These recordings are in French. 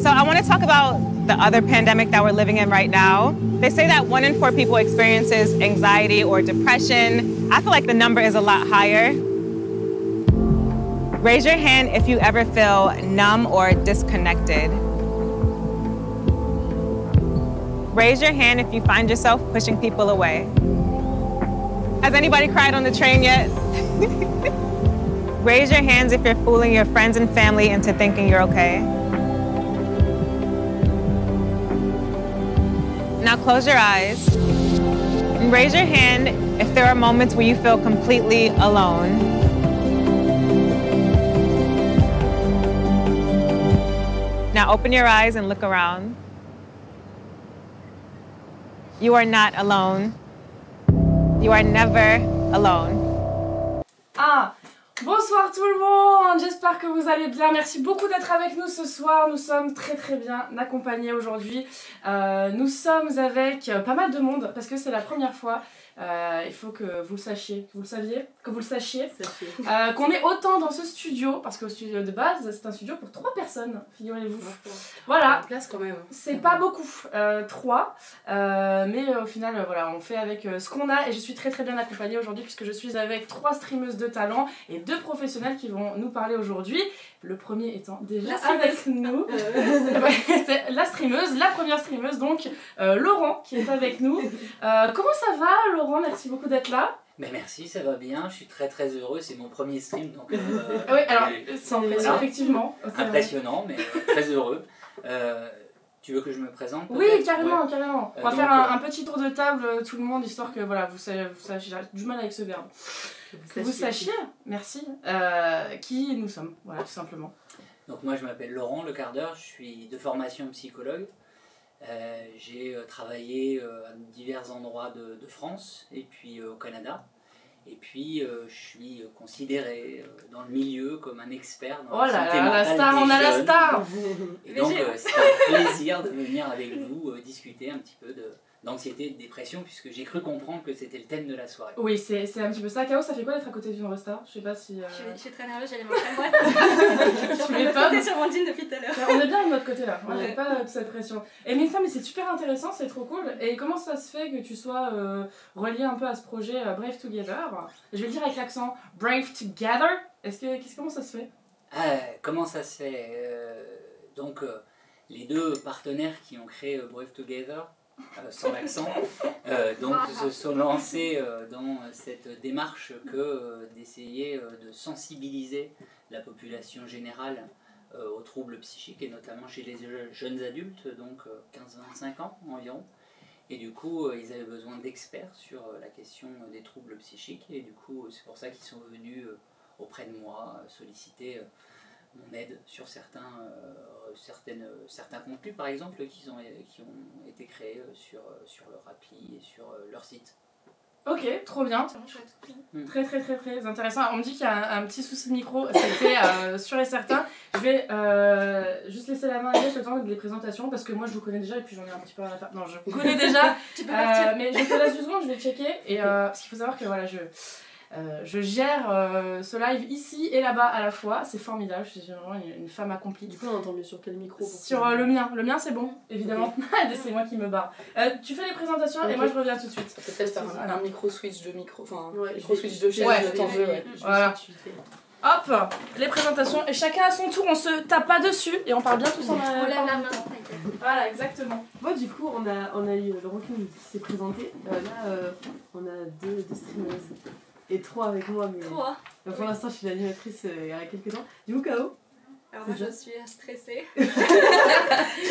So I want to talk about the other pandemic that we're living in right now. They say that 1 in 4 people experiences anxiety or depression. I feel like the number is a lot higher. Raise your hand if you ever feel numb or disconnected. Raise your hand if you find yourself pushing people away. Has anybody cried on the train yet? Raise your hands if you're fooling your friends and family into thinking you're okay. Now close your eyes and raise your hand if there are moments where you feel completely alone. Now open your eyes and look around. You are not alone. You are never alone. Ah, bonsoir tout le monde, j'espère que vous allez bien. Merci beaucoup d'être avec nous ce soir. Nous sommes très bien accompagnés aujourd'hui. Nous sommes avec pas mal de monde parce que c'est la première fois. Il faut que vous le sachiez, que vous le sachiez, qu'on est autant dans ce studio, parce qu'au studio de base, c'est un studio pour 3 personnes, figurez-vous. Voilà, place quand même. C'est pas beaucoup, 3, mais au final, voilà, on fait avec ce qu'on a, et je suis très bien accompagnée aujourd'hui, puisque je suis avec 3 streameuses de talent et 2 professionnels qui vont nous parler aujourd'hui. Le premier étant déjà avec nous. C'est la streameuse, la première streameuse, donc Laurent qui est avec nous. Comment ça va Laurent? Merci beaucoup d'être là. Mais merci, ça va bien, je suis très heureux, c'est mon premier stream donc... oui, alors c'est impressionnant, effectivement. Impressionnant, mais très heureux. Tu veux que je me présente? Oui, carrément. On va faire un petit tour de table, tout le monde, histoire que voilà, vous sachiez, j'ai du mal avec ce verbe. Que vous sachiez, merci, qui nous sommes, voilà, tout simplement. Donc moi je m'appelle Laurent Le Quart d'Heure, je suis de formation psychologue. J'ai travaillé à divers endroits de France et puis au Canada. Et puis je suis considéré dans le milieu comme un expert dans la santé mentale la star, on a la star. Et donc c'est un plaisir de venir avec vous discuter un petit peu d'anxiété et de dépression, puisque j'ai cru comprendre que c'était le thème de la soirée. Oui, c'est un petit peu ça. Kao, ça fait quoi d'être à côté d'une Resta? Je sais pas si... Je suis très nerveuse, j'ai les mains très moites. Tu m'étonnes. Sur mon jean depuis tout à l'heure. On est bien de notre côté là, on n'a pas toute cette pression. Et mais c'est super intéressant, c'est trop cool. Et comment ça se fait que tu sois relié un peu à ce projet Brave Together? Je vais le dire avec l'accent Brave Together. Comment ça se fait? Comment ça se fait Donc les 2 partenaires qui ont créé Brave Together, sans l'accent, donc se sont lancés dans cette démarche d'essayer de sensibiliser la population générale aux troubles psychiques, et notamment chez les jeunes adultes, donc 15-25 ans environ. Et du coup, ils avaient besoin d'experts sur la question des troubles psychiques, et du coup, c'est pour ça qu'ils sont venus auprès de moi solliciter mon aide sur certains contenus, par exemple, qui ont été créés sur leur appli et sur leur site. Ok, trop bien. C'est vraiment chouette. Très intéressant. On me dit qu'il y a un petit souci de micro, c'était sûr et certain. Je vais juste laisser la main à Inès le temps de les présentations, parce que moi je vous connais déjà et puis j'en ai un petit peu à la faire. Non, je vous connais déjà, mais je te laisse 2 secondes, je vais checker. Et, parce qu'il faut savoir que voilà, je gère ce live ici et là-bas à la fois, c'est formidable, je suis vraiment une femme accomplie. Du coup on entend mieux sur quel micro? Sur le mien c'est bon, évidemment. C'est moi qui me barre. Tu fais les présentations et moi je reviens tout de suite. Peut-être faire un micro switch de micro, enfin micro switch de chaise de temps de jeu. Voilà. Hop, les présentations, et chacun à son tour, on se tape pas dessus et on parle bien tous en même temps. On lève la main. Voilà, exactement. Bon, du coup, on a eu Laurent qui s'est présenté. Là, on a 2 streameuses. Et 3 avec moi, mais 3. Pour l'instant je suis l'animatrice il y a quelques temps. Du coup, Kao? Alors moi je suis stressée.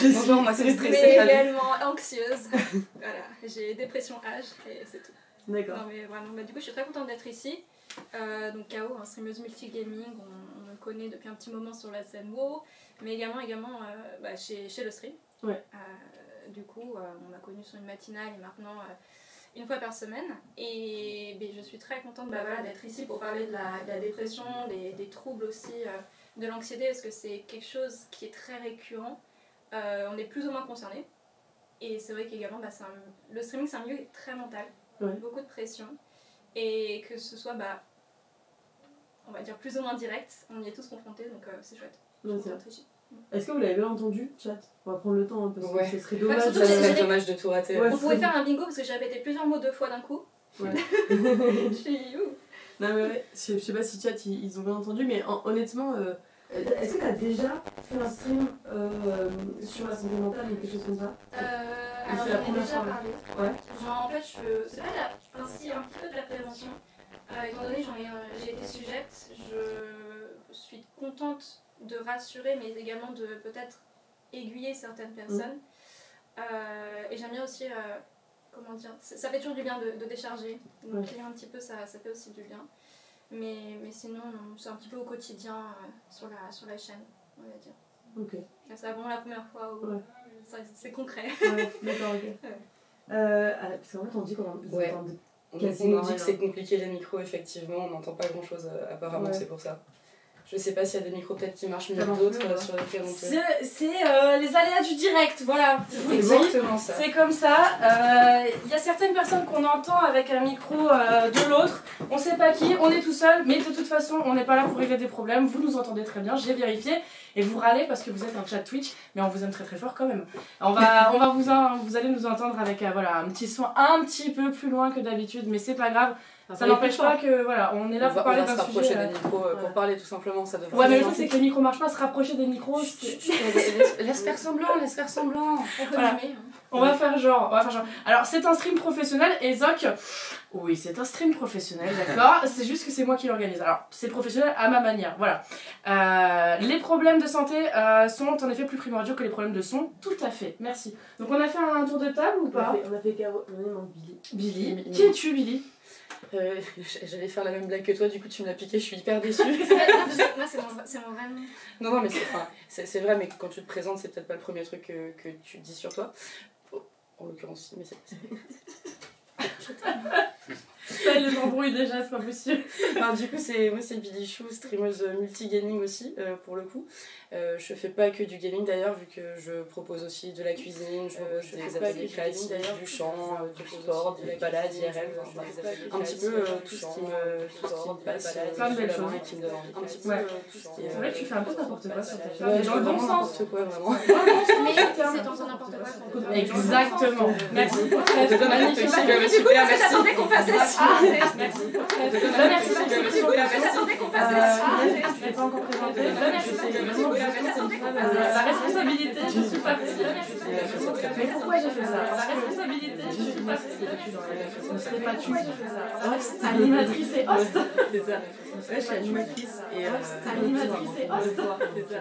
Bonjour, moi c'est stressée. Mais également anxieuse. Voilà, j'ai dépression âge et c'est tout. D'accord. Non mais vraiment, du coup je suis très contente d'être ici. Donc Kao, un streameuse multigaming, on me connaît depuis un petit moment sur la scène WoW, mais également chez le stream. Ouais. Du coup on m'a connue sur une matinale et maintenant... 1 fois par semaine, et je suis très contente d'être ici pour parler de la dépression, des troubles aussi, de l'anxiété, parce que c'est quelque chose qui est très récurrent. On est plus ou moins concernés, et c'est vrai qu'également le streaming c'est un milieu très mental, beaucoup de pression, et que ce soit on va dire plus ou moins direct, on y est tous confrontés, donc c'est chouette. Est-ce que vous l'avez bien entendu, chat? On va prendre le temps, hein, parce Ouais. que ce serait Ouais, dommage. surtout Ça que serait j'ai- dommage de tout rater. Ouais. On pouvait faire un bingo parce que j'ai répété plusieurs mots 2 fois d'un coup. Ouais. Je suis ouh. Non mais ouais, je sais pas si chat ils ont bien entendu, mais honnêtement, est-ce que t'as déjà fait un stream sur la santé mentale ou quelque chose comme ça? Alors c'est la j'en ai première déjà fois, parlé. Ouais. Genre en fait, c'est pas un petit peu de la prévention. Étant donné que j'ai été sujette, je suis contente de rassurer, mais également de peut-être aiguiller certaines personnes. Et j'aime bien aussi, comment dire, ça fait toujours du bien de décharger. Donc lire un petit peu, ça fait aussi du bien. Mais sinon, c'est un petit peu au quotidien sur la chaîne, on va dire. Ok. C'est vraiment la première fois où c'est concret. Ouais, d'accord, ok. Parce qu'en fait, on dit qu'on Ouais. entend de- On Quasiment nous dit que rien. c'est compliqué les micros, effectivement, on n'entend pas grand chose apparemment, Ouais. c'est pour ça. Je sais pas s'il y a des micros peut-être qui marchent mieux Ça que marche d'autres mieux, ouais. sur lesquels on peut. C'est les aléas du direct, voilà. C'est exactement ça. C'est comme ça. Il y a certaines personnes qu'on entend avec un micro de l'autre. On sait pas qui, on est tout seul, mais de toute façon, on n'est pas là pour régler des problèmes. Vous nous entendez très bien, j'ai vérifié. Et vous râlez parce que vous êtes un chat Twitch, mais on vous aime très très fort quand même. Vous allez nous entendre avec voilà, un petit son un petit peu plus loin que d'habitude, mais c'est pas grave. Ça n'empêche pas que voilà, on est là On pour va parler se d'un rapprocher sujet. des micros voilà. pour parler tout simplement, ça devrait Ouais, mais le être truc c'est que les micros marchent pas, se rapprocher des micros, c'est. Laisse faire semblant, laisse faire semblant. On peut Voilà. mimer, hein. On va faire genre. Alors, c'est un stream professionnel et Zoc. Oui, c'est un stream professionnel, d'accord. C'est juste que c'est moi qui l'organise. Alors, c'est professionnel à ma manière, voilà. Les problèmes de santé sont en effet plus primordiaux que les problèmes de son, tout à fait. Merci. Donc, on a fait un tour de table ou pas? On a fait Caro. Non, il manque Billy. Billy. Qui es-tu, Billy? J'allais faire la même blague que toi, du coup tu me l'as piqué, je suis hyper déçue. C'est vrai, non, parce que moi, c'est mon vrai nom. Non, mais c'est vrai, mais quand tu te présentes, c'est peut-être pas le premier truc que tu dis sur toi. En l'occurrence, si, mais c'est. Ça, il les embrouille déjà, c'est pas possible. Alors, du coup, moi c'est Billy Chou, streameuse multi-gaming aussi, pour le coup. Je fais pas que du gaming d'ailleurs, vu que je propose aussi de la cuisine, je propose des ateliers créatifs, du chant, du sport, des balades IRL, un petit peu tout ce qui me passe, Plein de belles la choses. main qui me donne envie. Un petit peu Ouais. tout ce qui est. C'est vrai que tu fais un peu n'importe quoi sur ta chaîne. Ouais, Mais je dans fais le bon vraiment sens. n'importe quoi, vraiment. Mais c'est dans un n'importe quoi. Exactement. Merci pour Je te donne un magnifique. petit peu, super, merci. J'attendais qu'on fasse ça. Merci. Merci pour cette présentation. J'attendais qu'on fasse ça. Je l'ai pas encore présenté. La responsabilité, je suis partie. Mais pourquoi j'ai fait ça? La responsabilité, je suis partie. Ce ne serait pas tu. Host, animatrice et host. C'est ça. Ouais, je suis animatrice et Animatrice et host. c'est ça.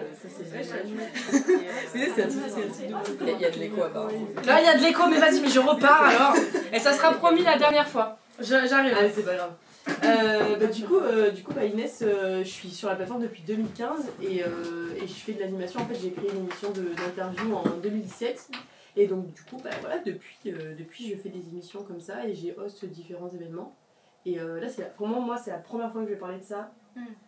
Je suis animatrice et c'est un truc de fou. Il y a de l'écho apparemment. Là, il y a de l'écho, mais vas-y, mais je repars alors. Et ça sera promis la dernière fois. J'arrive. Allez, c'est pas grave. Du coup, Inès, je suis sur la plateforme depuis 2015 et je fais de l'animation. En fait, j'ai créé une émission d'interview en 2017. Et donc, du coup, voilà, depuis, je fais des émissions comme ça et j'ai host différents événements. Et là, pour moi, c'est la première fois que je vais parler de ça.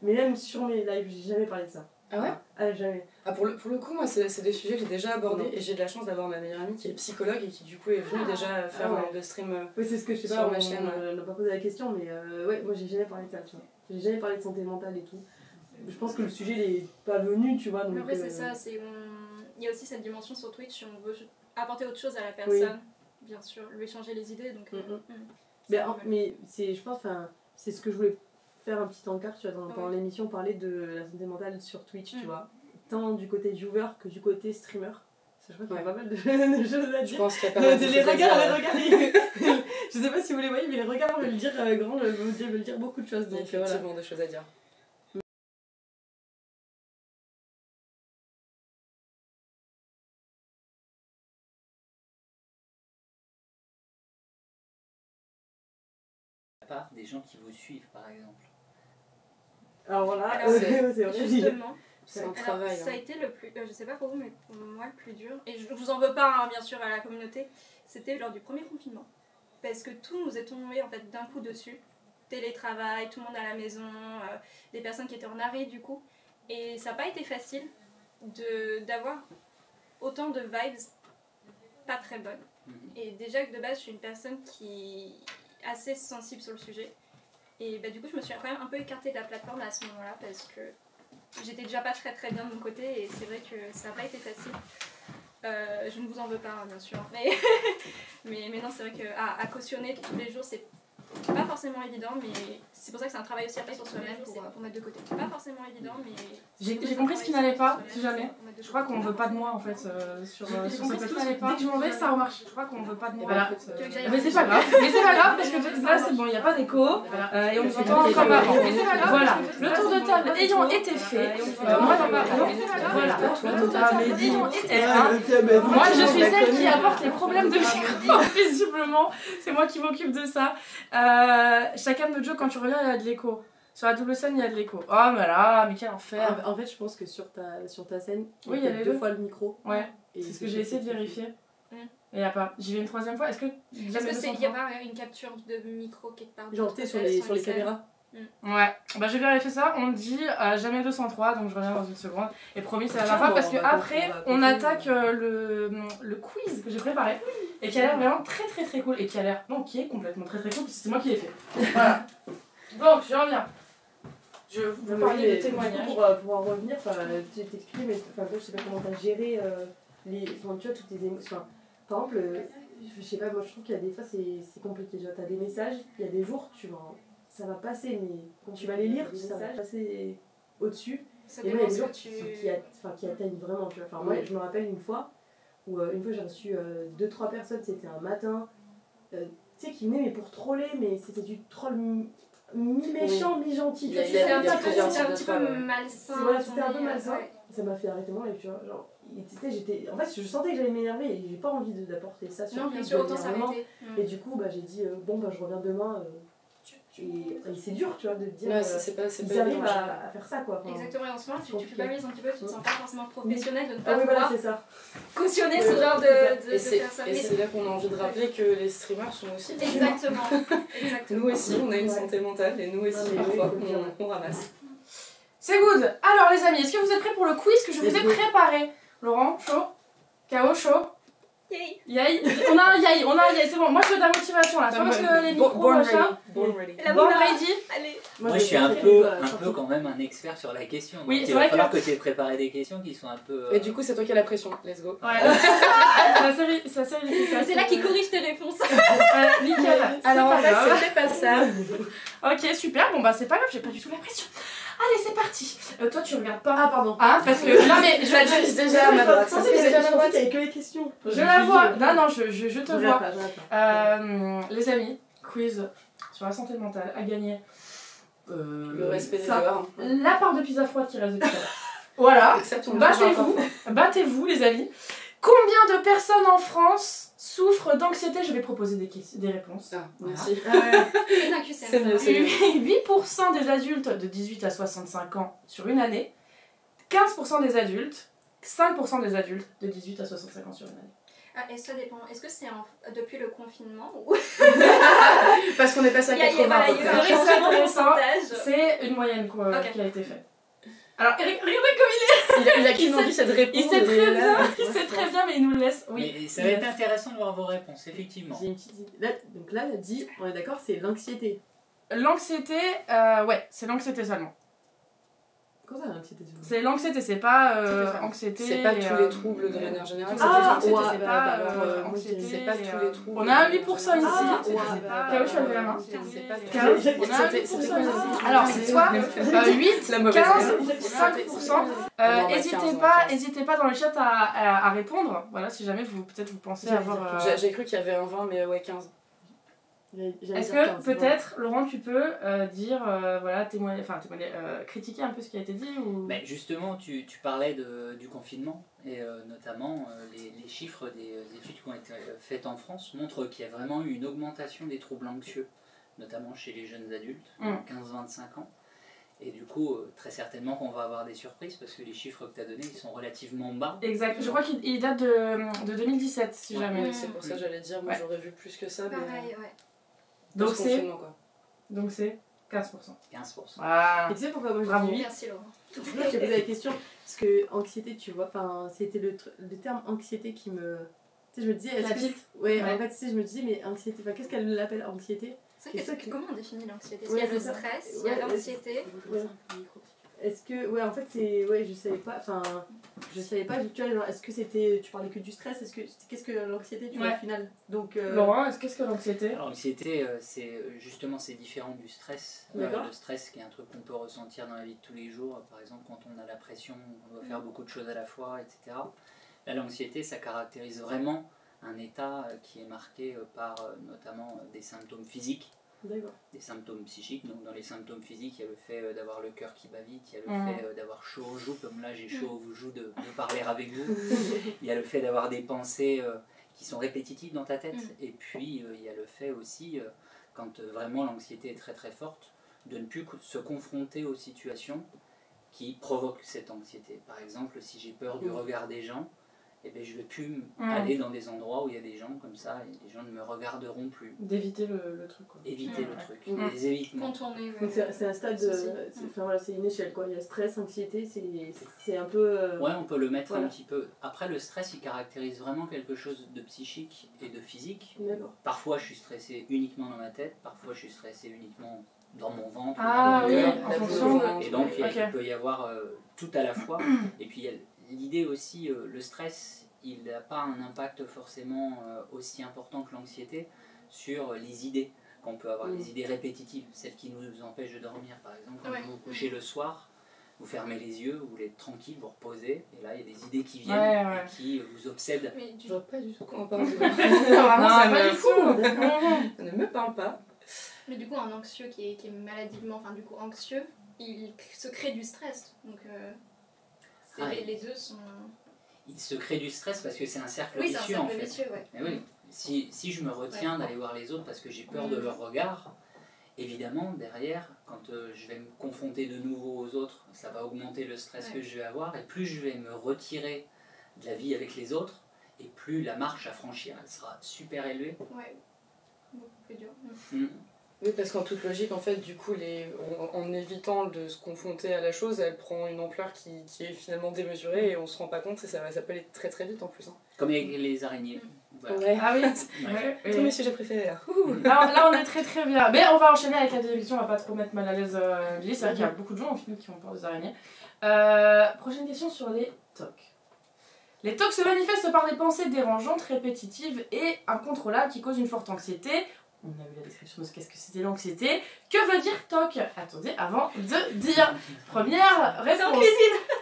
Mais même sur mes lives, j'ai jamais parlé de ça. Ah ouais? Ah, jamais. Ah, pour le coup, moi, c'est des sujets que j'ai déjà abordés et j'ai de la chance d'avoir ma meilleure amie qui est psychologue et qui, du coup, est venue déjà faire le stream. Oui, c'est ce que je sais Sur pas, ma chaîne, on n'a pas posé la question, mais ouais, moi, j'ai jamais parlé de ça, tu vois. J'ai jamais parlé de santé mentale et tout. Je pense que le sujet n'est pas venu, tu vois. Donc, Mais après, c'est ça. Il y a aussi cette dimension sur Twitch, on veut apporter autre chose à la personne. Bien sûr, lui changer les idées. Donc, mais je pense, c'est ce que je voulais faire un petit encart, tu vois, pendant l'émission, parler de la santé mentale sur Twitch, tu vois. Tant du côté viewer que du côté streamer. Je crois qu'il y a pas mal de choses à dire. Je pense qu'il y a pas mal de Les choses à regards, dire. je sais pas si vous les voyez, mais les regards veulent dire beaucoup de choses. Il y a Donc voilà. effectivement des choses à dire. À part des gens qui vous suivent, par exemple. Alors voilà, Alors, c'est vrai. justement, C'est un alors, travail. ça a Hein. été le plus, je sais pas pour vous, mais pour moi le plus dur, et je vous en veux pas hein, bien sûr à la communauté, c'était lors du premier confinement. Parce que tout nous est tombé en fait d'un coup dessus. Télétravail, tout le monde à la maison, des personnes qui étaient en arrêt du coup. Et ça n'a pas été facile d'avoir autant de vibes pas très bonnes. Et déjà que de base je suis une personne qui est assez sensible sur le sujet. Et bah, du coup je me suis quand même un peu écartée de la plateforme à ce moment-là parce que j'étais déjà pas très très bien de mon côté et c'est vrai que ça n'a pas été facile. Je ne vous en veux pas, hein, bien sûr, mais non, c'est vrai qu'à cautionner tous les jours, c'est pas forcément évident, mais c'est pour ça que c'est un travail aussi à faire sur soi-même pour mettre de côté. C'est pas forcément évident, mais... J'ai compris ce qui n'allait pas, si jamais. Je crois qu'on veut pas de moi en fait sur ce podcast. Dès que je m'en vais, ça remarche. Je crois qu'on veut pas de moi. Voilà. Mais c'est pas grave. Mais c'est pas grave parce que là c'est bon, il n'y a pas d'écho et on nous entend comme avant. Mais c'est pas grave. Voilà. Le tour de table ayant été fait, moi dans ma voilà. Le tour de table ayant été fait, moi je suis celle qui apporte les problèmes de micro. Visiblement, c'est moi qui m'occupe de ça. Chacun de nos jeux, quand tu reviens, il y a de l'écho. Sur la double scène, il y a de l'écho. Oh, mais là, mais quel enfer. En fait, je pense que sur ta scène, oui, il y a les deux fois le micro. Ouais, c'est ce que j'ai essayé de vérifier. Et il n'y a pas. J'y vais une troisième fois. Est-ce que il n'y a pas une capture de micro quelque part? Genre, tu sais, sur les caméras. Ouais, bah j'ai vérifié ça, on dit jamais 203, donc je reviens dans une seconde. Et promis, c'est la dernière fois parce que après on attaque le quiz que j'ai préparé et qui a l'air vraiment très très très cool et qui a l'air, non, qui est complètement très très cool parce que c'est moi qui l'ai fait. Voilà. Donc je reviens. Je vous parlais de témoignages. Pour en revenir, tu t'expliques, mais je sais pas comment t'as géré tu vois, toutes tes émotions. Par exemple, je sais pas, moi je trouve qu'il y a des fois c'est compliqué. T'as des messages, il y a des jours, ça va passer, mais quand tu vas les lire, ça va passer au-dessus. Et moi, il y a des jours qui atteignent vraiment, tu vois. Enfin, moi, je me rappelle une fois où j'ai reçu 2-3 personnes, c'était un matin, tu sais, qui venaient mais pour troller, mais c'était du troll mi-méchant, mi-gentil. C'était un petit peu malsain. Voilà, c'était un peu malsain. Ça m'a fait arrêter mon live, tu vois. Genre, en fait, je sentais que j'allais m'énerver et j'ai pas envie d'apporter ça sur non, bien sûr, autant s'arrêter. Et du coup, j'ai dit, je reviens demain. Et c'est dur, tu vois, de te dire ils arrivent à faire ça, quoi. Enfin, exactement, et en ce moment, tu culpabilises un petit peu, tu te sens pas forcément professionnel de ne pas pouvoir cautionner ce genre de personnes. Et c'est là qu'on a envie de rappeler que les streamers sont aussi des humains. Exactement. Nous aussi, on a une santé mentale et nous aussi, parfois, on ramasse. C'est good. Alors les amis, est-ce que vous êtes prêts pour le quiz que je vous ai préparé? Laurent, chaud? K.O. chaud? Yay. On a un yay, c'est bon. Moi je veux de la motivation là. C'est parce que les micros, machin. Born ready. Born ready. Allez. Moi je suis un peu quand même un expert sur la question. Donc oui, il va falloir que tu aies préparé des questions qui sont un peu. Et du coup, c'est toi qui as la pression. Let's go. Ouais. C'est là qui corrige tes réponses. Nickel. Alors en fait, c'était pas ça. Ok, super. Bon c'est pas grave, j'ai pas du tout la pression. Allez, c'est parti. Toi, tu regardes pas. Ah, pardon. Ah, parce que. Non, mais je la dirige déjà à ma droite. Ça, c'est déjà à ma droite. Il y avait que les questions. Je la vois. Non, je te vois. Les amis, quiz sur la santé mentale à gagner. Le respect des heures. La part de pizza froide qui reste de tout à l'heure. Voilà. Battez-vous, les amis. Combien de personnes en France souffrent d'anxiété? Je vais proposer des réponses. Ah, merci. C'est mieux, 8% des adultes de 18 à 65 ans sur une année, 15% des adultes, 5% des adultes de 18 à 65 ans sur une année. Ah, et ça dépend. Est-ce que c'est depuis le confinement ou... Parce qu'on est passé à 80. C'est une moyenne qui a été faite. Alors, regardez comme il a qu'une envie, c'est de répondre. Il sait très bien, mais il nous le laisse. Oui. Mais ça va être intéressant de voir vos réponses, effectivement. J'ai une petite idée. Donc là, elle a dit, on est d'accord, c'est l'anxiété. L'anxiété, ouais, c'est l'anxiété seulement. Comment ça, l'anxiété seulement? C'est l'anxiété, c'est pas anxiété. C'est pas tous les troubles de manière générale. L'anxiété, c'est pas anxiété. C'est pas tous les troubles. On a un 8% ici. K.O. je lève la main. On a un 8% ici. Alors, c'est soit 8, 15, 5%. N'hésitez pas dans le chat à répondre. Voilà, si jamais vous pensez avoir. J'ai cru qu'il y avait un 20, mais ouais, 15. Est-ce que peut-être, Laurent, tu peux dire, critiquer un peu ce qui a été dit ou... Ben justement, tu parlais du confinement et notamment les chiffres des études qui ont été faites en France montrent qu'il y a vraiment eu une augmentation des troubles anxieux, notamment chez les jeunes adultes, 15-25 ans. Et du coup, très certainement qu'on va avoir des surprises parce que les chiffres que tu as donnés, ils sont relativement bas. Exact, je crois qu'il date de 2017, si jamais. Oui, c'est pour ça que j'allais dire, moi j'aurais vu plus que ça. Pareil, ouais. Donc c'est 15%. 15%. Ah. Et tu sais pourquoi moi je dis 8? Merci Laurent. Je t'ai posé la question parce que anxiété, tu vois, c'était le terme anxiété qui me... Tu sais, je me disais... Ouais, en fait, tu sais, je me disais, mais anxiété, qu'est-ce qu'elle appelle anxiété? Comment on définit l'anxiété? Il y a le stress, il y a l'anxiété. que... Ouais, en fait, c'est... Ouais, je savais pas... Enfin, je savais pas du tout, genre, est-ce que c'était... Tu parlais que du stress, est-ce que... Qu'est-ce que l'anxiété, tu vois, au final? Donc... Laurent, qu'est-ce que l'anxiété? Alors l'anxiété, c'est différent du stress. Le stress, qui est un truc qu'on peut ressentir dans la vie de tous les jours, par exemple quand on a la pression, on doit faire beaucoup de choses à la fois, etc. Là, l'anxiété, ça caractérise vraiment un état qui est marqué par notamment des symptômes physiques, des symptômes psychiques. Donc dans les symptômes physiques, il y a le fait d'avoir le cœur qui bat vite, il y a le fait d'avoir chaud aux joues, comme là j'ai chaud aux joues de parler avec vous. Il y a le fait d'avoir des pensées qui sont répétitives dans ta tête. Et puis il y a le fait aussi, quand vraiment l'anxiété est très très forte, de ne plus se confronter aux situations qui provoquent cette anxiété. Par exemple, si j'ai peur du regard des gens, eh bien, je ne vais plus aller dans des endroits où il y a des gens comme ça, et les gens ne me regarderont plus. D'éviter le truc, quoi. Éviter le truc, des évitements. Contourner. C'est un stade, enfin voilà, c'est une échelle, quoi. Il y a stress, anxiété, c'est un peu... Ouais, on peut le mettre un petit peu. Après, le stress, il caractérise vraiment quelque chose de psychique et de physique. Parfois, je suis stressé uniquement dans ma tête, parfois, je suis stressé uniquement dans mon ventre, dans mon cœur. Et donc, il peut y avoir tout à la fois. Et puis, il y a l'idée aussi, le stress, il n'a pas un impact forcément aussi important que l'anxiété sur les idées qu'on peut avoir, les idées répétitives, celles qui nous empêchent de dormir. Par exemple, quand vous vous couchez le soir, vous fermez les yeux, vous voulez être tranquille, vous reposez, et là il y a des idées qui viennent et qui vous obsèdent. Je vois pas du tout comment on parle. Non, pas du tout. Ça ne me parle pas. Mais du coup, un anxieux qui est maladivement, enfin du coup anxieux, il se crée du stress. Donc les deux sont... Il se crée du stress parce que c'est un cercle vicieux en fait. Vicieux, Mais oui, si je me retiens d'aller voir les autres parce que j'ai peur de leur regard, évidemment derrière, quand je vais me confronter de nouveau aux autres, ça va augmenter le stress que je vais avoir, et plus je vais me retirer de la vie avec les autres, et plus la marche à franchir, elle sera super élevée. Ouais, beaucoup plus dur. Oui, parce qu'en toute logique, en fait, du coup, en évitant de se confronter à la chose, elle prend une ampleur qui est finalement démesurée et on se rend pas compte, et ça peut aller très très vite en plus. Hein. Comme avec les araignées. Voilà. Ouais. Ah oui, tous mes sujets préférés là. Là, on est très très bien. Mais on va enchaîner avec la deuxième question, on va pas trop mettre mal à l'aise Billy. C'est vrai qu'il y a beaucoup de gens au final qui ont peur des araignées. Prochaine question sur les TOC. Les TOC se manifestent par des pensées dérangeantes, répétitives et incontrôlables qui causent une forte anxiété. On a vu la description de qu'est-ce que c'était l'anxiété. Que veut dire TOC? Attendez, avant de dire. Première réponse.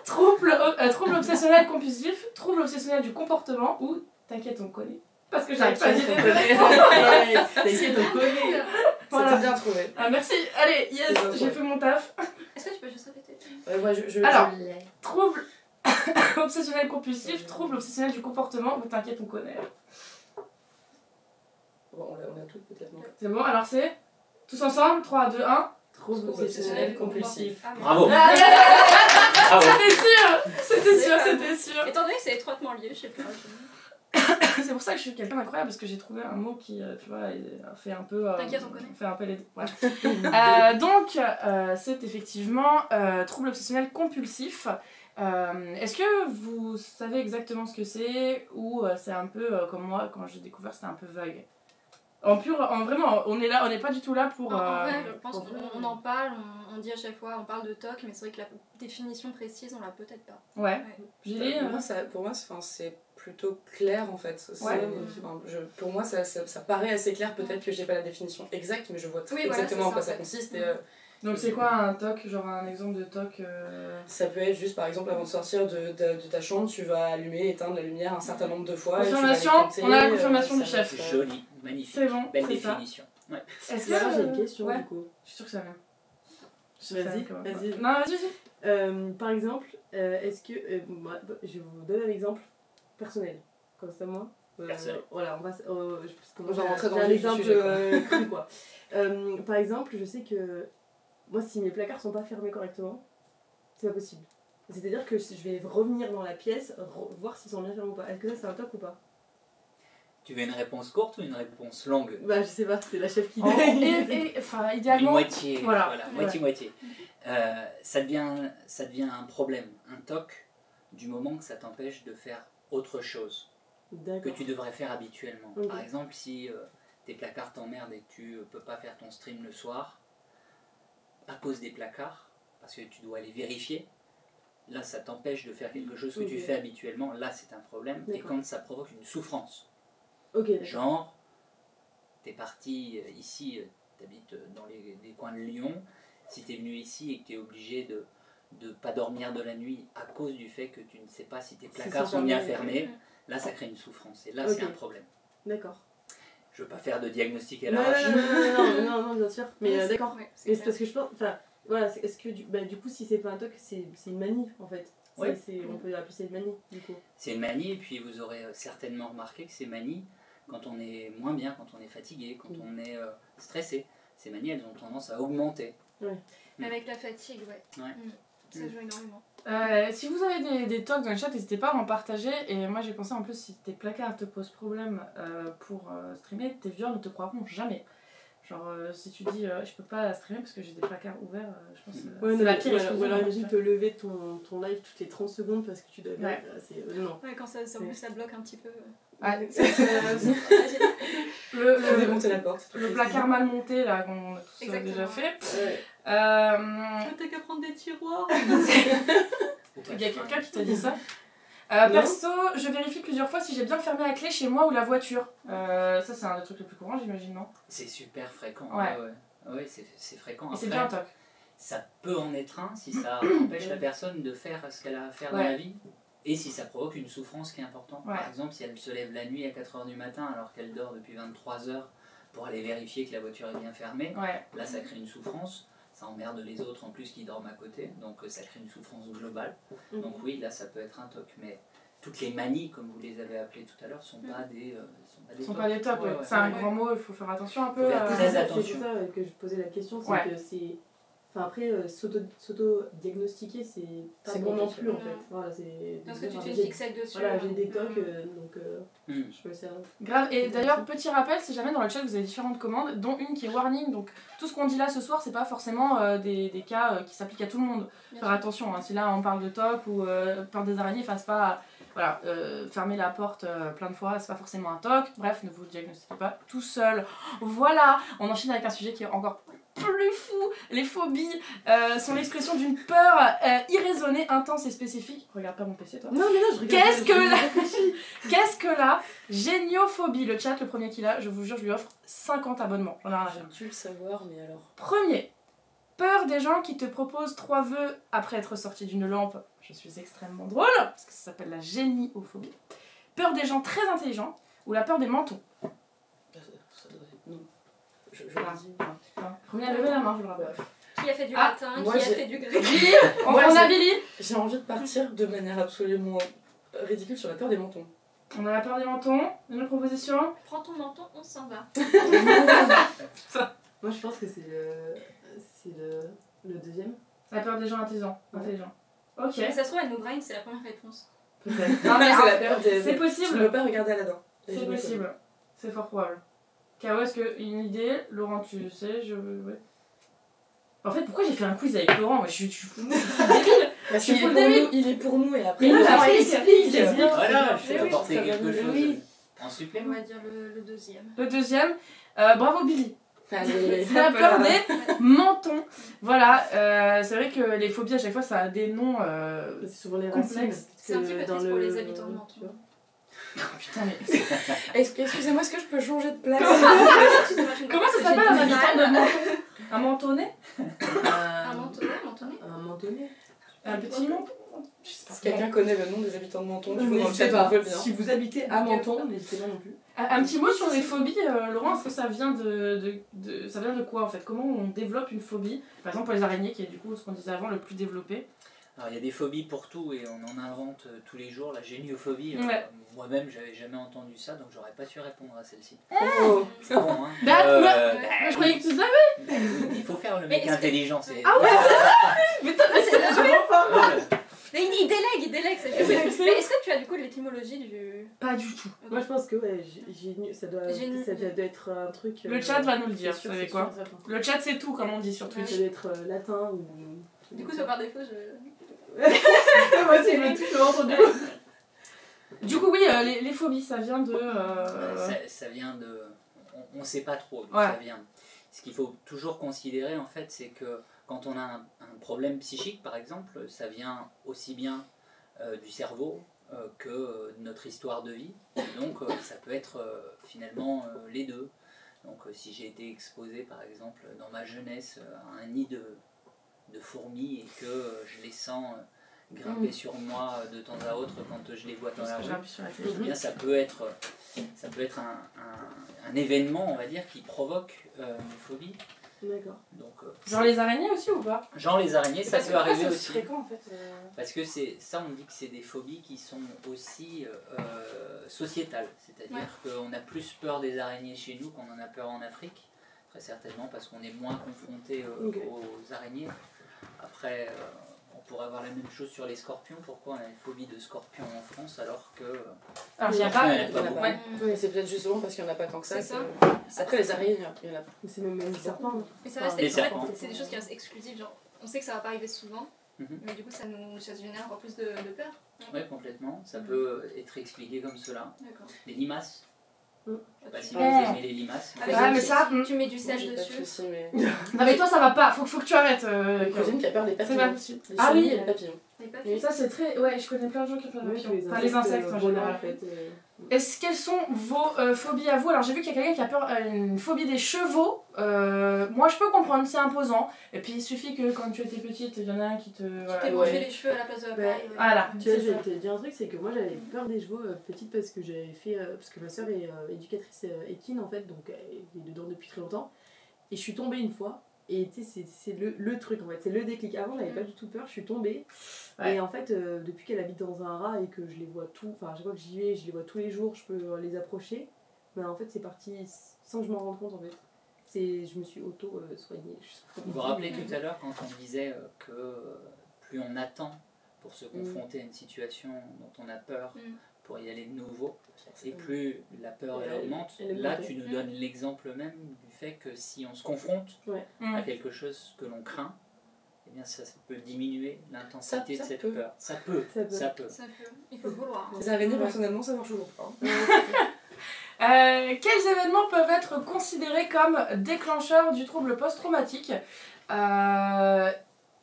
Trouble obsessionnel compulsif, trouble obsessionnel du comportement ou t'inquiète on connaît. Parce que j'arrive pas à dire T'inquiète on connaît. Voilà. C'était bien trouvé. Ah, merci. Allez, yes, j'ai fait mon taf. Est-ce que tu peux juste répéter? Alors, trouble obsessionnel compulsif, trouble obsessionnel du comportement ou t'inquiète on connaît. Bon, on a tout peut-être. C'est bon, alors c'est tous ensemble, 3, 2, 1. Trouble obsessionnel compulsif. Bravo. C'était sûr. Étant donné que c'est étroitement lié, je sais pas. C'est pour ça que je suis quelqu'un d'incroyable, parce que j'ai trouvé un mot qui, tu vois, fait un peu... T'inquiète, on connaît. Fait un peu les deux. Voilà. Donc, c'est effectivement trouble obsessionnel compulsif. Est-ce que vous savez exactement ce que c'est, ou c'est un peu comme moi, quand j'ai découvert, c'était un peu vague? Vraiment, on n'est pas du tout là pour... En vrai, je pense qu'on en parle, on dit à chaque fois, on parle de TOC, mais c'est vrai que la définition précise, on l'a peut-être pas. Ouais. Julie, pour moi c'est plutôt clair en fait. Pour moi, ça paraît assez clair, peut-être que j'ai pas la définition exacte, mais je vois exactement en quoi ça consiste. Donc c'est quoi un TOC, genre un exemple de TOC Ça peut être juste par exemple avant de sortir de ta chambre, tu vas allumer, éteindre la lumière un certain nombre de fois. Confirmation, on a la confirmation du chef. Joli, magnifique, c'est bon, belle c'est définition. Ouais. Est-ce que j'ai une question du coup? Je suis sûre que ça vient. Vas-y. Non, vas-y. Par exemple, est-ce que... je vais vous donner un exemple personnel. Comme ça, moi. Personnel. Voilà, on va rentrer dans un le exemple sujet, cru, quoi. Par exemple, je sais que... Moi, si mes placards sont pas fermés correctement, c'est pas possible. C'est-à-dire que je vais revenir dans la pièce, voir s'ils sont bien fermés ou pas. Est-ce que ça, c'est un TOC ou pas? Tu veux une réponse courte ou une réponse longue? Bah, je sais pas, c'est la chef qui dit. Enfin, idéalement... Une moitié, voilà. Moitié. Ça devient un problème, un TOC, du moment que ça t'empêche de faire autre chose que tu devrais faire habituellement. Par exemple, si tes placards t'emmerdent et que tu peux pas faire ton stream le soir, à cause des placards, parce que tu dois aller vérifier. Là, ça t'empêche de faire quelque chose que tu fais habituellement. Là, c'est un problème. Et quand ça provoque une souffrance, genre, t'es parti ici, t'habites dans des coins de Lyon, si t'es venu ici et que t'es obligé de ne pas dormir de la nuit à cause du fait que tu ne sais pas si tes placards sont bien fermés, là, ça crée une souffrance. Et là, c'est un problème. D'accord. Je veux pas faire de diagnostic à Non, l'arrache. non, bien sûr. Mais d'accord. Ouais, Et c'est parce que je pense... Enfin, voilà, est-ce que du coup, si c'est pas un TOC, c'est une manie, en fait. Ouais. On peut appeler ça une manie, du coup. C'est une manie, et puis vous aurez certainement remarqué que ces manies, quand on est moins bien, quand on est fatigué, quand on est stressé, ces manies, elles ont tendance à augmenter. Avec la fatigue, ça joue énormément. Si vous avez des talks dans le chat, n'hésitez pas à en partager. Et moi j'ai pensé en plus, si tes placards te posent problème pour streamer, tes viewers ne te croiront jamais. Genre si tu dis je peux pas streamer parce que j'ai des placards ouverts, je pense que c'est la pire excuse. Ou alors imagine te lever ton live toutes les 30 secondes parce que tu dois... non. Ouais, quand ça bloque un petit peu. Démonter la porte. Le placard mal monté là qu'on a tous déjà fait. T'as qu'à prendre des tiroirs. Il y a quelqu'un qui t'a dit ça. Perso, je vérifie plusieurs fois si j'ai bien fermé la clé chez moi ou la voiture. Ça c'est un des trucs les plus courants, j'imagine, non? C'est super fréquent. Ouais, c'est fréquent. Et c'est bien un toc. Ça peut en être un si ça empêche la personne de faire ce qu'elle a à faire dans la vie. Et si ça provoque une souffrance qui est importante. Par exemple, si elle se lève la nuit à 4h du matin alors qu'elle dort depuis 23h pour aller vérifier que la voiture est bien fermée, là ça crée une souffrance. Ça emmerde les autres en plus qui dorment à côté, donc ça crée une souffrance globale. Donc oui, là ça peut être un toc, mais toutes les manies, comme vous les avez appelées tout à l'heure, sont pas des tocs. C'est un grand mot, il faut faire attention un peu. Très attention. C'est pour ça que je posais la question, c'est que c'est... Enfin après, s'auto-diagnostiquer, c'est pas bon non plus en fait. Voilà, parce que tu te fais fixer dessus. Voilà, j'ai des tocs, donc je peux servir. Grave, et d'ailleurs, petit rappel, si jamais dans le chat vous avez différentes commandes, dont une qui est warning, donc tout ce qu'on dit là ce soir, c'est pas forcément des cas qui s'appliquent à tout le monde. Faire attention, si là on parle de toc ou peur des araignées, c'est pas... Voilà, fermer la porte plein de fois, c'est pas forcément un toc. Bref, ne vous diagnostiquez pas tout seul. Voilà, on enchaîne avec un sujet qui est encore plus fou. Les phobies sont l'expression d'une peur irraisonnée, intense et spécifique. Regarde pas mon PC, toi. Non, mais là, je regarde. Qu'est-ce que la géniophobie? Le chat, le premier qu'il a, je vous jure, je lui offre 50 abonnements. J'en ai rien à faire. J'ai dû le savoir, mais alors. Premier, peur des gens qui te proposent 3 vœux après être sorti d'une lampe. Je suis extrêmement drôle, parce que ça s'appelle la géniophobie. Peur des gens très intelligents, ou la peur des mentons. Ça doit être... Non. Je Voilà. dis... Premier à lever la main, je le rappelle. Qui a fait du latin, moi, qui a fait du grec. On a Billy. J'ai envie de partir de manière absolument ridicule sur la peur des mentons. On a la peur des mentons. Une proposition. Prends ton menton, on s'en va. Moi, je pense que c'est le deuxième. La peur des gens intelligents. Ok. Mais ça se trouve, elle nous brain, c'est la première réponse. Peut-être. Non, mais C'est la peur des... c'est Je possible. ne veux pas regarder Aladdin. C'est possible. C'est fort probable. K.O., est-ce que une idée? Laurent, tu sais, ouais. En fait, pourquoi j'ai fait un quiz avec Laurent? Moi, je suis fou. Parce qu'il il est pour nous et après Mais il après, il explique. explique. Voilà, je Oui, peux apporter ça quelque va, chose oui. en On supplément. va dire le deuxième. Le deuxième, bravo Billy. Allez, C'est la peur des mentons. Voilà, c'est vrai que les phobies à chaque fois ça a des noms C'est souvent les complexes. racines. C'est un petit peu triste pour les habitants de Menton. Putain, mais Excusez-moi, est-ce que je peux changer de place? comment ça s'appelle un habitant de menton? Un mentonnet? Un mentonnet, Un mentonnet. Un petit menton? Si quelqu'un connaît le nom des habitants de Menton, du coup, dans le N'hésitez chat, pas. on veut bien. Si vous habitez à Menton, n'hésitez pas non plus. Un petit mot sur les phobies, Laurent, est-ce que ça vient ça vient de quoi en fait? Comment on développe une phobie? Par exemple pour les araignées, qui est du coup ce qu'on disait avant, le plus développé. Alors il y a des phobies pour tout et on en invente tous les jours. La géniophobie, Ouais. moi-même j'avais jamais entendu ça, donc j'aurais pas su répondre à celle-ci. Oh. C'est bon, hein. Je croyais que tu savais. Il faut faire le Mais mec est-ce que- intelligent. C'est... Ah ouais. Mais c'est la Ouais. Mais il délègue, ça. Mais est-ce que tu as du coup l'étymologie du... pas du tout. Moi, je pense que ça doit être un truc. Le chat va nous le dire, c'est vous sûr, savez c'est quoi? sûr, c'est certain. Le chat c'est tout comme on dit sur Twitch. Ça doit être latin ou. Du coup, ça par défaut, je... Moi, c'est le truc que j'ai entendu. Du coup, oui, les phobies, ça vient de. Ça vient de... On sait pas trop d'où Ouais. ça vient. Ce qu'il faut toujours considérer en fait, c'est que quand on a un problème psychique, par exemple, ça vient aussi bien du cerveau que de notre histoire de vie. Donc ça peut être finalement les deux. Donc si j'ai été exposé, par exemple, dans ma jeunesse à un nid de fourmis et que je les sens grimper sur moi de temps à autre quand je les vois dans la rue, eh bien, ça peut être un événement, on va dire, qui provoque une phobie. D'accord. Donc, Genre les araignées aussi ou pas? Genre les araignées, ça peut arriver aussi. C'est fréquent en fait. Parce que ça, on dit que c'est des phobies qui sont aussi sociétales. C'est-à-dire qu'on a plus peur des araignées chez nous qu'on en a peur en Afrique. Très certainement parce qu'on est moins confronté aux araignées. Après, on pourrait avoir la même chose sur les scorpions. Pourquoi on a une phobie de scorpions en France alors que... Alors il n'y a pas... Oui, c'est peut-être justement parce qu'il n'y en a pas tant que ça. Après les araignées, il y en a pas. C'est même les serpents. Mais ça reste, c'est des choses qui restent exclusives. Genre, on sait que ça va pas arriver souvent, mais du coup ça génère encore plus de peur. Oui, complètement. Ça peut être expliqué comme cela. Les limaces. Je sais pas si vous aimez les limaces. Mais ça, tu mets du sel dessus. Non mais toi ça va pas, faut que tu arrêtes. Une cousine qui a peur des papillons. Ah oui, et les papillons. Mais ça c'est très... Ouais, je connais plein de gens qui ont peur des papillons. Enfin les insectes en général. Quelles sont vos phobies à vous? Alors j'ai vu qu'il y a quelqu'un qui a peur, une phobie des chevaux. Moi je peux comprendre, c'est imposant. Et puis il suffit que quand tu étais petite, il y en a un qui te... Tu t'es mangé les cheveux à la place de la paille. Voilà. Tu vois, je vais te dire un truc, c'est que moi j'avais peur des chevaux petite parce que j'avais fait... parce que ma soeur est éducatrice équine en fait, donc elle est dedans depuis très longtemps. Et je suis tombée une fois. Et tu sais, c'est le truc en fait, c'est le déclic. Avant, j'avais pas du tout peur, je suis tombée. Et en fait, depuis qu'elle habite dans un rat et que je les vois à chaque fois que j'y vais, je les vois tous les jours, je peux les approcher. Mais en fait, c'est parti sans que je m'en rende compte en fait. Je me suis auto-soignée. Vous vous rappelez tout à l'heure quand on disait que plus on attend pour se confronter à une situation dont on a peur, pour y aller de nouveau, et plus la peur augmente. Là, tu nous donnes l'exemple même du fait que si on se confronte à quelque chose que l'on craint, eh bien ça peut diminuer l'intensité de cette peur. Ça peut. Il faut le vouloir. Les araignées, personnellement, ça marche toujours pas. Quels événements peuvent être considérés comme déclencheurs du trouble post-traumatique?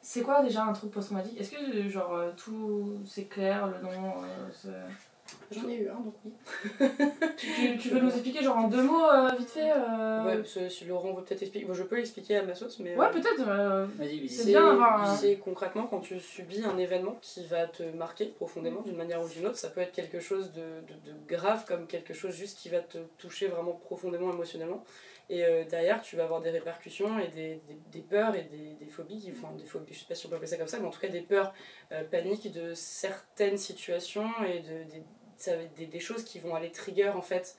C'est quoi déjà un trouble post-traumatique? Est-ce que genre tout c'est clair, le nom J'en ai eu un, donc oui. tu veux nous expliquer genre en 2 mots vite fait Ouais, si Laurent veut peut-être expliquer. Bon, je peux l'expliquer à ma sauce, mais... Ouais, peut-être. Vas-y. C'est bien d'avoir C'est concrètement quand tu subis un événement qui va te marquer profondément d'une manière ou d'une autre. Ça peut être quelque chose de grave comme quelque chose juste qui va te toucher vraiment profondément émotionnellement. Et derrière, tu vas avoir des répercussions et des peurs et des phobies, des phobies, je sais pas si on peut appeler ça comme ça, mais en tout cas des peurs paniques de certaines situations et des choses qui vont aller trigger en fait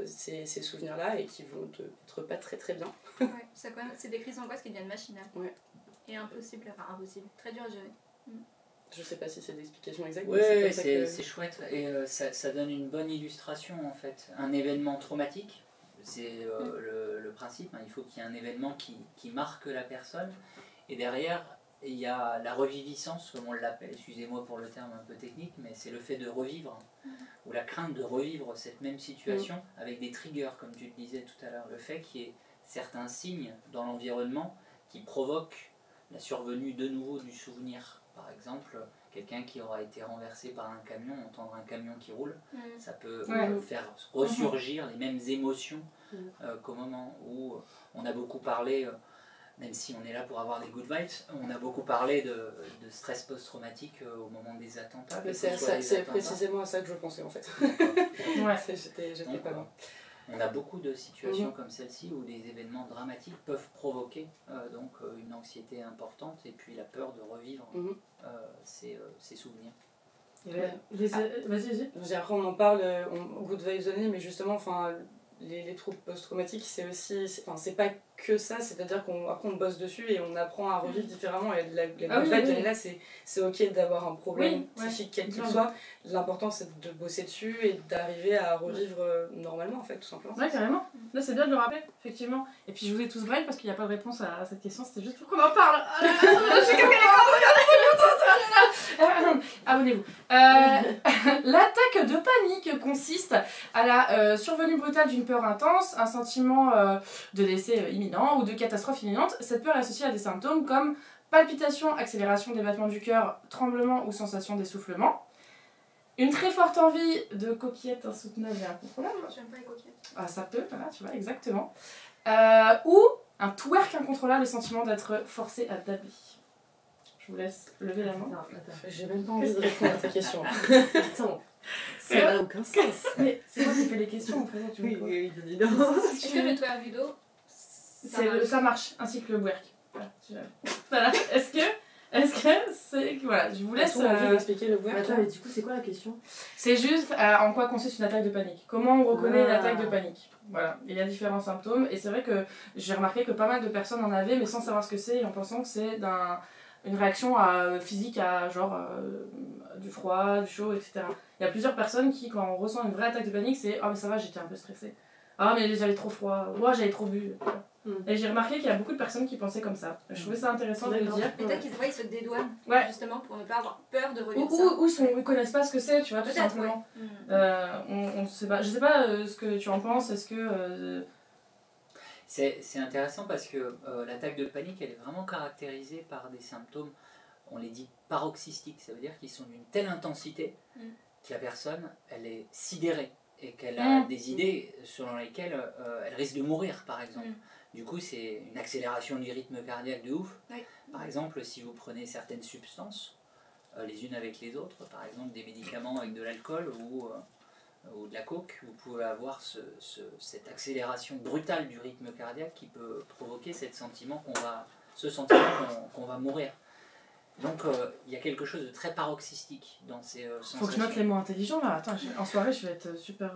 ces souvenirs-là et qui vont te être pas très très bien. Ouais, c'est des crises d'angoisse qui deviennent machinales. Ouais. Et impossible, très dur à gérer. Je sais pas si c'est l'explication exacte. Ouais, c'est chouette et ça donne une bonne illustration en fait. Un événement traumatique, c'est le principe, il faut qu'il y ait un événement qui marque la personne et derrière il y a la reviviscence comme on l'appelle, excusez-moi pour le terme un peu technique, mais c'est le fait de revivre ou la crainte de revivre cette même situation avec des triggers comme tu le disais tout à l'heure, le fait qu'il y ait certains signes dans l'environnement qui provoquent la survenue de nouveau du souvenir. Par exemple, quelqu'un qui aura été renversé par un camion, entendre un camion qui roule, ça peut faire ressurgir les mêmes émotions qu'au moment où on a beaucoup parlé, même si on est là pour avoir des good vibes, on a beaucoup parlé de stress post-traumatique au moment des attentats. C'est précisément à ça que je pensais en fait. J'étais pas loin. On a beaucoup de situations comme celle-ci où des événements dramatiques peuvent provoquer donc une anxiété importante et puis la peur de revivre ces souvenirs. Vas-y. Après on en parle au good vibes only, mais justement enfin les troubles post-traumatiques c'est aussi c'est pas que ça, c'est-à-dire qu'après on bosse dessus et on apprend à revivre différemment et la good vibes là c'est ok d'avoir un problème psychique quel qu'il soit, l'important c'est de bosser dessus et d'arriver à revivre normalement en fait tout simplement. Ouais carrément, là c'est bien de le rappeler effectivement. Et puis je vous ai tous braille parce qu'il n'y a pas de réponse à cette question, c'était juste pour qu'on en parle. abonnez-vous. L'attaque de panique consiste à la survenue brutale d'une peur intense, un sentiment de décès imminent ou de catastrophe imminente. Cette peur est associée à des symptômes comme palpitations, accélération des battements du cœur, tremblements ou sensation d'essoufflement. Une très forte envie de coquillettes insoutenable et incontrôlable. J'aime pas les coquillettes. Ah, ça peut, voilà, tu vois, exactement. Ou un twerk incontrôlable, le sentiment d'être forcé à dabber. Je vous laisse lever la main. J'ai même pas envie de répondre à ta question. Attends, ça n'a aucun sens. Mais c'est moi qui fais les questions, en fait. Tu veux quoi dis donc. Est-ce que le twerk du dos, Ça marche, ainsi que le twerk. Voilà. Est-ce que c'est... Voilà, je vous laisse... expliquer le Attends, mais du coup, c'est quoi la question? C'est juste en quoi consiste une attaque de panique. Comment on reconnaît une attaque de panique. Voilà, il y a différents symptômes. Et c'est vrai que j'ai remarqué que pas mal de personnes en avaient, mais sans savoir ce que c'est, et en pensant que c'est une réaction physique à genre du froid, du chaud, etc. Il y a plusieurs personnes qui, quand on ressent une vraie attaque de panique, c'est « Ah mais ça va, j'étais un peu stressée. Ah mais j'avais trop froid. Ouais, j'avais trop bu. » Et j'ai remarqué qu'il y a beaucoup de personnes qui pensaient comme ça. Je trouvais ça intéressant de le dire. Peut-être qu'ils se dédouanent, justement, pour ne pas avoir peur de relire ça. Ou ils connaissent pas ce que c'est, tu vois, tout simplement. On sait pas. Je sais pas ce que tu en penses, est-ce que... C'est intéressant parce que l'attaque de panique, elle est vraiment caractérisée par des symptômes, on les dit paroxystiques, ça veut dire qu'ils sont d'une telle intensité que la personne, elle est sidérée et qu'elle a des idées selon lesquelles elle risque de mourir, par exemple. Du coup, c'est une accélération du rythme cardiaque de ouf. Par exemple, si vous prenez certaines substances, les unes avec les autres, par exemple des médicaments avec de l'alcool ou de la coke, vous pouvez avoir cette accélération brutale du rythme cardiaque qui peut provoquer ce sentiment qu'on va mourir. Donc il y a quelque chose de très paroxystique dans ces sensations. Faut que je note les mots intelligents là. Attends, en soirée je vais être super...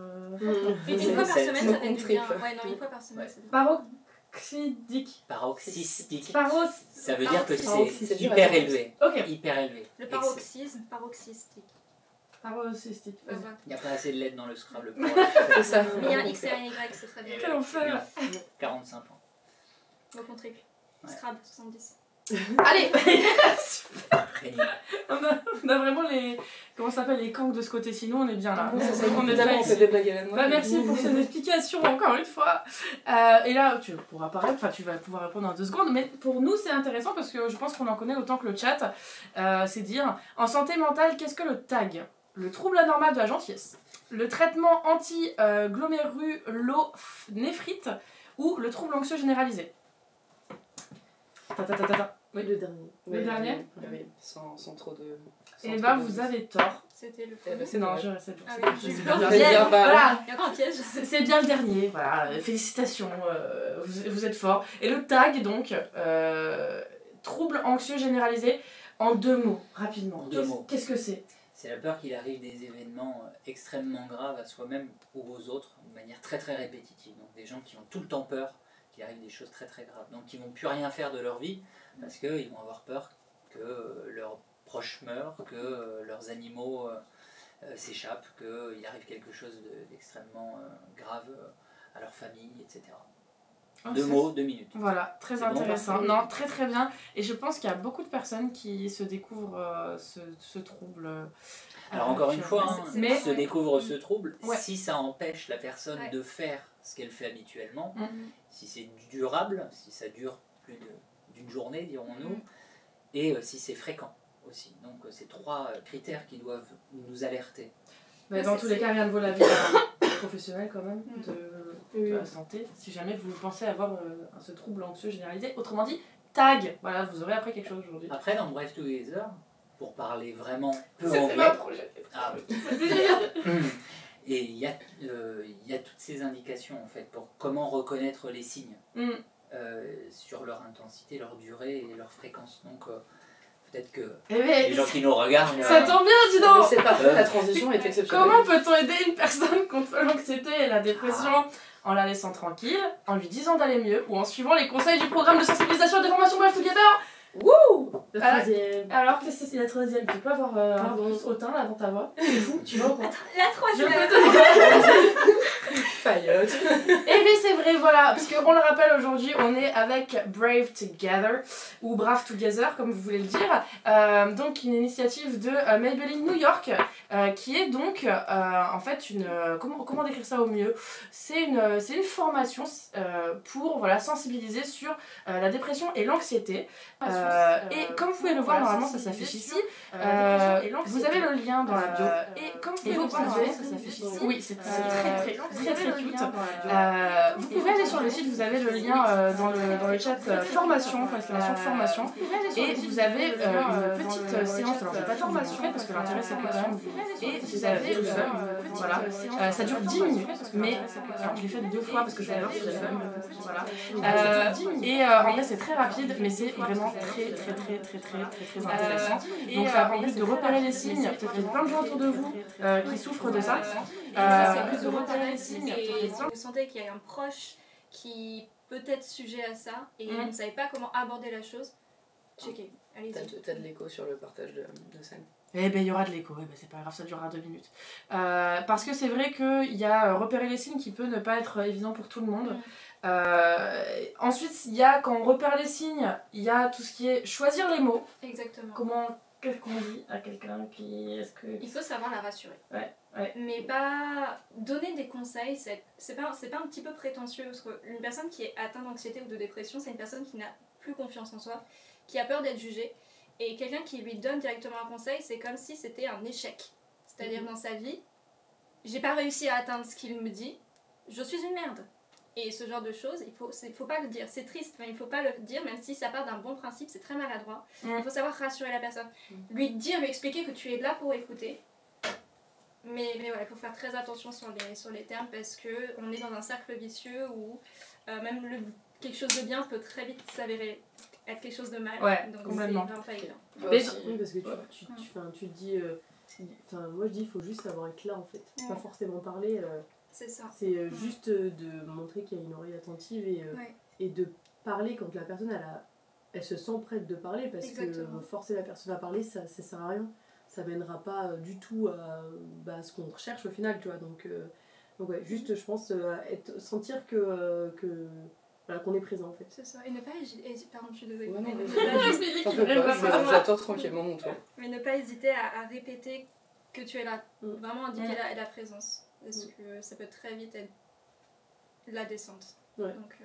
Une fois par semaine, ça fait du bien. Ouais, non, une fois par semaine, c'est paroxydique. Paroxystique. Paroxystique. Ça veut dire que c'est hyper élevé. Ok. Hyper élevé. Le paroxysme, paroxystique. Paroxystique. Il n'y a pas assez de lettres dans le Scrabble pour C'est ça. Il y a un X et un Y, c'est très bien. Quel enfer. 45 ans. Donc on triple. Scrabble, 70. Allez. Génial. On a vraiment les... Comment ça s'appelle, les kangs de ce côté, sinon on est bien là. On est bien on fait des blagues à la bah, merci pour ces explications encore une fois. Et là tu pourras parler, enfin tu vas pouvoir répondre en 2 secondes, mais pour nous c'est intéressant parce que je pense qu'on en connaît autant que le chat. C'est dire, en santé mentale, qu'est-ce que le TAG? Le trouble anormal de la gentillesse, le traitement anti-glomérulonéphrite ou le trouble anxieux généralisé. Oui, le dernier. Le dernier Oui, sans trop de... Et bah vous avez tort. C'était le c'est non, dommage. je reste Ah oui, j'ai eu peur. bien. Il y a Voilà, encore un piège. c'est bien le dernier, voilà, félicitations, vous êtes forts. Et le TAG donc, trouble anxieux généralisé, en 2 mots, rapidement. En 2 mots. Qu'est-ce que c'est? C'est la peur qu'il arrive des événements extrêmement graves à soi-même ou aux autres de manière très très répétitive. Donc des gens qui ont tout le temps peur qu'il arrive des choses très très graves. Donc ils ne vont plus rien faire de leur vie parce qu'ils vont avoir peur que leurs proches meurent, que leurs animaux s'échappent, qu'il arrive quelque chose d'extrêmement grave à leur famille, etc. 2 mots, 2 minutes. Voilà, très intéressant. Bon, non, très très bien. Et je pense qu'il y a beaucoup de personnes qui se découvrent ce trouble. Alors encore une fois, mais se découvre ce trouble, si ça empêche la personne de faire ce qu'elle fait habituellement, si c'est durable, si ça dure plus d'une journée, dirons-nous, et si c'est fréquent aussi. Donc c'est 3 critères qui doivent nous alerter. Mais dans tous les cas, rien ne vaut la vie professionnelle quand même de la santé, si jamais vous pensez avoir ce trouble anxieux généralisé. Autrement dit, TAG. Voilà, vous aurez appris quelque chose aujourd'hui. Après, dans Brave Together, pour parler vraiment peu anglais... C'était ma projet. Ah oui. Et il y a toutes ces indications en fait pour comment reconnaître les signes sur leur intensité, leur durée et leur fréquence. Donc peut-être que les gens qui nous regardent... Ça tombe bien, dis donc. C'est parfait, la transition est exceptionnelle. Comment peut-on aider une personne contre l'anxiété et la dépression? En la laissant tranquille, en lui disant d'aller mieux ou en suivant les conseils du programme de sensibilisation et de formation Brave Together. Wouh! La troisième. Alors, qu'est-ce que c'est la troisième? Tu peux avoir un plus hautain là dans ta voix? C'est fou, tu vois ou quoi? La troisième. Faillotte. Et bien c'est vrai, voilà, parce qu'on le rappelle aujourd'hui, on est avec Brave Together, ou Brave Together comme vous voulez le dire, donc une initiative de Maybelline New York, qui est donc en fait une... comment décrire ça au mieux? C'est une formation pour voilà, sensibiliser sur la dépression et l'anxiété. Et comme vous pouvez le voir, normalement ça s'affiche ici, vous avez le lien dans la bio. Et comme vous pouvez le voir, normalement ça s'affiche ici. Oui, c'est très cute. Vous pouvez aller sur le site, vous avez le lien dans le chat formation, exclamation formation, et vous avez une petite séance, alors je vais pas formation parce que l'intérêt c'est quand même, et vous avez voilà, ça dure 10 minutes, mais alors, je l'ai fait 2 fois parce que je vais voir si j'ai fait voilà. Et en vrai c'est très rapide, mais c'est vraiment très intéressant. Donc ça a pour but de repérer les signes, peut-être qu'il y a plein de gens autour de vous qui souffrent de ça. De repérer les signes, et si vous sentez qu'il y a un proche qui peut être sujet à ça et vous ne savez pas comment aborder la chose, checkez, allez-y. T'as de l'écho sur le partage de scène. Eh ben il y aura de l'écho, c'est pas grave, ça durera 2 minutes. Parce que c'est vrai qu'il y a repérer les signes qui peut ne pas être évident pour tout le monde. Ensuite, il y a quand on repère les signes, il y a tout ce qui est choisir les mots. Exactement. Qu'est-ce qu'on dit à quelqu'un qui... Il faut savoir la rassurer. Ouais. Mais pas donner des conseils, c'est pas un petit peu prétentieux, parce qu'une personne qui est atteinte d'anxiété ou de dépression, c'est une personne qui n'a plus confiance en soi, qui a peur d'être jugée, et quelqu'un qui lui donne directement un conseil, c'est comme si c'était un échec. C'est-à-dire dans sa vie, j'ai pas réussi à atteindre ce qu'il me dit, je suis une merde. Et ce genre de choses, il faut pas le dire. C'est triste, mais il faut pas le dire, même si ça part d'un bon principe, c'est très maladroit. Il faut savoir rassurer la personne. Lui expliquer que tu es là pour écouter. Mais voilà, il faut faire très attention sur les termes, parce qu'on est dans un cercle vicieux où même quelque chose de bien peut très vite s'avérer être quelque chose de mal. Donc c'est vraiment pas évident. Oui, parce que tu dis... moi je dis il faut juste savoir être là en fait. Pas forcément parler. C'est ça. C'est juste de montrer qu'il y a une oreille attentive et de parler quand la personne elle se sent prête de parler, parce que forcer la personne à parler ça sert à rien. Ça mènera pas du tout à ce qu'on recherche au final, tu vois. Donc ouais, juste je pense sentir qu'on est présent en fait. C'est ça. Et ne pas hésiter. Pardon, je suis désolée. Ouais, j'attends tranquillement mon tour. Mais ne pas hésiter à répéter que tu es là. Vraiment indiquer la présence. Parce que ça peut très vite être la descente. Ouais. Donc,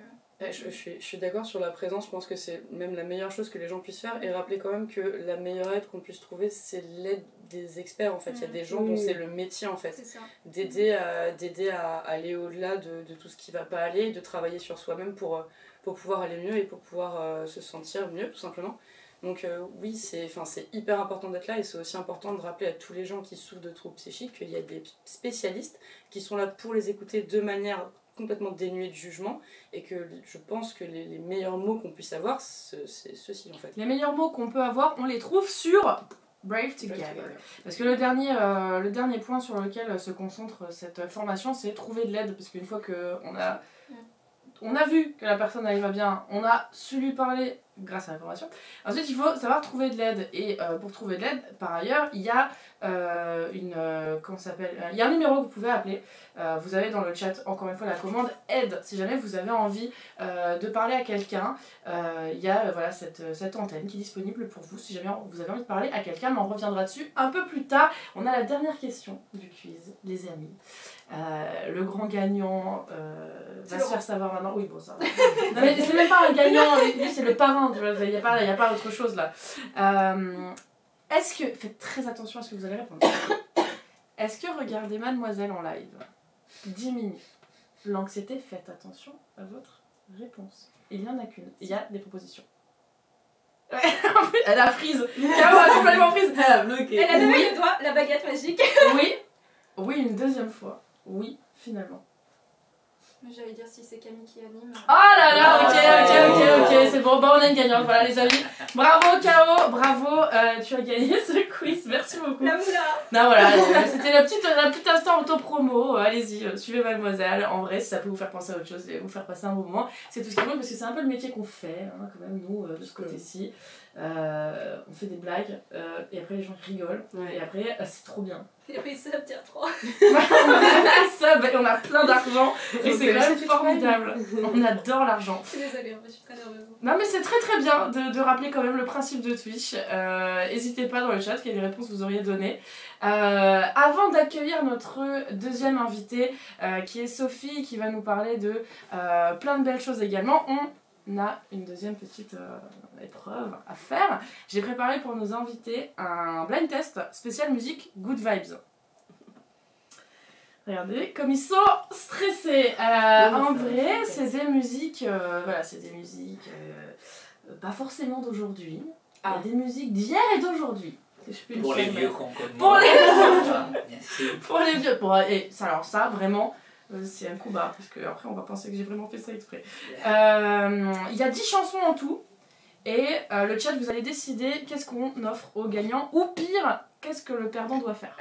je suis d'accord sur la présence, je pense que c'est même la meilleure chose que les gens puissent faire, et rappeler quand même que la meilleure aide qu'on puisse trouver, c'est l'aide des experts en fait. Il y a des gens dont c'est le métier en fait, d'aider à aller au-delà de tout ce qui va pas aller, de travailler sur soi-même pour pouvoir aller mieux et pour pouvoir se sentir mieux tout simplement. Donc oui, c'est hyper important d'être là, et c'est aussi important de rappeler à tous les gens qui souffrent de troubles psychiques qu'il y a des spécialistes qui sont là pour les écouter de manière complètement dénuée de jugement, et que je pense que les meilleurs mots qu'on puisse avoir, c'est ceux-ci en fait. Les meilleurs mots qu'on peut avoir, on les trouve sur Brave Together. Parce que le dernier point sur lequel se concentre cette formation, c'est trouver de l'aide, parce qu'une fois qu'on a vu que la personne elle va bien, on a su lui parler grâce à l'information. Ensuite, il faut savoir trouver de l'aide. Et pour trouver de l'aide, par ailleurs, il y a il y a un numéro que vous pouvez appeler. Vous avez dans le chat, encore une fois, la commande aide. Si jamais vous avez envie de parler à quelqu'un, il y a voilà, cette antenne qui est disponible pour vous. Si jamais vous avez envie de parler à quelqu'un, mais on reviendra dessus un peu plus tard. On a la dernière question du quiz, les amis. Le grand gagnant va se faire savoir maintenant. Oui, bon, ça va. Non, mais c'est même pas un gagnant, lui c'est le parrain, tu vois, il n'y a pas autre chose là. Est-ce que, faites très attention à ce que vous allez répondre. Est-ce que regarder Mademoiselle en live diminue l'anxiété? Faites attention à votre réponse. Il n'y en a qu'une, il y a des propositions. Elle a freeze. Caro a complètement freeze. Elle a bloqué. Elle a levé le doigt, la baguette magique. Oui, une deuxième fois. Oui, finalement. J'allais dire si c'est Camille qui anime. Oh là là, ok, c'est bon, on a une gagnante, voilà les amis. Bravo Caro, bravo, tu as gagné ce quiz, merci beaucoup. La moula. Non voilà, c'était la petite instant auto-promo, allez-y, suivez Mademoiselle, en vrai si ça peut vous faire penser à autre chose et vous faire passer un bon moment, c'est tout ce qui compte parce que c'est un peu le métier qu'on fait, hein, quand même nous, de ce côté-ci. on fait des blagues, et après les gens rigolent, et après c'est trop bien. Et après sub tier 3. On a plein d'argent, et c'est quand même formidable. On adore l'argent. Je suis désolée, je suis très nerveuse. Non mais c'est très très bien de rappeler quand même le principe de Twitch. N'hésitez pas dans le chat, quelles réponses vous auriez données. Avant d'accueillir notre deuxième invitée, qui est Sophie, qui va nous parler de plein de belles choses également, on a une deuxième petite épreuve à faire. J'ai préparé pour nos invités un blind test spécial musique Good Vibes. Regardez comme ils sont stressés. En vrai, c'est des musiques, voilà, c'est des musiques pas forcément d'aujourd'hui. Il y a des musiques d'hier et d'aujourd'hui. Pour les vieux qu'on connaît. Pour les vieux. Et alors ça, vraiment, c'est un coup bas, parce qu'après on va penser que j'ai vraiment fait ça exprès. Il y a 10 chansons en tout, et le chat, vous allez décider qu'est-ce qu'on offre aux gagnants, ou pire, qu'est-ce que le perdant doit faire.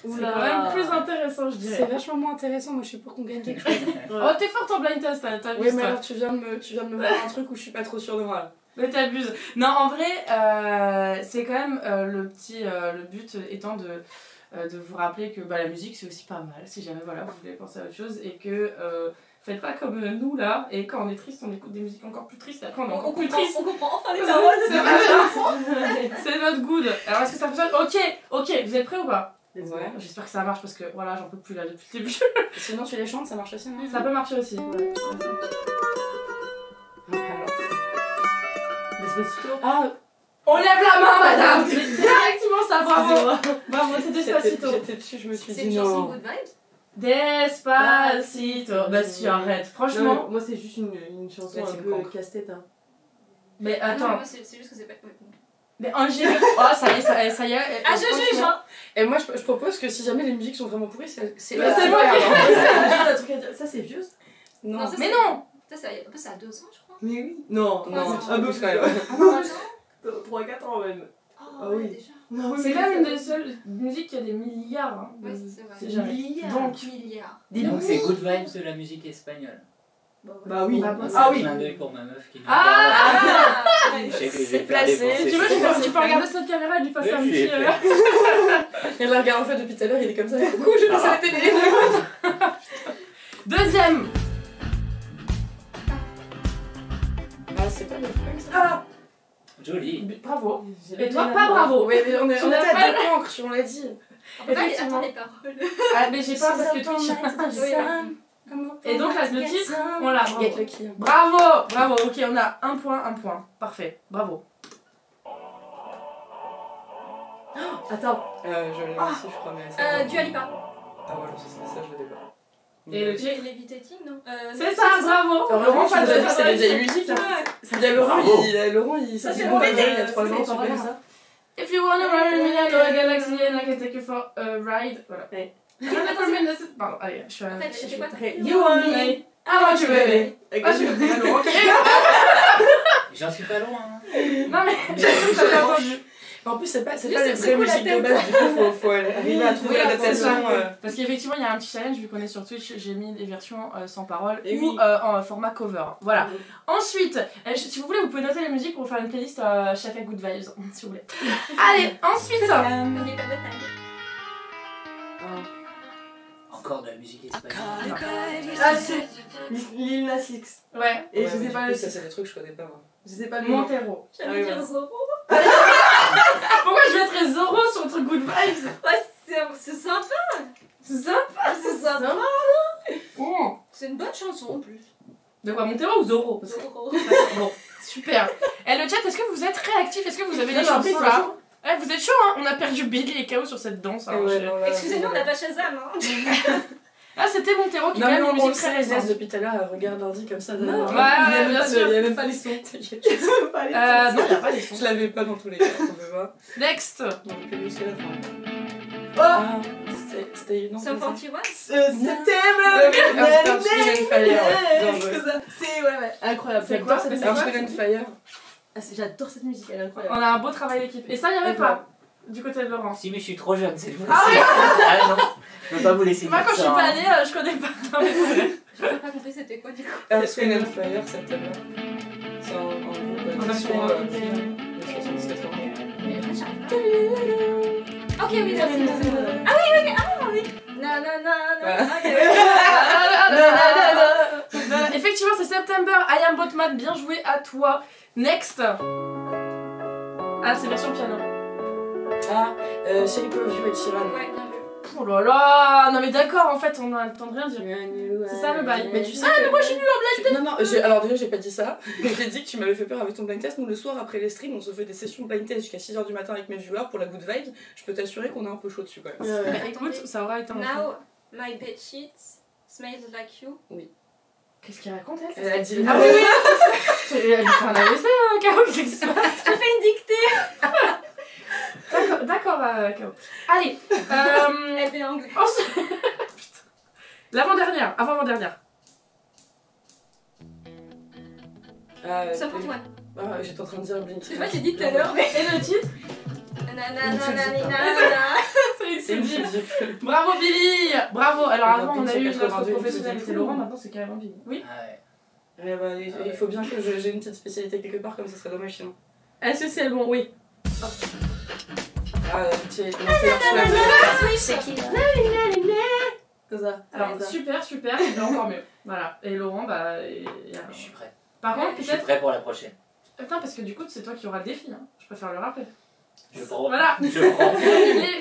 C'est quand même plus intéressant, je dirais. C'est vachement moins intéressant, moi je suis pour qu'on gagne quelque chose. Oh, t'es forte en blind test, t'as vu. Oui, mais alors tu viens de me voir un truc où je suis pas trop sûre de moi là. Mais t'abuses. Non, en vrai, c'est quand même le but étant de vous rappeler que la musique c'est aussi pas mal, si jamais voilà, vous voulez penser à autre chose, et que faites pas comme nous là, et quand on est triste, on écoute des musiques encore plus tristes, et après on est encore plus triste. On comprend enfin les paroles de cette chanson. C'est notre good. Alors est-ce que ça fonctionne? Ok, vous êtes prêts ou pas? Ouais. J'espère que ça marche parce que voilà, j'en peux plus là depuis le début. Sinon tu les chantes, ça marche aussi, non? Ça peut marcher aussi. Ouais. Ah, on lève la main, madame. C'est effectivement ça, bravo. Bravo, c'est Despacito. J'étais dessus, je me suis C'est dit une chanson non. Good Vibes? Despacito. Bah si, arrête. Franchement. Non, moi c'est juste une chanson un peu casse-tête. Hein. Mais Ah non, attends. moi c'est juste que c'est pas. Ouais, bon. Mais Angèle. Oh, ça y est. Ah, je juge, hein. Et moi je propose que si jamais les musiques sont vraiment pourries, c'est Bah, c'est vrai. Ça c'est vieux? Non, ça, Mais c'est- non. Ça a 2 ans, je crois. Mais oui. Non, non, un peu plus quand même. 3-4 ans même. Ah oui. ouais, déjà. Non, C'est quand même une des seules musiques qui a des milliards. Hein. Ouais, c'est vrai. C'est jamais. Donc, milliards. Donc c'est Good Vibes de la musique espagnole. Bah oui. Ah, C'est ah un oui. clin d'œil pour ma meuf qui nous Ah. Je sais que je c'est vais faire placé. défoncer Tu veux, ce tu peux regarder cette caméra et lui passer un Oui, je lui ai petit. fait. Elle la regarde en fait depuis tout à l'heure, il est comme ça. Coucou, je passe à la télé. Deuxième. Ah, c'est pas le truc ça. Ah. Joli. Bravo. Et toi, pas bravo. Oui, mais on Tu était n'as à pas- deux cancres, on l'a dit. On peut pas les- Effectivement. attendre les paroles. Ah, mais j'ai pas parce que Twitch. Et donc là, le titre, on l'a. Bravo. Get Lucky. Bravo. Ok, on a un point. Parfait. Bravo. Attends. Je l'ai aussi, je crois, mais ça. Dua Lipa. Ah, voilà, ça, je l'avais pas. Et le titre. Levitating, non C'est ça, bravo. Alors, Laurent, tu pas nous as de- dit que c'est des vieilles musiques. Il y a Laurent, Bravo. Laurent, il Ça s'est c'est dit bon, bon, il y a ça, 3 ans, tu c'est connais bon. ça. If you wanna ride with me, I know a galaxy and I can take you for a ride. Voilà. Ouais. Pardon, allez, je suis En fait, c'était quoi You want me. I want you, baby. Ah, je suis ok. J'en suis pas loin. Hein. Non, mais j'ai pas entendu. En plus, c'est pas les c'est vraies cool, la musiques de tête. base, du coup, faut arriver à trouver Oui, l'adaptation. c'est ça. Parce qu'effectivement, il y a un petit challenge, vu qu'on est sur Twitch, j'ai mis des versions sans parole Et ou oui. en format cover. Voilà. Ensuite, si vous voulez, vous pouvez noter les musiques pour faire une playlist chacun Good Vibes, si vous voulez. Allez, ensuite. N'oubliez pas de taille. Encore de la musique espagnole. Ah, c'est Lil Nas X. Ouais. Et je sais pas le Ça, titre. c'est des trucs que je connais pas, moi. Je sais pas le nom. Montero. J'allais dire Zorro. Pourquoi je mettrais Zorro sur le truc Good Vibes? Ouais, c'est sympa. C'est ça. C'est sympa. Oh. C'est une bonne chanson en plus. De quoi, Montero ou Zorro? Parce que- Zorro. Bon, super. Et le chat, est-ce que vous êtes réactifs? Est-ce que vous avez des Non, chansons après, là? Ouais, vous êtes chaud, hein? On a perdu Billy et KO sur cette danse. Alors, Excusez-nous, on n'a pas Shazam. Hein. Ah, c'était Montero qui Non, a mais une on musique le très sait, récente. depuis tout à l'heure, elle regarde l'ordi comme ça. Non. Ouais, Il y a bien sûr. Il y a même pas les sons. Non, il n'y a pas les sons. Je l'avais pas dans tous les cas, on peut voir. Next. Donc, jusqu'à la fin. Oh. Ah, c'était. Non, Sum c'est ça. 41. September. Earth, Wind and Fire. Non, ouais. C'est ça. C'est ouais, incroyable. C'est J'adore quoi cette C'est Earth, musique. Wind and Fire. Ah, j'adore cette musique, elle est incroyable. On a un beau travail d'équipe. Et ça, il n'y avait pas du côté de Laurent. Si, mais je suis trop jeune cette fois. Ah oui. Ah non, je peux pas vous laisser Moi, dire quand je ça, suis pas hein. allée, je connais pas. Non, mais c'est vrai. J'ai pas compris c'était quoi du coup. Earth, Wind and Fire, September. C'est un groupe En version de 76. J'arrive pas. Ok, oui, merci. Ah oui. Non. Ok. Effectivement, c'est September, I Am Botman, bien joué à toi. Next. Ah, c'est version piano. Ah, Shape of You et Chiran. Ouais, bien vu. Oh là là, non mais d'accord, en fait, on a le temps de rien dire. C'est ça le bail. Mais tu sais mais moi je suis nulle en blind test. Non, alors déjà, j'ai pas dit ça. J'ai dit que tu m'avais fait peur avec ton blind test. Nous, le soir après les streams, on se fait des sessions blind test jusqu'à 6h du matin avec mes viewers pour la good vibe. Je peux t'assurer qu'on est un peu chaud dessus quand même. Bah, écoute, ça aura été un Now, my bed sheets smells like you. Qu'est-ce qu'il raconte elle? Elle a dit Ah oui. Elle fait un AVC, Caro, qu'est-ce qui se passe? Je fais une dictée. D'accord, Caro. Allez, Elle fait anglais. Putain. L'avant-dernière, avant-avant-dernière. Sum 41. J'étais en train de dire Blink. Je sais pas, j'ai dit tout à l'heure, mais. Et le titre? C'est Deep. Bravo Billy! Bravo! Alors Enfin, avant on a Billy, eu c'est notre 82, professionnel, c'est c'était fou. Laurent, maintenant c'est carrément Billy. Oui? Ah ouais. Ouais, bah, il faut bien que j'ai une petite spécialité quelque part, comme ça serait dommage sinon. Est-ce que c'est le bon? Oui. Ah, tu es C'est qui? C'est ça. Alors super, et encore mieux. Voilà. Et Laurent, bah. Je suis prêt. Par contre, Je suis peut-être. prêt pour la prochaine. Putain, parce que du coup, c'est toi qui auras le défi. Hein. Je préfère le rappeler. Je prends. Voilà. Je prends.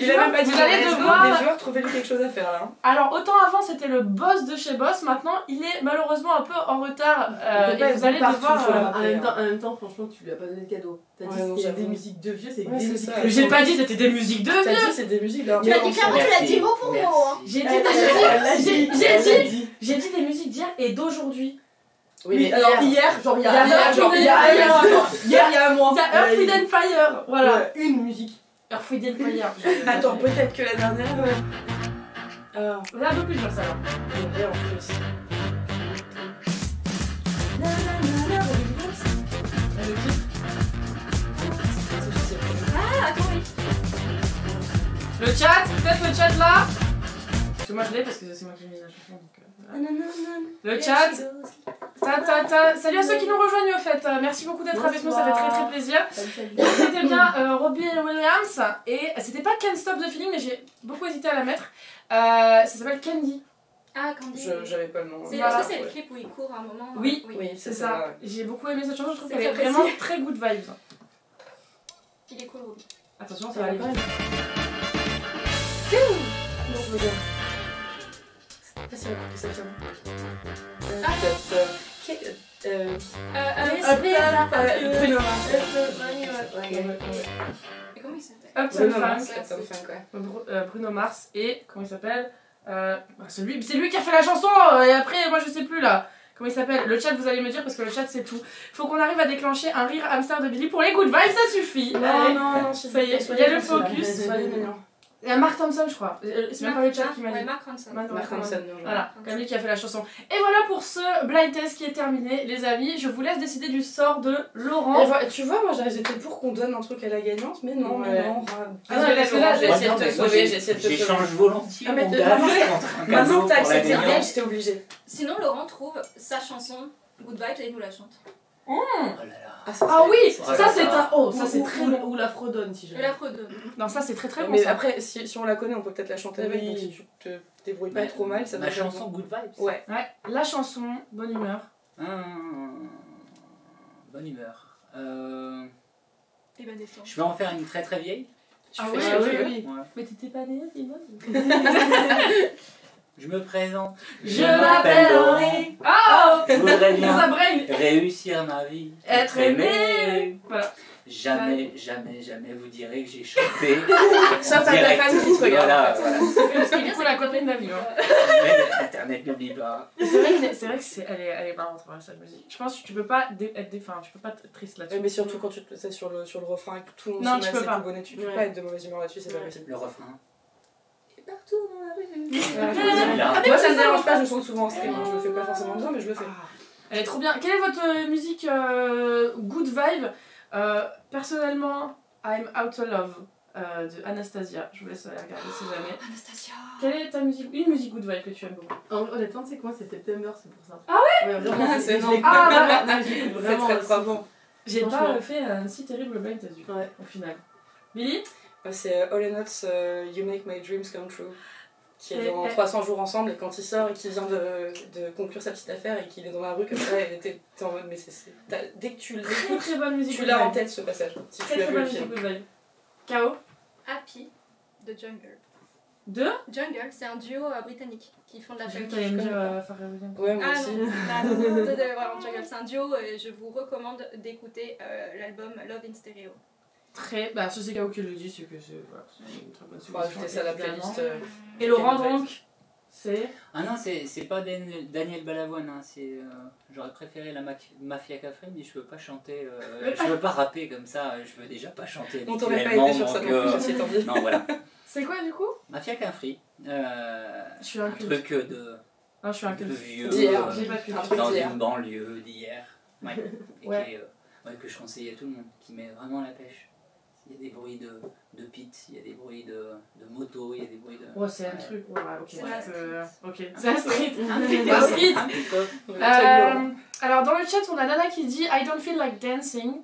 Il a même pas dit vous allez let's go, devoir. les joueurs, trouvez-lui quelque chose à faire là. Hein. Alors, autant avant c'était le boss de chez Boss, maintenant il est malheureusement un peu en retard. Et vous allez devoir. En même temps, franchement, tu lui as pas donné de cadeau. T'as Ouais, dit non, que c'était j'avoue. des musiques de vieux, c'est Ouais, des c'est musiques ça. de J'ai pas dit c'était des musiques de T'as vieux. dit c'est des musiques d'un Tu m'as dit clairement, tu l'as dit mot pour mot. Hein. J'ai Elle dit des musiques d'hier et d'aujourd'hui. Oui, alors hier, genre il y a Il y a il y a un mois. Il y a Earth, Wind and Fire. Voilà. Voilà, une musique. Earth, Wind and Fire. Attends, peut-être que la dernière. Ah, C'est un peu plus dur ça là. et en plus. Le titre. Ah, attends, oui. Le chat, peut-être le chat là. Parce que moi je l'ai parce que c'est moi qui ai mis la chanson. Donc, voilà. Le chat. Salut à ceux qui nous rejoignent au fait. Merci beaucoup d'être avec nous, ça fait très très plaisir. C'était bien Robbie Williams et c'était pas Can't Stop the Feeling mais j'ai beaucoup hésité à la mettre. Ça s'appelle Candy. Ah, Candy. J'avais pas le nom. Est-ce Voilà. que c'est le clip où il court un moment? Oui. Oui, C'est ça. ouais. J'ai beaucoup aimé cette chanson, je trouve C'est qu'elle est très vraiment précis. très good vibes. Il est cool, Ruby. Attention, ça va aller vite. Non, je veux dire. C'est pas si rapide que ça fait. Bruno Et comment il s'appelle? Uptown Funk. Funk. Bruno Mars et comment il s'appelle c'est lui qui a fait la chanson et après moi je sais plus là. Comment il s'appelle? Le chat vous allez me dire parce que le chat c'est tout. Faut qu'on arrive à déclencher un rire hamster de Billy pour les good vibes, ça suffit. Allez. Non, Ça y est, il y a le focus. Soyez mignon. Il y a Mark Thompson je crois. C'est même pas le chat qui m'a Ouais, dit. Mark Ronson. Mark Mark Thompson. Ronson, non, Voilà, comme lui qui a fait la chanson. Et voilà pour ce blind test qui est terminé, les amis. Je vous laisse décider du sort de Laurent. Et voilà, tu vois, moi j'étais pour qu'on donne un truc à la gagnante, mais non, Ouais. mais non. Ah non, parce que là, J'ai Moi, essayé non, de te mais moi, sauver, j'ai essayé de te sauver. J'échange volontiers Ah, mais mon de- gage maintenant- contre un Maintenant cadeau que t'as pour la accepté le gagnante. gage, t'es obligé. Sinon, Laurent trouve sa chanson Good Vibes et il nous la chante. Oh là là. Ah oui, Oh là ça là. c'est un. Oh, ça c'est très bon. Ou la fredonne si Je jamais. la fredonne. Non, ça c'est très très bon. Mais ça. après, si on la connaît, on peut peut-être la chanter avec, Oui. donc si tu te débrouilles pas trop mal, ça Ma doit faire chanson Good Vibes. Ouais. Ouais, la chanson, bonne humeur. Bonne humeur. Et ben descends. Je vais en faire une très très vieille. Tu Ah fais oui, ce que oui, tu veux. oui. Ouais. Mais t'étais pas née, Simone? Je me présente. Je m'appelle Henri. Oh, Je voudrais ça bien braille. réussir ma vie. Être aimé. Voilà. Jamais vous direz que j'ai chanté. Sauf à ta direct. femme qui te regarde. Voilà, en fait. voilà. Parce que du coup, la copine de la vie. Hein. Mais Internet n'oublie pas. C'est vrai que elle est marrante, voilà, cette musique. Je pense que tu peux pas tu peux pas être triste là-dessus. Mais surtout quand tu te sais sur le refrain et que tout le monde Non, se tu met peux à ses pas. tout bonnets, tu peux Ouais. pas être de mauvaise humeur là-dessus, c'est pas Ouais. possible. Le refrain. Partout dans la rue. Là. Moi ça me dérange pas, je chante souvent en stream, hein. Je le fais pas forcément bien, mais je le fais. Elle est trop bien. Quelle est votre musique good vibe? Personnellement, I'm Out of Love de Anastasia. Je vous laisse aller regarder si jamais. Anastasia. Quelle est ta musique, une musique good vibe que tu aimes beaucoup? Honnêtement, c'est quoi? C'est September, c'est pour ça. Ah ouais? Ouais, vraiment, C'est c'est non. Ah, Non, j'écoute C'est vraiment très aussi. probant. J'ai Franchement. pas fait un si terrible blind test du coup, Ouais. au final. Billy? C'est All and Notes, You Make My Dreams Come True. Qui est dans 300 jours ensemble et quand il sort et qu'il vient de conclure sa petite affaire et qu'il est dans la rue comme ça, t'es en mode mais dès que tu l'écoutes, Très bonne musique. tu l'as en tête ce passage. Si Très tu as très vu le bonne film. musique. K.O. Happy de Jungle. De? Jungle, c'est un duo britannique qui font de la J'ai funk. cru que t'allais me dire Pharrell Williams. Ouais, moi Ah aussi. non, vraiment Jungle, c'est un duo et je vous recommande d'écouter l'album Love in Stereo. Très, bah ce c'est K.O. qui le dit, c'est que c'est une très bonne On va ajouter ça à la playlist. Et Laurent donc, c'est... Ah non, c'est pas Daniel Balavoine, hein, j'aurais préféré la Mafia Café, mais je veux pas chanter, je veux pas rapper comme ça, je veux déjà pas chanter On t'aurait pas habituellement, aidé sur ça non plus, ceci étant dit. non voilà. C'est quoi du coup? Mafia Café, Je suis un un culte. truc de Non, je suis un culte. vieux, D'hier, j'ai pas pu. un truc dans d'hier. une banlieue d'hier, ouais, et Ouais. que je conseille à tout le monde, qui met vraiment la pêche. Il y a des bruits de pit, il y a des bruits de moto, il y a des bruits de... Ouais, c'est un truc. Ouais, ok. C'est la street. Ok, c'est la street. Un petit peu, La street. un petit peu. Alors dans le chat, on a Nana qui dit I don't feel like dancing.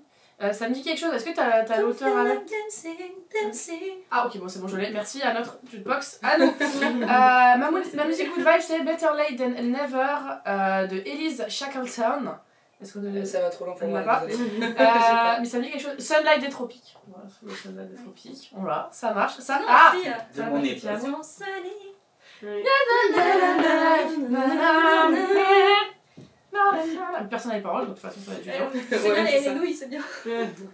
Ça me dit quelque chose. Est-ce que t'as l'auteur avec? Ah ok, bon c'est bon, je l'ai. Merci à notre jukebox. À nous. Ma musique good vibe, c'est Better Late Than Never de Elise Shackleton. Est-ce qu'on Ça va trop loin pour on moi. l'a pas. désolée. Mais ça me dit quelque chose. Sunlight des tropiques. Voilà, c'est le Sunlight des tropiques. On l'a, ça marche. Ça... Non, Ah si, De ça mon va, époque. piano. Personne n'a les paroles, donc de toute façon ça va être Julien. c'est bien Ouais, les ça. nouilles, c'est bien.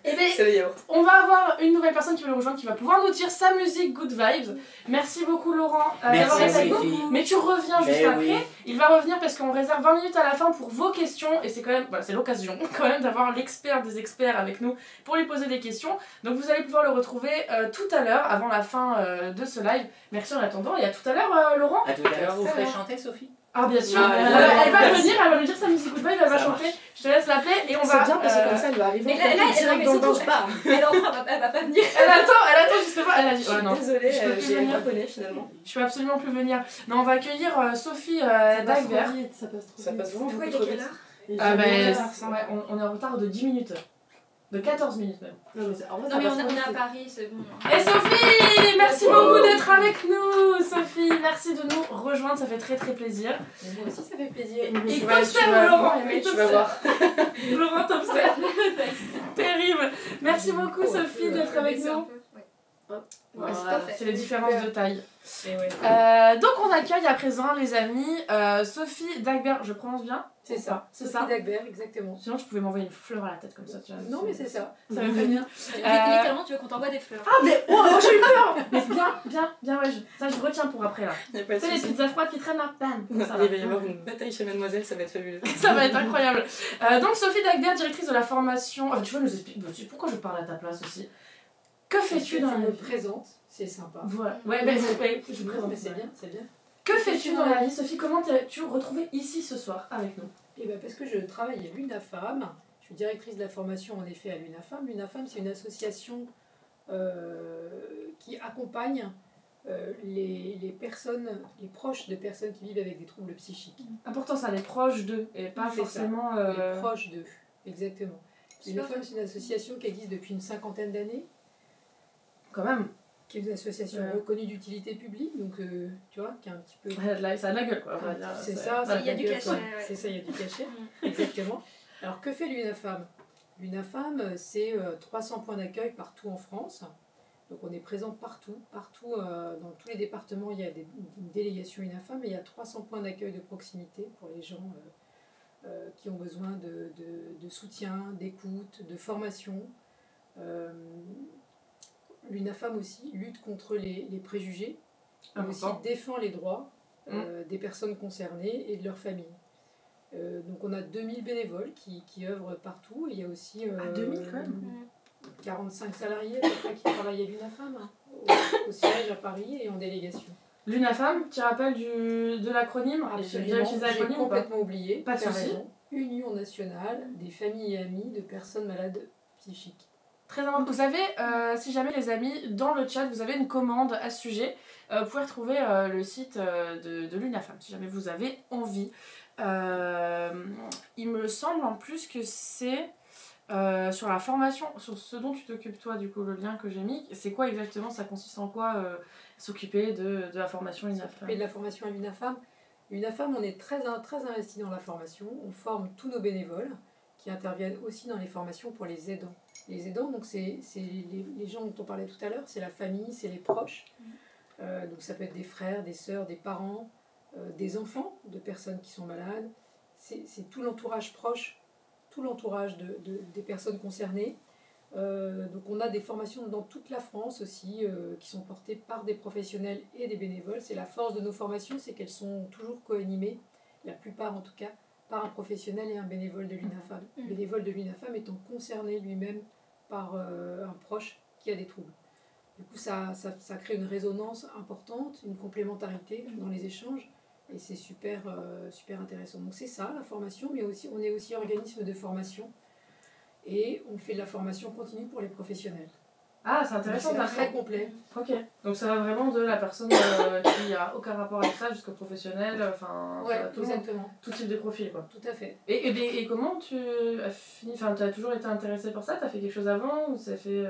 Et bien, C'est le yaourt. on va avoir une nouvelle personne qui va nous rejoindre, qui va pouvoir nous dire sa musique Good Vibes. Merci beaucoup Laurent d'avoir Merci été à avec vous nous. les filles. Mais tu reviens juste Ben après. oui. Il va revenir parce qu'on réserve 20 minutes à la fin pour vos questions. Et c'est quand même, voilà, c'est l'occasion quand même d'avoir l'expert des experts avec nous pour lui poser des questions. Donc vous allez pouvoir le retrouver tout à l'heure, avant la fin de ce live. Merci en attendant et à tout à l'heure Laurent. À tout à l'heure, vous ferez chanter Sophie? Ah bien sûr, Ah, elle va venir, elle va nous dire sa musique Good Vibe, elle va Ça chanter. marche. Je te laisse l'appeler et on C'est va... bien parce que comme ça elle va arriver Mais là, direct dans le bain, je pars. Elle est en train, elle va pas venir. Elle attend justement, elle a dit... Je suis non. désolée, Je peux plus j'ai venir. un poney finalement. Je peux absolument plus venir. Non, on va accueillir Sophie Dagbert. Ça passe vraiment Pourquoi il beaucoup est trop quelle vite. heure Ah ben, ouais, on est en retard de 10 minutes. De 14 minutes même. Non, mais en vrai, Non mais ça on passe est trop à vite. Paris, c'est bon. Et Sophie, merci beaucoup d'être avec nous. Sophie, merci de nous rejoindre, ça fait très très plaisir. Mais moi aussi ça fait plaisir. Il Tu vas t'observe Laurent, aimer, il tu vas voir. Laurent t'observe. Terrible. Merci beaucoup Sophie d'être avec C'est un nous. peu, ouais. Ouais, c'est parfait. c'est les différences de taille. Et ouais. Donc on accueille à présent les amis Sophie Dagbert, je prononce bien? C'est ça, c'est Sophie ça. Dagbert, exactement. Sinon je pouvais m'envoyer une fleur à la tête comme ça. Tu vois, Non, mais c'est ça. Ça me fait bien. Littéralement tu veux qu'on t'envoie des fleurs. Ah mais oh j'ai eu peur. Mais bien ouais, ça je retiens pour après là. Y a pas de Tu sais les soucis. pizzas froides qui traînent là, bam. Il Ça va va. y avoir une bataille chez Mademoiselle, ça va être fabuleux. Ça va être incroyable. Donc Sophie Dagbert, directrice de la formation. Ah, tu vas nous expliquer pourquoi je parle à ta place aussi. Que fais-tu dans la me vie? présente, c'est sympa. Voilà. Ouais, mais ouais, je Non, présente. mais c'est bien, c'est bien. Que fais-tu dans la vie, Sophie? Comment t'es-tu retrouvée ici ce soir avec nous? Et ben parce que je travaille à l'UNAFAM, je suis directrice de la formation en effet à l'UNAFAM. L'UNAFAM, c'est une association qui accompagne les personnes, les proches de personnes qui vivent avec des troubles psychiques. Important ça, les proches d'eux et pas C'est ça. forcément. Les proches d'eux, exactement. L'UNAFAM, c'est une association qui existe depuis une cinquantaine d'années, Quand même. qui est une association Ouais. reconnue d'utilité publique, donc tu vois, qui est un petit peu... Ça a de la gueule quoi. On va dire. C'est ça, Il y a du cachet. ouais. Ouais. C'est ça, il y a du cachet, Mm. exactement. Alors que fait l'UNAFAM? L'UNAFAM, c'est 300 points d'accueil partout en France. Donc on est présent partout, dans tous les départements, il y a une délégation UNAFAM, et il y a 300 points d'accueil de proximité pour les gens qui ont besoin de soutien, d'écoute, de formation. L'UNAFAM aussi lutte contre les préjugés, mais aussi Important. défend les droits des personnes concernées et de leurs familles. Donc on a 2000 bénévoles qui œuvrent partout. Il y a aussi 2000 quand même. 45 salariés à peu près qui travaillent à l'UNAFAM, au siège à Paris et en délégation. L'UNAFAM, tu rappelles de l'acronyme? J'ai déjà utilisé j'ai l'acronyme ou pas? complètement oublié. Pas de t'as souci. raison. Union nationale des familles et amis de personnes malades psychiques. Très important. Vous savez, si jamais les amis, dans le chat, vous avez une commande à ce sujet, vous pouvez retrouver le site de l'UNAFAM, si jamais vous avez envie. Il me semble en plus que c'est sur la formation, sur ce dont tu t'occupes toi, du coup, le lien que j'ai mis, c'est quoi exactement? Ça consiste en quoi s'occuper de la formation UNAFAM? S'occuper de la formation à l'UNAFAM. L'UNAFAM, on est très investi dans la formation. On forme tous nos bénévoles qui interviennent aussi dans les formations pour les aidants. Les aidants, donc c'est les gens dont on parlait tout à l'heure, c'est la famille, c'est les proches. Donc ça peut être des frères, des sœurs, des parents, des enfants de personnes qui sont malades. C'est tout l'entourage proche, tout l'entourage des personnes concernées. Donc on a des formations dans toute la France aussi qui sont portées par des professionnels et des bénévoles. C'est la force de nos formations, c'est qu'elles sont toujours co-animées, la plupart en tout cas, par un professionnel et un bénévole de l'UNAFAM. Le bénévole de l'UNAFAM étant concerné lui-même par un proche qui a des troubles. Du coup ça crée une résonance importante, une complémentarité dans les échanges et c'est super intéressant. Donc c'est ça la formation, mais aussi, on est aussi organisme de formation. Et on fait de la formation continue pour les professionnels. Ah, c'est intéressant. C'est très complet. Ok. Donc ça va vraiment de la personne qui a aucun rapport avec ça jusqu'au professionnel, enfin ouais, exactement. Tout type de profil, quoi. Tout à fait. Et comment tu as fini, enfin tu as toujours été intéressée par ça? Tu as fait quelque chose avant ou ça fait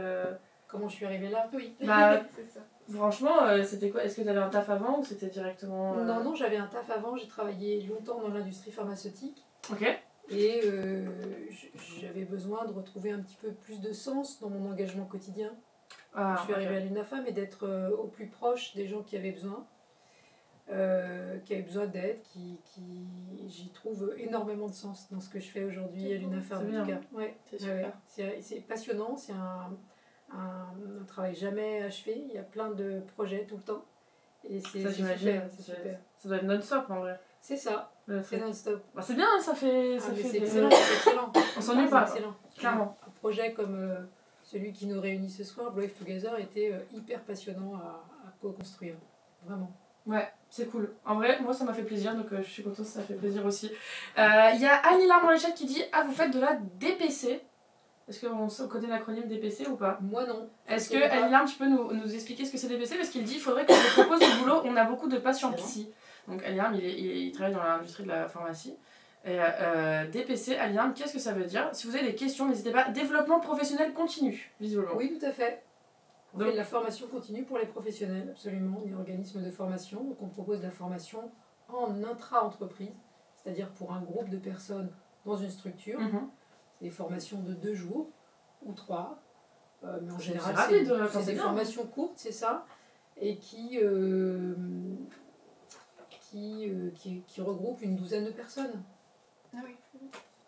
Comment je suis arrivée là? Oui. Bah, c'est ça. Franchement, c'était quoi? Est-ce que tu avais un taf avant ou c'était directement Non, j'avais un taf avant. J'ai travaillé longtemps dans l'industrie pharmaceutique. Ok. Et j'avais besoin de retrouver un petit peu plus de sens dans mon engagement quotidien. Je suis arrivée à l'UNAFAM et d'être au plus proche des gens qui avaient besoin d'aide, j'y trouve énormément de sens dans ce que je fais aujourd'hui à l'UNAFAM en tout cas. Ouais, c'est passionnant, c'est un travail jamais achevé, il y a plein de projets tout le temps. Et c'est super. Ça doit être non-stop en vrai. C'est ça, c'est non-stop. Bah, c'est bien, ça fait c'est excellent. On s'ennuie pas, excellent. Clairement. Un projet comme celui qui nous réunit ce soir, Brave Together, était hyper passionnant à co-construire. Vraiment. Ouais, c'est cool. En vrai, moi ça m'a fait plaisir, donc je suis contente, ça fait plaisir aussi. Il y a Annie Larme dans les chats qui dit « Ah, vous faites de la DPC ?» Est-ce qu'on connaît l'acronyme DPC ou pas? Moi non. Est-ce que Annie Larme, tu peux nous expliquer ce que c'est DPC? Parce qu'il dit « Il faudrait que je propose du boulot, on a beaucoup de patients psy. » Donc Annie Larme, il travaille dans l'industrie de la pharmacie. Et DPC, Annie Larme, qu'est-ce que ça veut dire? Si vous avez des questions, n'hésitez pas. Développement professionnel continu, visiblement. Oui, tout à fait. On fait de la formation continue pour les professionnels, absolument. On est organisme de formation, donc on propose de la formation en intra-entreprise, c'est-à-dire pour un groupe de personnes dans une structure. C'est des formations de 2 jours ou 3, mais en général c'est des formations courtes, c'est ça, et qui regroupent une douzaine de personnes. Ah oui.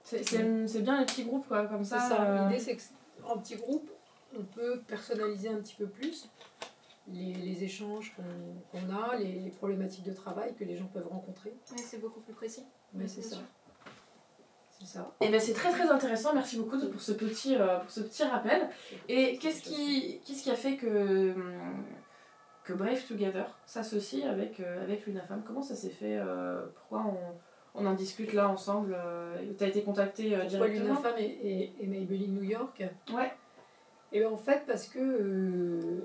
C'est bien les petits groupes, quoi, comme ça. C'est ça. L'idée c'est qu'en petits groupes, on peut personnaliser un petit peu plus les échanges qu'on a, les problématiques de travail que les gens peuvent rencontrer. Oui, c'est beaucoup plus précis. Mais c'est ça. C'est ça. Et ben c'est très très intéressant, merci beaucoup pour ce petit rappel. Et qu'est-ce qui a fait que Brave Together s'associe avec l'UNAFAM? Comment ça s'est fait? Pourquoi on en discute là ensemble? Tu as été contacté directement? Pourquoi l'UNAFAM et Maybelline New York? Ouais. Et bien en fait parce que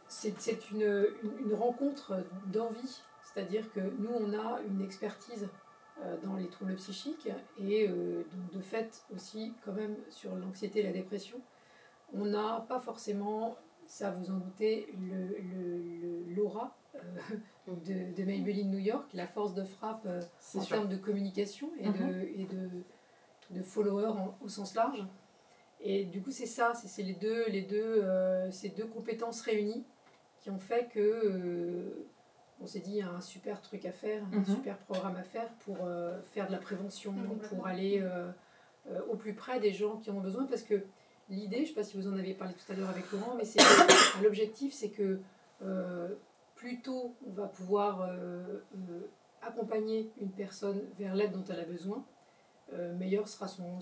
c'est une rencontre d'envie. C'est-à-dire que nous on a une expertise dans les troubles psychiques et donc de fait aussi quand même sur l'anxiété et la dépression. On n'a pas forcément, ça vous en doutez, l'aura de Maybelline New York, la force de frappe en termes de communication et de followers au sens large. Et du coup c'est ça, c'est ces deux compétences réunies qui ont fait que on s'est dit il y a un super truc à faire, un super programme à faire pour faire de la prévention, pour aller au plus près des gens qui en ont besoin, parce que l'idée, je ne sais pas si vous en avez parlé tout à l'heure avec Laurent, mais l'objectif c'est que plus tôt on va pouvoir accompagner une personne vers l'aide dont elle a besoin, meilleur sera son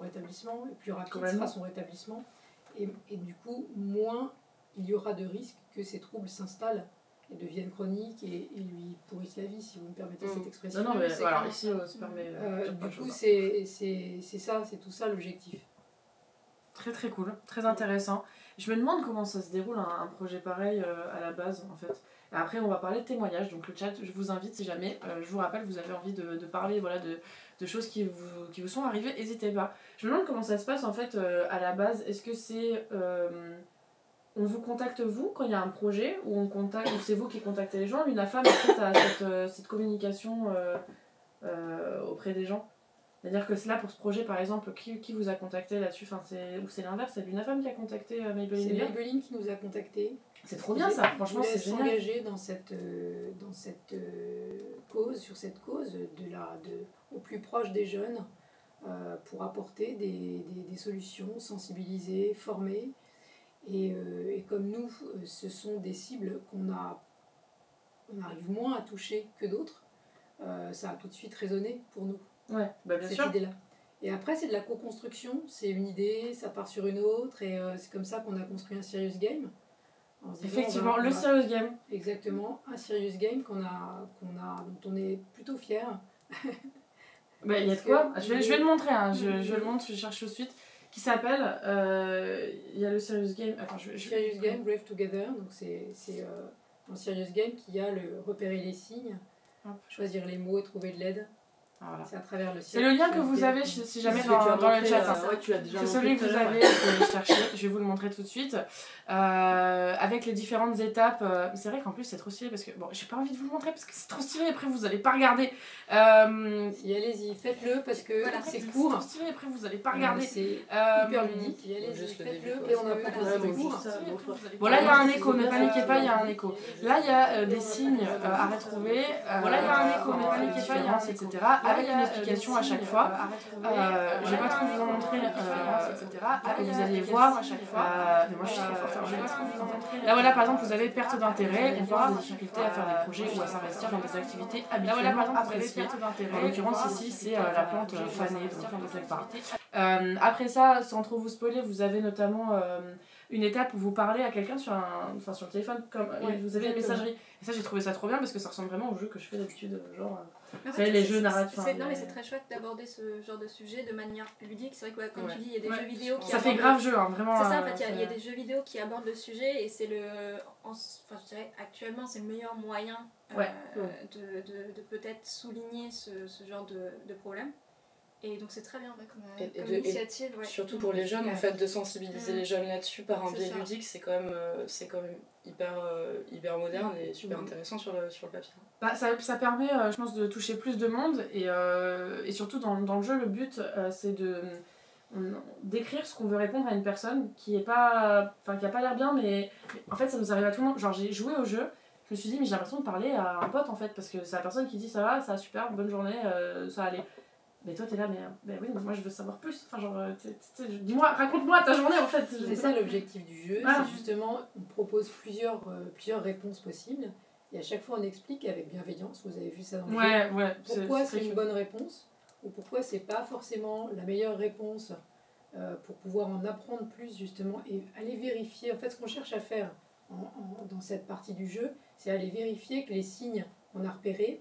rétablissement, et plus rapide sera son rétablissement, et du coup moins il y aura de risques que ces troubles s'installent et deviennent chroniques et lui pourrissent la vie, si vous me permettez cette expression. Non, mais alors ici on se permet. Du coup c'est ça, c'est tout ça l'objectif. Très très cool, très intéressant. Je me demande comment ça se déroule un projet pareil à la base en fait. Et après on va parler de témoignages, donc le chat, je vous invite si jamais, je vous rappelle, vous avez envie de parler voilà, de choses qui vous sont arrivées, n'hésitez pas. Je me demande comment ça se passe en fait à la base, est-ce que c'est... on vous contacte vous quand il y a un projet, ou c'est vous qui contactez les gens, l'UNAFAM a cette communication auprès des gens? C'est-à-dire que c'est là pour ce projet par exemple, qui vous a contacté là-dessus, enfin, ou c'est l'inverse, c'est l'UNAFAM qui a contacté Maybelline? C'est Maybelline qui nous a contactés. C'est trop bien ça, franchement c'est génial. S'engager dans cette cause, sur cette cause au plus proche des jeunes pour apporter des solutions, sensibiliser, former. Et comme nous, ce sont des cibles qu'on arrive moins à toucher que d'autres, ça a tout de suite résonné pour nous. Ouais, bah bien cette sûr. idée-là. Et après, c'est de la co-construction, c'est une idée, ça part sur une autre, et c'est comme ça qu'on a construit un Serious Game. Effectivement, le Serious Game. Exactement, un Serious Game dont on est plutôt fiers. Bah, il y a de quoi. Je vais le montrer, hein. Je le montre, je cherche tout de suite. Qui s'appelle, il y a le Serious Game. Attends, Serious Game, Brave Together. Donc c'est un Serious Game qui a repérer les signes, choisir les mots et trouver de l'aide. Voilà. C'est à travers le C'est le lien que vous avez si jamais dans le chat. C'est celui que vous avez cherché. Je vais vous le montrer tout de suite. Avec les différentes étapes. C'est vrai qu'en plus c'est trop stylé parce que bon, j'ai pas envie de vous le montrer parce que c'est trop stylé. Après vous allez pas regarder. Si allez-y, faites-le parce que voilà, c'est court. C'est trop stylé. Après vous allez pas regarder. C'est hyper ludique. Allez-y, faites-le. Et on a pas de cours. Bon là il y a un écho, ne paniquez pas, il y a un écho. Là il y a des signes à retrouver. Voilà il y a un écho, ne paniquez pas, il y a un etc. Avec une explication à chaque fois. Je vais pas trop vous en montrer, etc. Et vous allez voir à chaque fois. Mais moi je suis très forte. Là voilà par exemple vous avez perte d'intérêt, on peut avoir des difficultés à faire des projets ou à s'investir dans des activités habituellement appréciées. En l'occurrence ici c'est la plante fanée, donc je ne sais pas. Après ça, sans trop vous spoiler, vous avez notamment une étape où vous parlez à quelqu'un sur le téléphone, comme vous avez une messagerie. Et ça j'ai trouvé ça trop bien parce que ça ressemble vraiment au jeu que je fais d'habitude, genre en fait, les jeux narratifs. Non mais c'est très chouette d'aborder ce genre de sujet de manière ludique. C'est vrai que comme tu dis, il y a des jeux vidéo qui ça fait grave jeu, hein, vraiment. C'est ça en fait, il y a des jeux vidéo qui abordent le sujet et c'est je dirais actuellement c'est le meilleur moyen de peut-être souligner ce genre de problème. Et donc c'est très bien comme initiative. Et surtout pour les jeunes, en fait, de sensibiliser les jeunes là-dessus par un biais ludique, c'est quand même hyper moderne et super intéressant sur le papier. Bah, ça permet, je pense, de toucher plus de monde et surtout dans le jeu, le but c'est d'écrire ce qu'on veut répondre à une personne qui a pas l'air bien, mais en fait ça nous arrive à tout le monde. Genre j'ai joué au jeu, je me suis dit mais j'ai l'impression de parler à un pote en fait, parce que c'est la personne qui dit ça va super, bonne journée, ça allait. Mais toi t'es là, mais oui, mais moi je veux savoir plus. Enfin, genre, dis-moi, raconte-moi ta journée en fait. C'est ça l'objectif du jeu, c'est justement, on propose plusieurs réponses possibles, et à chaque fois on explique avec bienveillance, vous avez vu ça dans le jeu, pourquoi c'est une bonne réponse, ou pourquoi c'est pas forcément la meilleure réponse, pour pouvoir en apprendre plus justement, et aller vérifier. En fait, ce qu'on cherche à faire dans cette partie du jeu, c'est aller vérifier que les signes qu'on a repérés,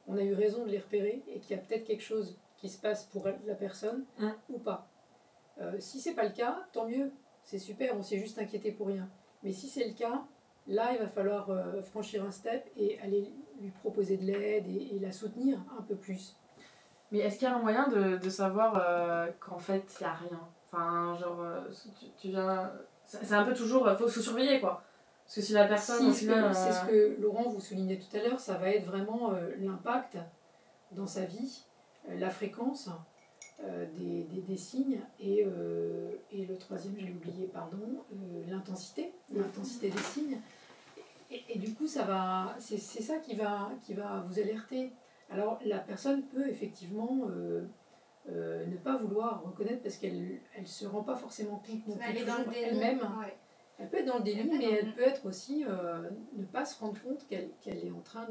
on a eu raison de les repérer, et qu'il y a peut-être quelque chose qui se passe pour la personne ou pas. Si c'est pas le cas, tant mieux, c'est super, on s'est juste inquiété pour rien. Mais si c'est le cas, là il va falloir franchir un step et aller lui proposer de l'aide et la soutenir un peu plus. Mais est-ce qu'il y a un moyen de savoir qu'en fait il n'y a rien? Enfin, genre, tu viens. C'est un peu toujours. Faut se surveiller quoi. Parce que si la personne. C'est ce que Laurent vous soulignait tout à l'heure, ça va être vraiment l'impact dans sa vie, la fréquence des signes et le troisième, je l'ai oublié, pardon, l'intensité des signes. Et du coup, c'est ça qui va vous alerter. Alors, la personne peut effectivement ne pas vouloir reconnaître parce qu'elle ne se rend pas forcément compte non plus elle-même. Ouais. Elle peut être dans le déni, mais elle peut être aussi ne pas se rendre compte qu'elle est en train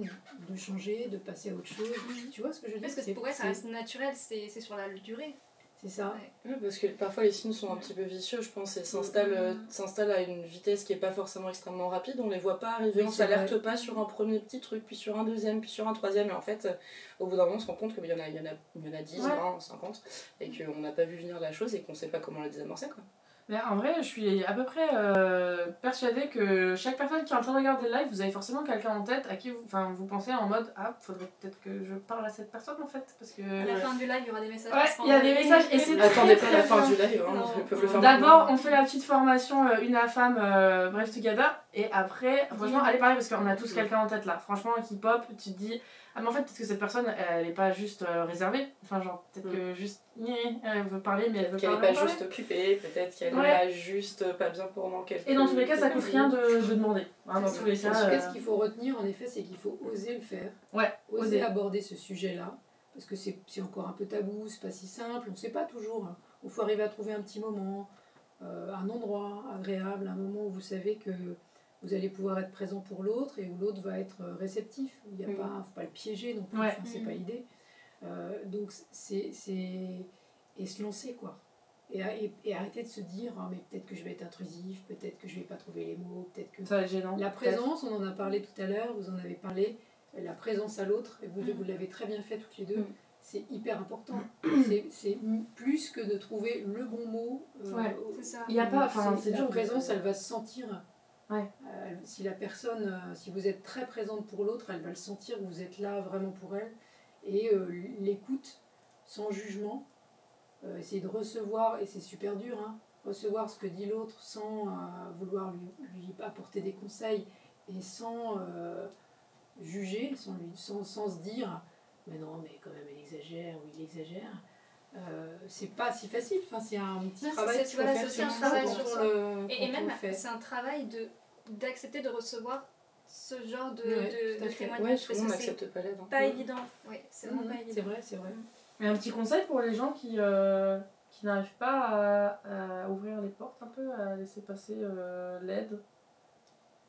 de changer, de passer à autre chose. Tu vois ce que je veux dire? Parce que pour elle, ça reste naturel, c'est sur la durée. C'est ça. Ouais, parce que parfois les signes sont un petit peu vicieux, je pense, et s'installent à une vitesse qui n'est pas forcément extrêmement rapide. On les voit pas arriver, on s'alerte pas sur un premier petit truc, puis sur un deuxième, puis sur un troisième. Et en fait, au bout d'un moment, on se rend compte qu'il y en a 10, 20, 50, et qu'on n'a pas vu venir la chose et qu'on sait pas comment la désamorcer, quoi. Mais en vrai, je suis à peu près persuadée que chaque personne qui est en train de regarder le live, vous avez forcément quelqu'un en tête à qui vous pensez en mode ah, faudrait peut-être que je parle à cette personne en fait. Parce que. À la fin du live, il y aura des messages. Ouais, il y a des messages et c'est Attendez très, pas la très fin bien. du live, hein, ils peuvent le faire D'abord, maintenant. on fait la petite formation Une à femme, Bref Together, et après, franchement, allez parler parce qu'on a tous quelqu'un en tête là. Franchement, qui pop, tu te dis, ah, mais en fait, peut-être que cette personne, elle est pas juste réservée. Enfin, genre, peut-être que juste, elle veut parler, mais elle veut qu'elle pas est pas parler. juste occupée, peut-être qu'elle Ouais. est juste pas bien pendant quelques... Et dans tous les cas, ça coûte rien de demander. Hein, dans tous les En cas. tout cas, ce qu'il faut retenir, en effet, c'est qu'il faut oser le faire. Ouais, Oser aborder ce sujet-là. Parce que c'est encore un peu tabou, c'est pas si simple, on ne sait pas toujours. Il faut arriver à trouver un petit moment, un endroit agréable, un moment où vous savez que vous allez pouvoir être présent pour l'autre et où l'autre va être réceptif. Il y a pas, faut pas le piéger non plus, Ouais. enfin, c'est pas l'idée. Donc c'est et se lancer quoi. Et arrêter de se dire ah, mais peut-être que je vais être intrusif, peut-être que je vais pas trouver les mots, peut-être que ça va être gênant. la présence, on en a parlé tout à l'heure, vous en avez parlé, la présence à l'autre, et vous l'avez très bien fait toutes les deux. C'est hyper important. C'est plus que de trouver le bon mot. Ouais, c'est ça. Il y a pas, enfin, c'est la dur. présence, elle va se sentir. Ouais. Si la personne, si vous êtes très présente pour l'autre, elle va le sentir, vous êtes là vraiment pour elle. Et l'écoute, sans jugement, essayer de recevoir, et c'est super dur, hein, recevoir ce que dit l'autre sans vouloir lui apporter des conseils et sans juger, sans se dire mais non, mais quand même elle exagère ou il exagère. C'est pas si facile, enfin, c'est un petit travail qu'il faut voilà, faire c'est aussi un sur travail soi sur quand soi. on le Et même, fait. c'est un travail d'accepter de recevoir ce genre de tout à fait. témoignages. Ouais, parce tout le monde que n'accepte c'est pas l'aide. Hein. pas évident. Ouais, c'est vraiment pas évident. C'est vrai. Mais un petit conseil pour les gens qui n'arrivent pas à ouvrir les portes un peu, à laisser passer l'aide.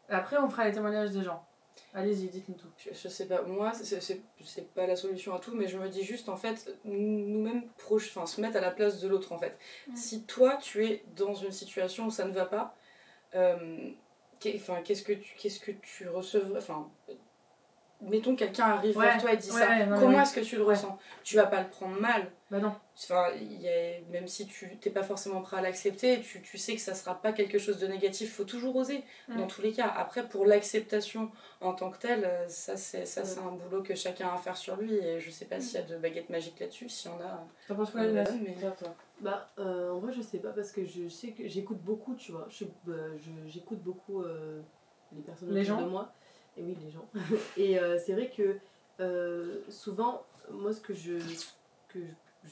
Après, on fera les témoignages des gens. Allez-y, dites-nous tout. Je sais pas, moi, c'est pas la solution à tout, mais je me dis juste, en fait, nous-mêmes, se mettre à la place de l'autre, en fait. Si toi, tu es dans une situation où ça ne va pas, qu'est-ce que tu recevrais, enfin... Mettons quelqu'un arrive vers toi et dit ça, comment est-ce que tu le ressens? Tu vas pas le prendre mal. Bah non. Enfin, même si tu t'es pas forcément prêt à l'accepter, tu sais que ça sera pas quelque chose de négatif, faut toujours oser, dans tous les cas. Après, pour l'acceptation en tant que telle, ça c'est un boulot que chacun a à faire sur lui, et je sais pas s'il y a de baguette magique là-dessus, s'il y en a... T'en penses quoi, Lina? Bah, en vrai, je sais pas, parce que je sais que j'écoute beaucoup, tu vois. J'écoute beaucoup les personnes autour de moi. Et oui, les gens. Et c'est vrai que souvent, moi, ce que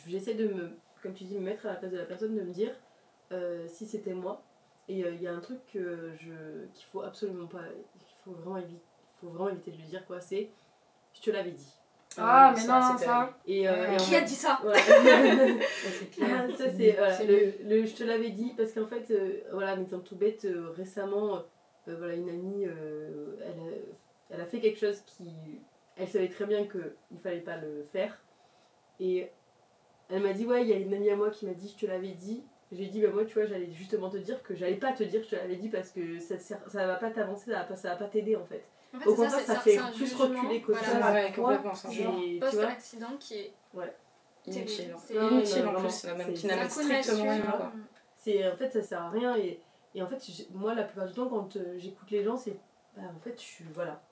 j'essaie de comme tu dis, me mettre à la place de la personne, de me dire si c'était moi. Et il y a un truc qu'il faut absolument pas, il faut vraiment éviter de lui dire, quoi, c'est je te l'avais dit. Ah, mais non, ça. Et qui a dit ça? Ouais. C'est clair. Ça, c'est le je te l'avais dit, parce qu'en fait, voilà, un exemple tout bête, récemment, voilà, une amie, elle a fait quelque chose elle savait très bien qu'il fallait pas le faire. Et elle m'a dit, ouais, il y a une amie à moi qui m'a dit, je te l'avais dit. J'ai dit, bah moi, tu vois, j'allais justement te dire que j'allais pas te dire, je te l'avais dit, parce que ça va pas t'avancer, ça va pas t'aider, en fait. En fait, au contraire, ça fait un plus jugement, reculer qu'autre chose. voilà. Ouais, complètement, c'est un jugement. Post-accident qui est Inutile. C'est Inutile en vraiment, plus, qui c'est n'amène strictement rien, quoi. En fait, ça sert à rien. Et en fait, moi, la plupart du temps, quand j'écoute les gens, c'est. Bah, en fait, voilà.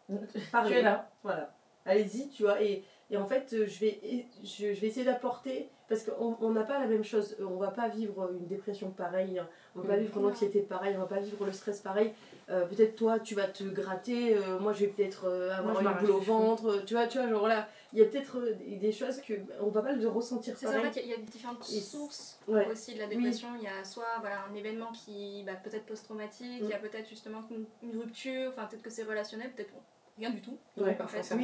Tu es là. Voilà. Allez-y, tu vois. Et en fait, je vais essayer d'apporter. Parce qu'on n'a pas la même chose. On va pas vivre une dépression pareille. On va pas vivre une anxiété pareille. On va pas vivre le stress pareil. Peut-être toi, tu vas te gratter. Moi, je vais peut-être avoir une boule au ventre. Tu vois, genre voilà. Il y a peut-être des choses qu'on va pas le ressentir pareil. C'est ça, en fait, il y a différentes sources aussi de la dépression. Il y a soit un événement qui peut-être post-traumatique, il y a peut-être justement une rupture, enfin peut-être que c'est relationnel, peut-être rien du tout. Parfois, c'est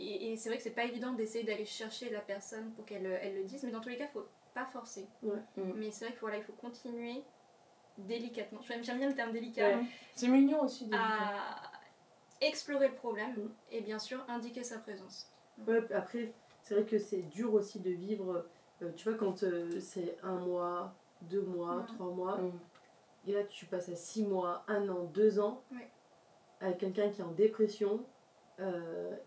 et c'est vrai que c'est pas évident d'essayer d'aller chercher la personne pour qu'elle le dise, mais dans tous les cas, il faut pas forcer. Mais c'est vrai qu'il faut continuer délicatement. J'aime bien le terme délicat. C'est mignon aussi. À explorer le problème et bien sûr indiquer sa présence. Ouais, après, c'est vrai que c'est dur aussi de vivre, tu vois, quand c'est 1 mois, 2 mois, 3 mois, et là tu passes à 6 mois, 1 an, 2 ans, avec quelqu'un qui est en dépression,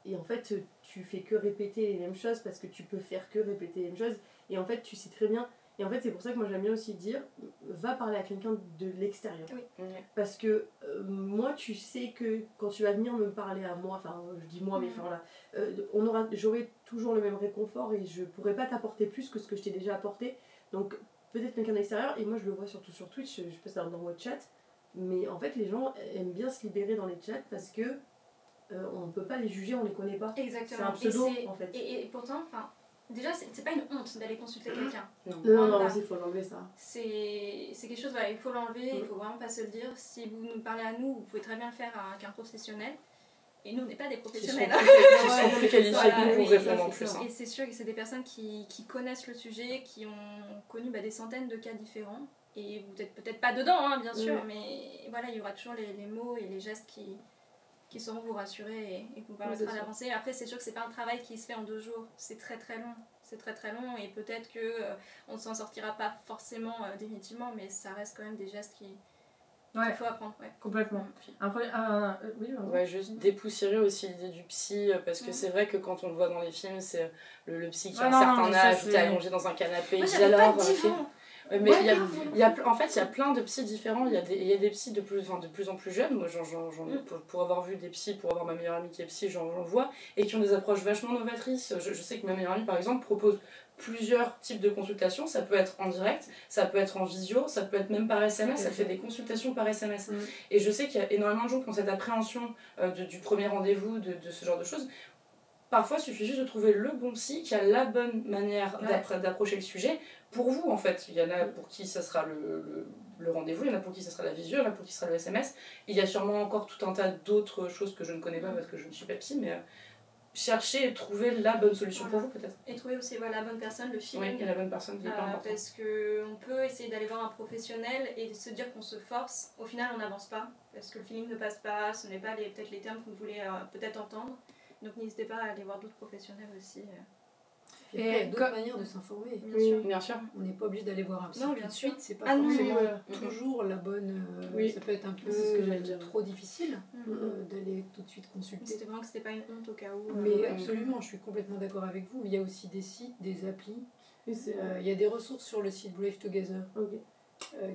et en fait tu fais que répéter les mêmes choses parce que tu peux faire que répéter les mêmes choses, et en fait tu sais très bien, Et en fait, c'est pour ça que moi j'aime bien aussi dire, va parler à quelqu'un de l'extérieur. Oui. Parce que moi, tu sais que quand tu vas venir me parler à moi, enfin je dis moi, mais enfin voilà, j'aurai toujours le même réconfort et je pourrai pas t'apporter plus que ce que je t'ai déjà apporté. Donc peut-être quelqu'un d'extérieur, et moi je le vois surtout sur Twitch, je passe dans votre chat, mais en fait les gens aiment bien se libérer dans les chats parce que on ne peut pas les juger, on les connaît pas. Exactement. C'est un pseudo en fait. Et pourtant, déjà, c'est pas une honte d'aller consulter quelqu'un. Non, il faut l'enlever ça. C'est quelque chose, voilà, il faut l'enlever, il faut vraiment pas se le dire. Si vous nous parlez à nous, vous pouvez très bien le faire avec un professionnel. Et nous, on n'est pas des professionnels. Qui sont plus qualifiés pour répondre en plus. Et c'est sûr que c'est des personnes qui connaissent le sujet, qui ont connu des centaines de cas différents. Et vous n'êtes peut-être pas dedans, hein, bien sûr, mais voilà, il y aura toujours les mots et les gestes qui sauront vous rassurer et vous permettra d'avancer. Après, c'est sûr que c'est pas un travail qui se fait en 2 jours, c'est très très long. C'est très très long et peut-être qu'on ne s'en sortira pas forcément définitivement, mais ça reste quand même des gestes qu'il faut apprendre. Ouais. Complètement. Après, juste dépoussiérer aussi l'idée du psy, parce que c'est vrai que quand on le voit dans les films, c'est le psy qui a un certain âge, qui est allongé dans un canapé, moi, il dit alors... Mais en fait, il y a plein de psys différents. Il y a des psys de plus en plus jeunes. Moi, pour avoir vu des psys, pour avoir ma meilleure amie qui est psy, j'en vois, et qui ont des approches vachement novatrices. Je sais que ma meilleure amie, par exemple, propose plusieurs types de consultations. Ça peut être en direct, ça peut être en visio, ça peut être même par SMS. Ça fait des consultations par SMS. Et je sais qu'il y a énormément de gens qui ont cette appréhension du premier rendez-vous, de ce genre de choses. Parfois, il suffit juste de trouver le bon psy qui a la bonne manière d'approcher le sujet pour vous, en fait. Il y en a pour qui ça sera le rendez-vous, il y en a pour qui ça sera la visio, il y en a pour qui ça sera le SMS. Il y a sûrement encore tout un tas d'autres choses que je ne connais pas parce que je ne suis pas psy, mais chercher et trouver la bonne solution pour vous, peut-être. Et trouver aussi la bonne personne, le feeling. Oui, et la bonne personne qui est pas importante. Parce qu'on peut essayer d'aller voir un professionnel et se dire qu'on se force. Au final, on n'avance pas parce que le feeling ne passe pas, ce n'est pas peut-être les termes que vous voulez peut-être entendre. Donc n'hésitez pas à aller voir d'autres professionnels aussi. Et il y a d'autres manières de s'informer. Bien sûr. On n'est pas obligé d'aller voir un psy tout de suite, c'est pas forcément toujours la bonne... ça peut être un peu trop difficile d'aller tout de suite consulter. C'était vraiment que c'était pas une honte au cas où. Mais absolument, je suis complètement d'accord avec vous. Il y a aussi des sites, des applis. Il y a des ressources sur le site Brave Together.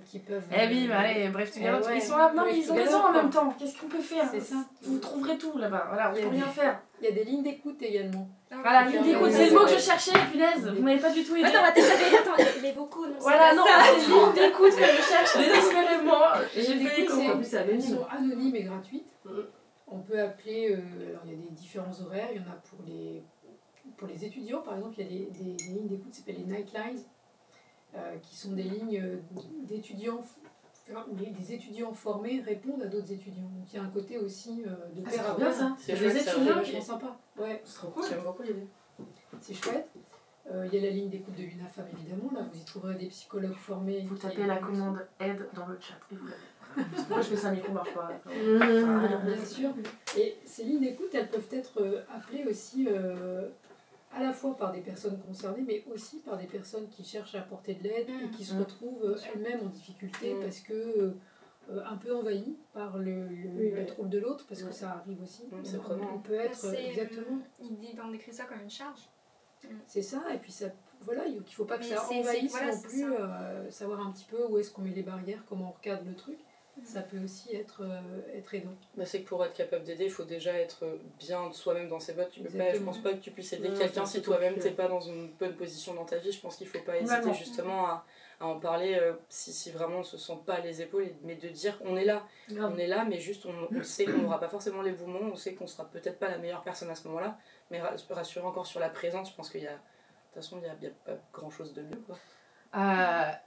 Qui peuvent... allez, bref, ils sont là, non mais ils ont raison en même temps, qu'est-ce qu'on peut faire? C'est ça. Vous trouverez tout là-bas, voilà, on peut rien faire. Il y a des lignes d'écoute également. Voilà, ligne d'écoute, c'est le mot que je cherchais, punaise, vous m'avez pas du tout aidé. Attends, les vocaux, non. Voilà, non, c'est ligne d'écoute que je cherche, désespérément. J'ai fait elles sont anonymes et gratuites. On peut appeler, alors il y a des différents horaires, il y en a pour les étudiants, par exemple, il y a des lignes d'écoute qui s'appellent les Nightlines. Qui sont des lignes d'étudiants où des étudiants formés répondent à d'autres étudiants. Donc il y a un côté aussi de pair à pair. C'est des étudiants qui sont sympas. Ouais. C'est trop cool. J'aime beaucoup l'idée. C'est chouette. Il y a la ligne d'écoute de l'UNAFAM évidemment. Là, vous y trouverez des psychologues formés. Vous tapez la commande aide dans le chat et vous l'avez. Moi je fais ça, micro marche pas. Bien sûr. Et ces lignes d'écoute, elles peuvent être appelées aussi à la fois par des personnes concernées, mais aussi par des personnes qui cherchent à apporter de l'aide et qui se retrouvent elles-mêmes en difficulté parce que un peu envahies par le trouble de l'autre, parce que ça arrive aussi. On peut être exactement. On décrit ça comme une charge. C'est ça, et puis ça, voilà, il ne faut pas que ça envahisse non plus, savoir un petit peu où est-ce qu'on met les barrières, comment on recadre le truc. Ça peut aussi être aidant. C'est que pour être capable d'aider, il faut déjà être bien soi-même dans ses bottes. Je pense pas que tu puisses aider quelqu'un si toi-même t'es pas dans une bonne position dans ta vie. Je pense qu'il faut pas hésiter justement à en parler si vraiment on se sent pas les épaules, mais de dire on est là, mais juste on sait qu'on n'aura pas forcément les bons mots, on sait qu'on sera peut-être pas la meilleure personne à ce moment-là, mais rassurer encore sur la présence. Je pense qu'il y a, de toute façon, il y a pas grand chose de mieux, quoi.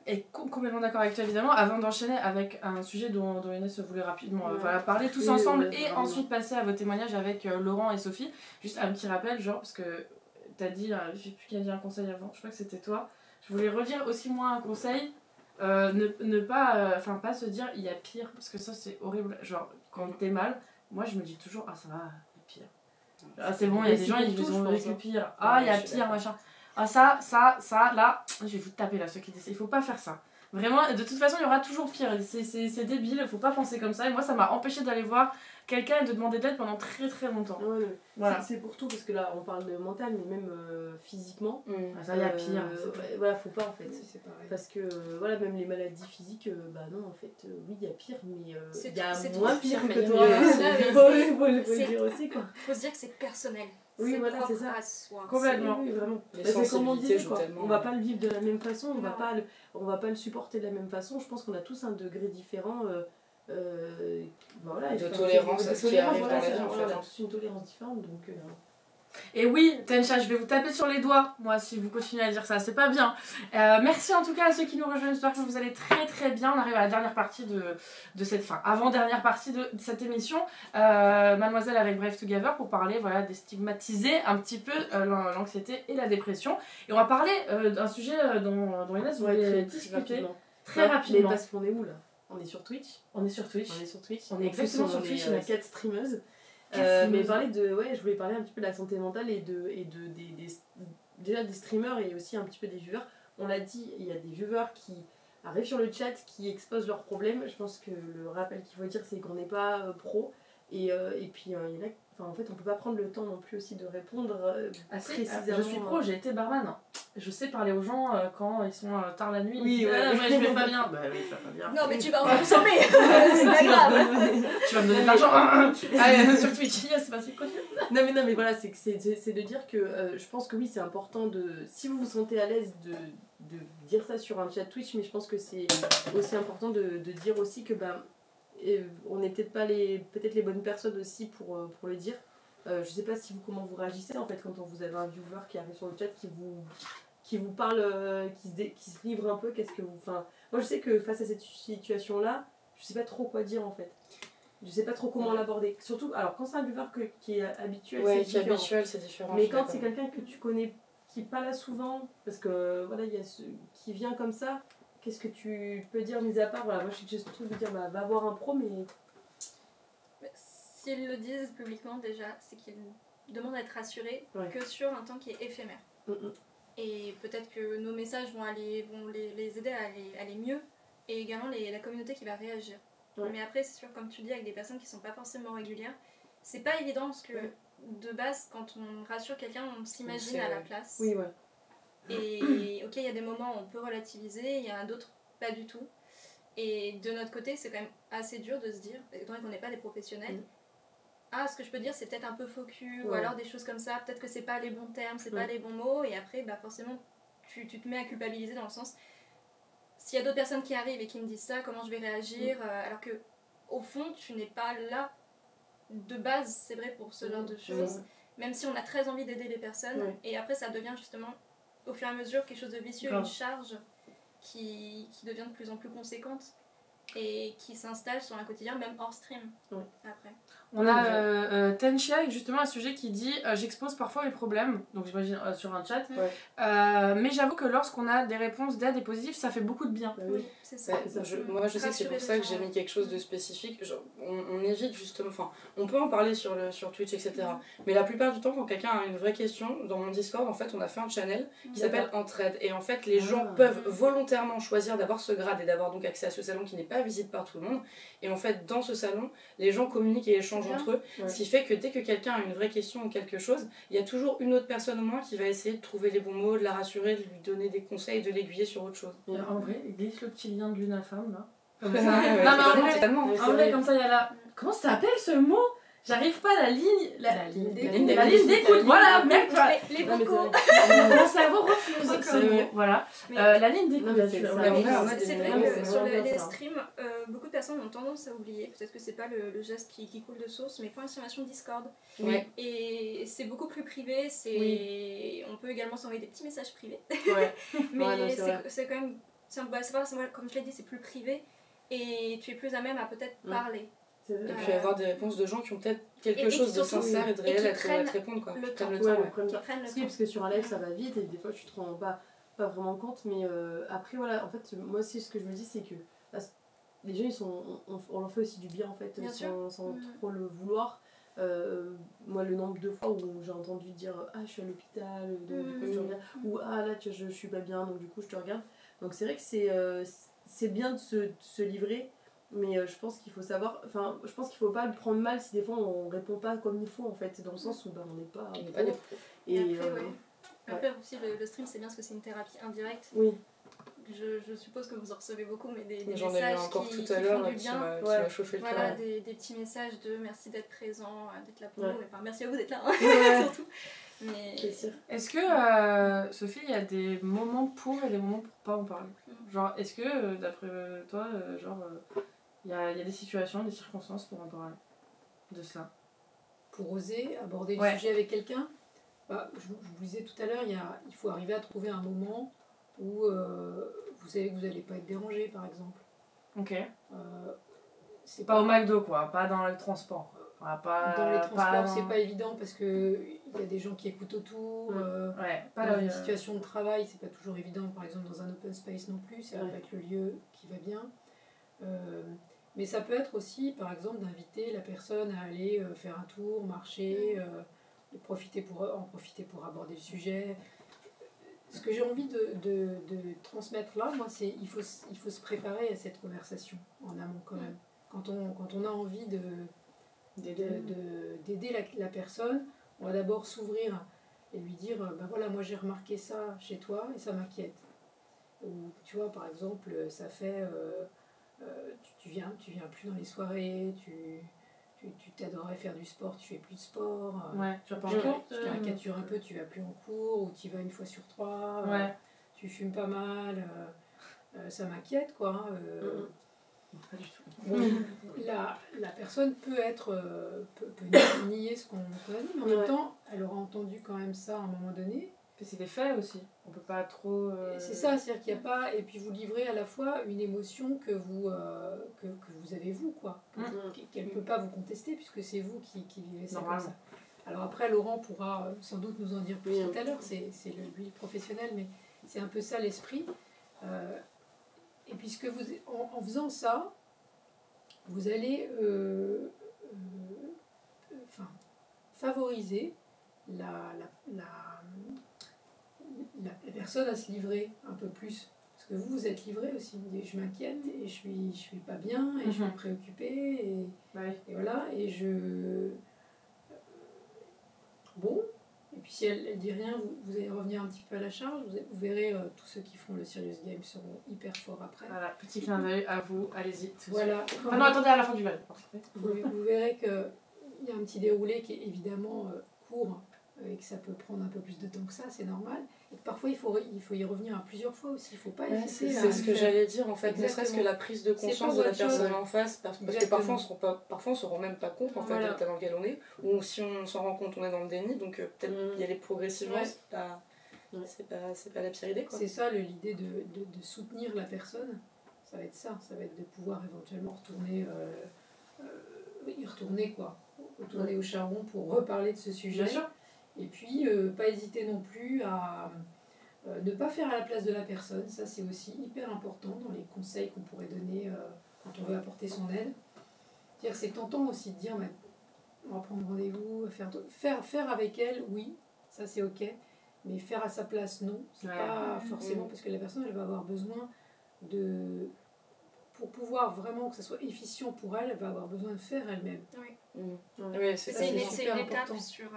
Et complètement d'accord avec toi évidemment. Avant d'enchaîner avec un sujet dont Inès voulait rapidement parler tous ensemble et ensuite passer à vos témoignages avec Laurent et Sophie, juste un petit rappel, parce que t'as dit, je sais plus qui a dit un conseil avant, je crois que c'était toi, je voulais redire aussi moi un conseil, ne pas, pas se dire il y a pire, parce que ça c'est horrible, quand t'es mal, moi je me dis toujours ça va, il y a pire, c'est bon, il y a des gens ils ont vécu pire, il y a pire machin. Ça, là, je vais vous taper là, ceux qui disent, il faut pas faire ça. Vraiment, de toute façon, il y aura toujours pire. C'est débile, faut pas penser comme ça. Et moi, ça m'a empêché d'aller voir quelqu'un et de demander de l'aide pendant très très longtemps. Ouais, voilà. C'est pour tout, parce que là, on parle de mental, mais même physiquement. Ça, il y a pire. Voilà, faut pas en fait. C'est pareil. Parce que, voilà, même les maladies physiques, bah non, en fait, oui, il y a pire, mais il y a c'est moins trop pire pire, que mais toi. Faut le c'est- dire aussi, quoi. Faut se dire que c'est personnel. Oui, voilà, propre c'est ça. à soi. Complètement. Oui, vraiment. Les C'est comme on sensibilités dit, jouent quoi. tellement. On va pas le vivre de la même façon, on Non. va pas le supporter de la même façon. Je pense qu'on a tous un degré différent. Voilà, De tolérance à ce qui arrive dans la vie, en fait. On a tous une tolérance différente, donc. Et oui, Tencha, je vais vous taper sur les doigts, moi, si vous continuez à dire ça, c'est pas bien. Merci en tout cas à ceux qui nous rejoignent, j'espère que vous allez très très bien. On arrive à la dernière partie de cette fin, avant-dernière partie de cette émission. Mademoiselle avec Brave Together pour parler, voilà, déstigmatiser un petit peu l'anxiété et la dépression. Et on va parler d'un sujet dont Inès voulait discuter très rapidement. Parce qu'on est où là? On est sur Twitch. On est sur Twitch. On est exactement sur Twitch, On a 4 streameuses. Mais je voulais parler un petit peu de la santé mentale et déjà des streamers et aussi un petit peu des viewers. On l'a dit, il y a des viewers qui arrivent sur le chat, qui exposent leurs problèmes. Je pense que le rappel qu'il faut dire, c'est qu'on n'est pas pro. Et puis il y en a, en fait, on peut pas prendre le temps non plus aussi de répondre précisément. Je suis pro, j'ai été barman. Je sais parler aux gens quand ils sont tard la nuit. Oui, ouais, je vais pas bien. Bah oui, ça va pas bien. Non, mais tu vas en consommer. C'est pas grave. Tu vas me donner de l'argent. Allez, sur Twitch, yes, vas-y, continue. Non mais voilà, c'est de dire que je pense que oui, c'est important de, si vous vous sentez à l'aise de dire ça sur un chat Twitch, mais je pense que c'est aussi important de dire aussi que on n'est peut-être pas les bonnes personnes aussi pour le dire. Je sais pas comment vous réagissez en fait quand vous avez un viewer qui arrive sur le chat qui vous parle, qui se livre un peu. Qu'est-ce que vous, enfin, moi je sais que face à cette situation là, je sais pas trop quoi dire en fait. Je sais pas trop comment l'aborder. Surtout, alors quand c'est un viewer qui est habituel, Ouais, c'est différent. c'est différent. Mais quand c'est quelqu'un que tu connais, qui est pas là souvent, parce que voilà, il y a qui vient comme ça, qu'est-ce que tu peux dire mis à part, voilà, moi je trouve de dire va voir un pro, mais. S'ils le disent publiquement déjà, c'est qu'ils demandent à être rassurés que sur un temps qui est éphémère. Et peut-être que nos messages vont les aider à aller mieux, et également la communauté qui va réagir. Mais après, c'est sûr, comme tu dis, avec des personnes qui sont pas forcément régulières, c'est pas évident parce que de base, quand on rassure quelqu'un, on s'imagine à la place. Oui, ouais. Et ok, il y a des moments où on peut relativiser, il y en a d'autres pas du tout. Et de notre côté, c'est quand même assez dur de se dire, étant donné qu'on n'est pas des professionnels, ce que je peux dire, c'est peut-être un peu faux cul, ou alors des choses comme ça, peut-être que c'est pas les bons termes, c'est pas les bons mots, et après, forcément, tu te mets à culpabiliser dans le sens, s'il y a d'autres personnes qui arrivent et qui me disent ça, comment je vais réagir, alors que, au fond, tu n'es pas là de base, c'est vrai pour ce genre de choses, même si on a très envie d'aider les personnes, et après, ça devient justement, au fur et à mesure, quelque chose de vicieux, une charge qui devient de plus en plus conséquente et qui s'installe sur un quotidien, même hors stream après. On a Tenchia avec justement un sujet qui dit j'expose parfois mes problèmes, donc j'imagine sur un chat, mais j'avoue que lorsqu'on a des réponses d'aide et positives, ça fait beaucoup de bien. Oui, c'est ça. Moi je sais que c'est pour ça que j'ai mis quelque chose de spécifique. Genre, on évite justement, enfin, on peut en parler sur Twitch, etc. Mais la plupart du temps, quand quelqu'un a une vraie question, dans mon Discord, en fait, on a fait un channel qui s'appelle Entraide. Et en fait, les gens peuvent volontairement choisir d'avoir ce grade et d'avoir donc accès à ce salon qui n'est pas visible par tout le monde. Et en fait, dans ce salon, les gens communiquent et échangent entre eux. Ce qui fait que dès que quelqu'un a une vraie question ou quelque chose, il y a toujours une autre personne au moins qui va essayer de trouver les bons mots, de la rassurer, de lui donner des conseils, de l'aiguiller sur autre chose. Et en vrai, glisse le petit lien de l'UNAFAM là. Comme ça. Non, mais en vrai, comme ça, il y a là. Comment ça s'appelle ce mot? J'arrive pas à la ligne d'écoute. Voilà, mec, les vocaux. Mon cerveau refuse ce mot. Voilà. La ligne d'écoute. C'est vrai que sur les streams, beaucoup de personnes ont tendance à oublier. Peut-être que c'est pas le geste qui coule de source, mais point d'exclamation Discord. Et c'est beaucoup plus privé. On peut également s'envoyer des petits messages privés. Mais c'est quand même. Comme je l'ai dit, c'est plus privé. Et tu es plus à même à peut-être parler. Et puis avoir des réponses de gens qui ont peut-être quelque chose de sincère et de réel à te répondre, quoi. Le temps. Parce que sur un live ça va vite et des fois tu te rends pas vraiment compte, mais après voilà, en fait moi aussi ce que je me dis c'est que les gens on leur fait aussi du bien en fait, sans trop le vouloir. Moi le nombre de fois où j'ai entendu dire je suis à l'hôpital, donc du coup je te regarde, ou là je suis pas bien donc du coup je te regarde, donc c'est vrai que c'est bien de se livrer, mais je pense qu'il faut savoir, enfin, je pense qu'il faut pas le prendre mal si des fois on répond pas comme il faut en fait, dans le sens où on n'est pas des pros. Et après aussi, le stream, c'est bien parce que c'est une thérapie indirecte. Oui. Je suppose que vous en recevez beaucoup, mais des J'en messages ai eu encore qui tout à l'heure font du bien. qui m'a chauffé le Voilà, cœur. des petits messages de merci d'être présent, d'être là pour nous. Enfin, merci à vous d'être là, surtout. Mais... Est-ce que, Sophie, il y a des moments pour et des moments pour pas en parler? Genre, est-ce que, d'après toi, il y a des situations, des circonstances pour en parler de ça? Pour oser aborder le sujet avec quelqu'un, je vous disais tout à l'heure, il faut arriver à trouver un moment où vous savez que vous n'allez pas être dérangé, par exemple. Ok. C'est pas au McDo, quoi, pas dans le transport. Dans les transports, c'est pas évident parce qu'il y a des gens qui écoutent autour. Dans une situation de travail, c'est pas toujours évident, par exemple dans un open space non plus, ça va pas être le lieu qui va bien. Mais ça peut être aussi, par exemple, d'inviter la personne à aller faire un tour, marcher, en profiter pour aborder le sujet. Ce que j'ai envie de transmettre là, moi, c'est il faut se préparer à cette conversation en amont quand même. Quand on a envie d'aider la personne, on va d'abord s'ouvrir et lui dire ben voilà, moi j'ai remarqué ça chez toi et ça m'inquiète. Ou tu vois, par exemple, ça fait tu viens plus dans les soirées, tu t'adorais faire du sport, tu fais plus de sport. Tu vas pas en cours, tu caricatures un peu, tu vas plus en cours, ou tu y vas une fois sur 3, tu fumes pas mal, ça m'inquiète quoi. Pas du tout. Bon, la personne peut nier ce qu'on a dit, mais en même temps, elle aura entendu quand même ça à un moment donné. C'est des faits aussi, on peut pas trop... C'est ça, c'est-à-dire qu'il n'y a pas... Et puis vous livrez à la fois une émotion que vous avez vous, quoi. Qu'elle ne peut pas vous contester, puisque c'est vous qui vivez ça comme ça. Alors après, Laurent pourra sans doute nous en dire plus tout à l'heure, c'est lui le professionnel, mais c'est un peu ça l'esprit. Et puisque en faisant ça, vous allez favoriser la personne à se livrer un peu plus. Parce que vous êtes livré aussi. Vous dites, je m'inquiète et je suis pas bien et je suis préoccupée. Et voilà. Et bon. Et puis si elle dit rien, vous allez revenir un petit peu à la charge. Vous verrez, tous ceux qui feront le Serious Game seront hyper forts après. Voilà, petit clin d'œil à vous, allez-y. Voilà. Ah non, attendez à la fin du live. Vous verrez qu'il y a un petit déroulé qui est évidemment court et que ça peut prendre un peu plus de temps que ça, c'est normal. Et que parfois il faut y revenir à plusieurs fois aussi, il ne faut pas hésiter. C'est ce que j'allais dire en fait, ne serait-ce que la prise de conscience de la personne en face, parce que parfois on ne se rend même pas compte en fait de l'état dans lequel on est, ou si on s'en rend compte on est dans le déni, donc peut-être y aller progressivement, c'est pas la pire idée quoi. C'est ça l'idée de soutenir la personne, ça va être ça, ça va être de pouvoir éventuellement retourner au charbon pour reparler de ce sujet. Bien sûr. Et puis, pas hésiter non plus à ne pas faire à la place de la personne. Ça, c'est aussi hyper important dans les conseils qu'on pourrait donner quand on veut apporter son aide. C'est-à-dire, c'est tentant aussi de dire, on va prendre rendez-vous, faire avec elle, oui, ça c'est ok, mais faire à sa place, non. C'est pas forcément, parce que la personne, elle va avoir besoin pour pouvoir vraiment que ça soit efficient pour elle, elle va avoir besoin de faire elle-même. C'est une étape sur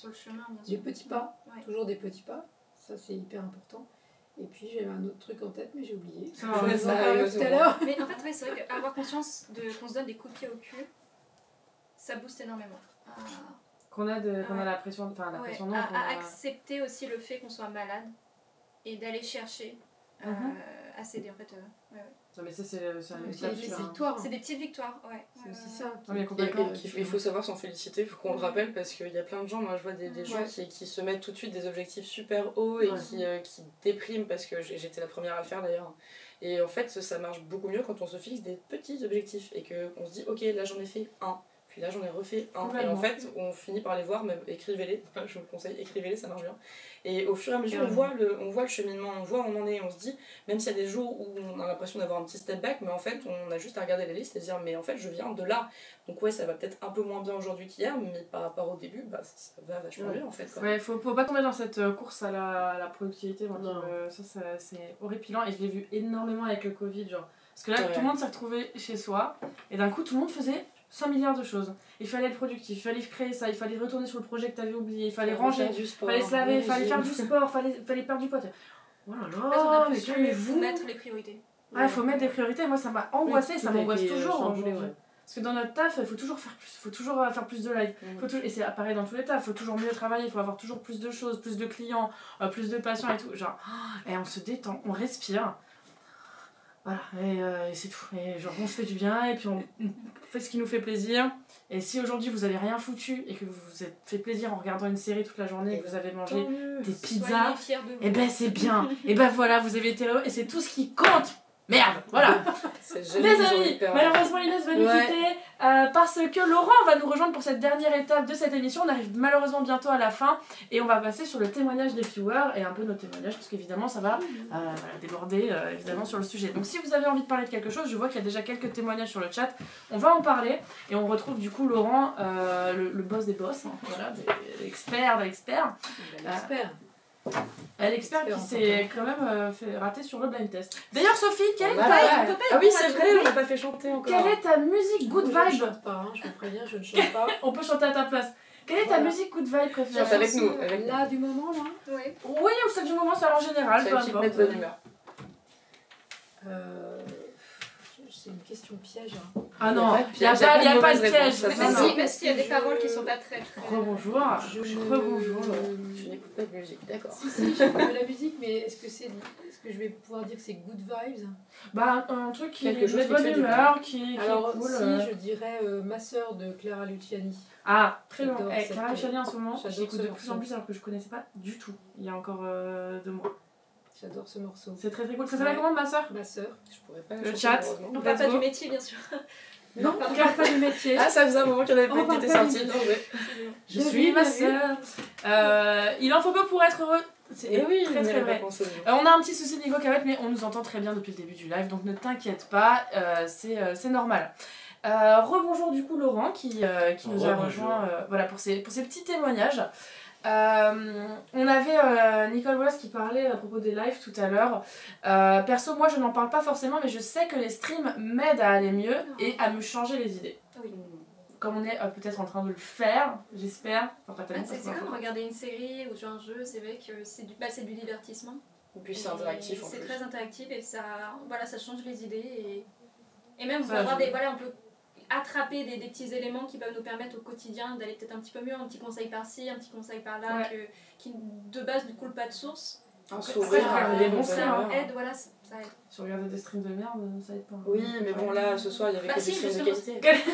le chemin, bien sûr. Des petits pas, toujours des petits pas, ça c'est hyper important. Et puis j'avais un autre truc en tête, mais j'ai oublié. Tout à l'heure. Mais en fait, c'est vrai qu'avoir conscience qu'on se donne des coups de pied au cul, ça booste énormément. Qu'on a la pression, pression non. Accepter aussi le fait qu'on soit malade et d'aller chercher à s'aider en fait. Non, mais ça, c'est des victoires. C'est des petites victoires, C'est aussi ça. Il faut savoir s'en féliciter, il faut qu'on le rappelle, parce qu'il y a plein de gens, moi je vois des gens qui se mettent tout de suite des objectifs super hauts et qui dépriment, parce que j'étais la première à le faire d'ailleurs. Et en fait, ça marche beaucoup mieux quand on se fixe des petits objectifs et qu'on se dit, ok, là j'en ai fait un. Puis là, j'en ai refait un. Et Complètement. en fait, on finit par les voir, mais écrivez-les. Je vous le conseille, écrivez-les, ça marche bien. Et au fur et à mesure, on voit le cheminement, on voit où on en est. On se dit, même s'il y a des jours où on a l'impression d'avoir un petit step back, mais en fait, on a juste à regarder les listes et se dire, mais en fait, je viens de là. Donc ouais, ça va peut-être un peu moins bien aujourd'hui qu'hier, mais par rapport au début, bah, ça va vachement bien en fait. Quoi. Ouais, faut pas tomber dans cette course à la productivité. Moi, ça, c'est horripilant. Et je l'ai vu énormément avec le Covid. Genre. Parce que là, tout le monde s'est retrouvé chez soi. Et d'un coup, tout le monde faisait 100 milliards de choses. Il fallait être productif, il fallait créer ça, il fallait retourner sur le projet que t'avais oublié, il fallait ranger, il fallait se laver, il fallait faire du sport, il fallait perdre du poids. Oh là là, mais calmez-vous. Faut mettre les priorités. Ouais, faut mettre des priorités. Moi, ça m'a angoissée, ça m'angoisse toujours. Ouais. Parce que dans notre taf, il faut toujours faire plus, il faut toujours faire plus de live. Et c'est pareil dans tous les tafs, il faut toujours mieux travailler, il faut avoir toujours plus de choses, plus de clients, plus de patients et tout. Genre, et on se détend, on respire. Voilà, et c'est tout. Et genre, on se fait du bien, et puis on fait ce qui nous fait plaisir. Et si aujourd'hui vous avez rien foutu et que vous vous êtes fait plaisir en regardant une série toute la journée et que vous avez mangé des pizzas, et ben c'est bien. Et ben voilà, vous avez été heureux et c'est tout ce qui compte. Merde, voilà. Les amis, malheureusement Inès va nous quitter parce que Laurent va nous rejoindre pour cette dernière étape de cette émission. On arrive malheureusement bientôt à la fin et on va passer sur le témoignage des viewers et un peu nos témoignages parce qu'évidemment ça va déborder évidemment sur le sujet. Donc si vous avez envie de parler de quelque chose, je vois qu'il y a déjà quelques témoignages sur le chat, on va en parler et on retrouve du coup Laurent, le boss des boss, voilà, l'expert de l'expert. L'expert qui s'est quand même fait rater sur le blind test. D'ailleurs Sophie, quelle est ta... Ah oui c'est vrai, on n'a pas fait chanter encore. Quelle est ta musique good vibe? Je ne chante pas, je me préviens, je ne chante pas. On peut chanter à ta place. Quelle est ta musique good vibe préférée? Chante avec nous. Là du moment là. Oui. Oui, ou celle du moment, ça en général, peu Celle qui te met de importe. bonne humeur. C'est une question piège. Hein. Ah non, il n'y a pas de piège. Vas-y, parce qu'il y a des paroles qui sont pas très. Rebonjour. Rebonjour. Je n'écoute pas de musique, d'accord. Si, j'écoute de la musique, mais est-ce que je vais pouvoir dire que c'est good vibes? Bah, un truc qui Quelque chose met qui bonne te fait du humeur, qui Alors, est cool. si, je dirais Ma sœur de Clara Luciani. Ah, très bon. J'adore Clara cette- Luciani en ce moment, j'adore j'écoute ce de plus en morceau. plus alors que je connaissais pas du tout. Il y a encore 2 mois. J'adore ce morceau. C'est très très cool. Ça s'appelle comment, ma soeur? Ma sœur. Je pourrais pas Le chanter, chat. malheureusement. On parle pas Let's go. du métier, bien sûr. Non, on regarde pas du métier. Ah ça faisait un moment qu'il n'y en avait On pas qui était parle pas sorti. du- Non, ouais. Je suis ma sœur. Il en faut peu pour être heureux. C'est Et oui, très on n'y très avait pas vrai. pensé. On a un petit souci de niveau Cavette, mais on nous entend très bien depuis le début du live, donc ne t'inquiète pas, c'est normal. Rebonjour du coup Laurent qui nous a rejoint voilà, pour ces petits témoignages. On avait Nicole Wallace qui parlait à propos des lives tout à l'heure. Perso, moi je n'en parle pas forcément, mais je sais que les streams m'aident à aller mieux et à me changer les idées. Oui. Comme on est peut-être en train de le faire, j'espère. Enfin, pas tellement, C'est parce que- comme regarder une série ou jouer un jeu, c'est vrai que c'est du divertissement. Et puis c'est interactif en C'est plus. très interactif et ça change les idées et même on Ça, peut avoir je- on peut attraper des petits éléments qui peuvent nous permettre au quotidien d'aller peut-être un petit peu mieux, un petit conseil par-ci, un petit conseil par-là, Ouais. qui de base ne coule pas de source. Un Après, sourire, les un bons bon conseils, humeur. Aide, voilà, ça aide. Si on regardait des streams de merde, ça aide pas. Oui, mais bon là, ce soir, il y avait Bah que des si, streams de justement. qualité.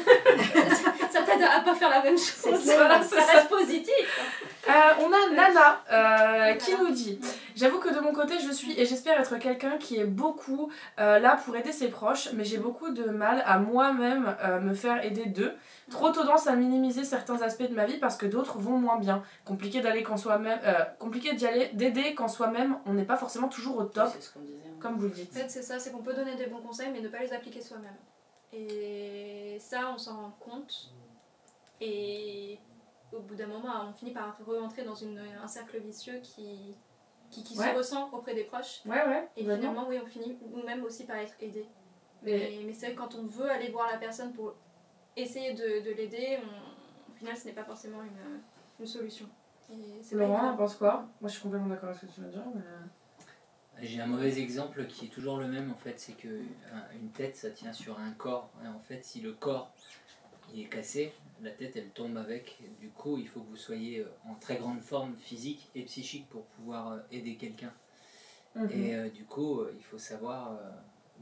Ça t'aide à pas faire la même chose. Voilà, ça c'est ça. reste positif. On a Nana qui nous dit: j'avoue que de mon côté je suis et j'espère être quelqu'un qui est beaucoup là pour aider ses proches, mais j'ai beaucoup de mal à moi-même me faire aider d'eux. Trop tendance à minimiser certains aspects de ma vie parce que d'autres vont moins bien. Compliqué d'aller quand soi-même, compliqué d'aider quand soi-même on n'est pas forcément toujours au top, C'est ce qu'on disait. comme vous le dites. En fait, c'est ça, c'est qu'on peut donner des bons conseils, mais ne pas les appliquer soi-même. Et ça, on s'en rend compte. Et au bout d'un moment, on finit par re-entrer dans un cercle vicieux qui Ouais. se ressent auprès des proches. Ouais, Et complètement. finalement, oui, on finit nous-mêmes aussi par être aidés. Mais- Mais c'est vrai que quand on veut aller voir la personne pour essayer de l'aider, au final, ce n'est pas forcément une solution. Et c'est pas Laurent, évident. on pense quoi? Moi je suis complètement d'accord avec ce que tu viens de dire. Mais... J'ai un mauvais exemple qui est toujours le même en fait, c'est que une tête ça tient sur un corps. Et en fait, si le corps il est cassé, la tête elle tombe avec. Du coup, il faut que vous soyez en très grande forme physique et psychique pour pouvoir aider quelqu'un. Et du coup, il faut savoir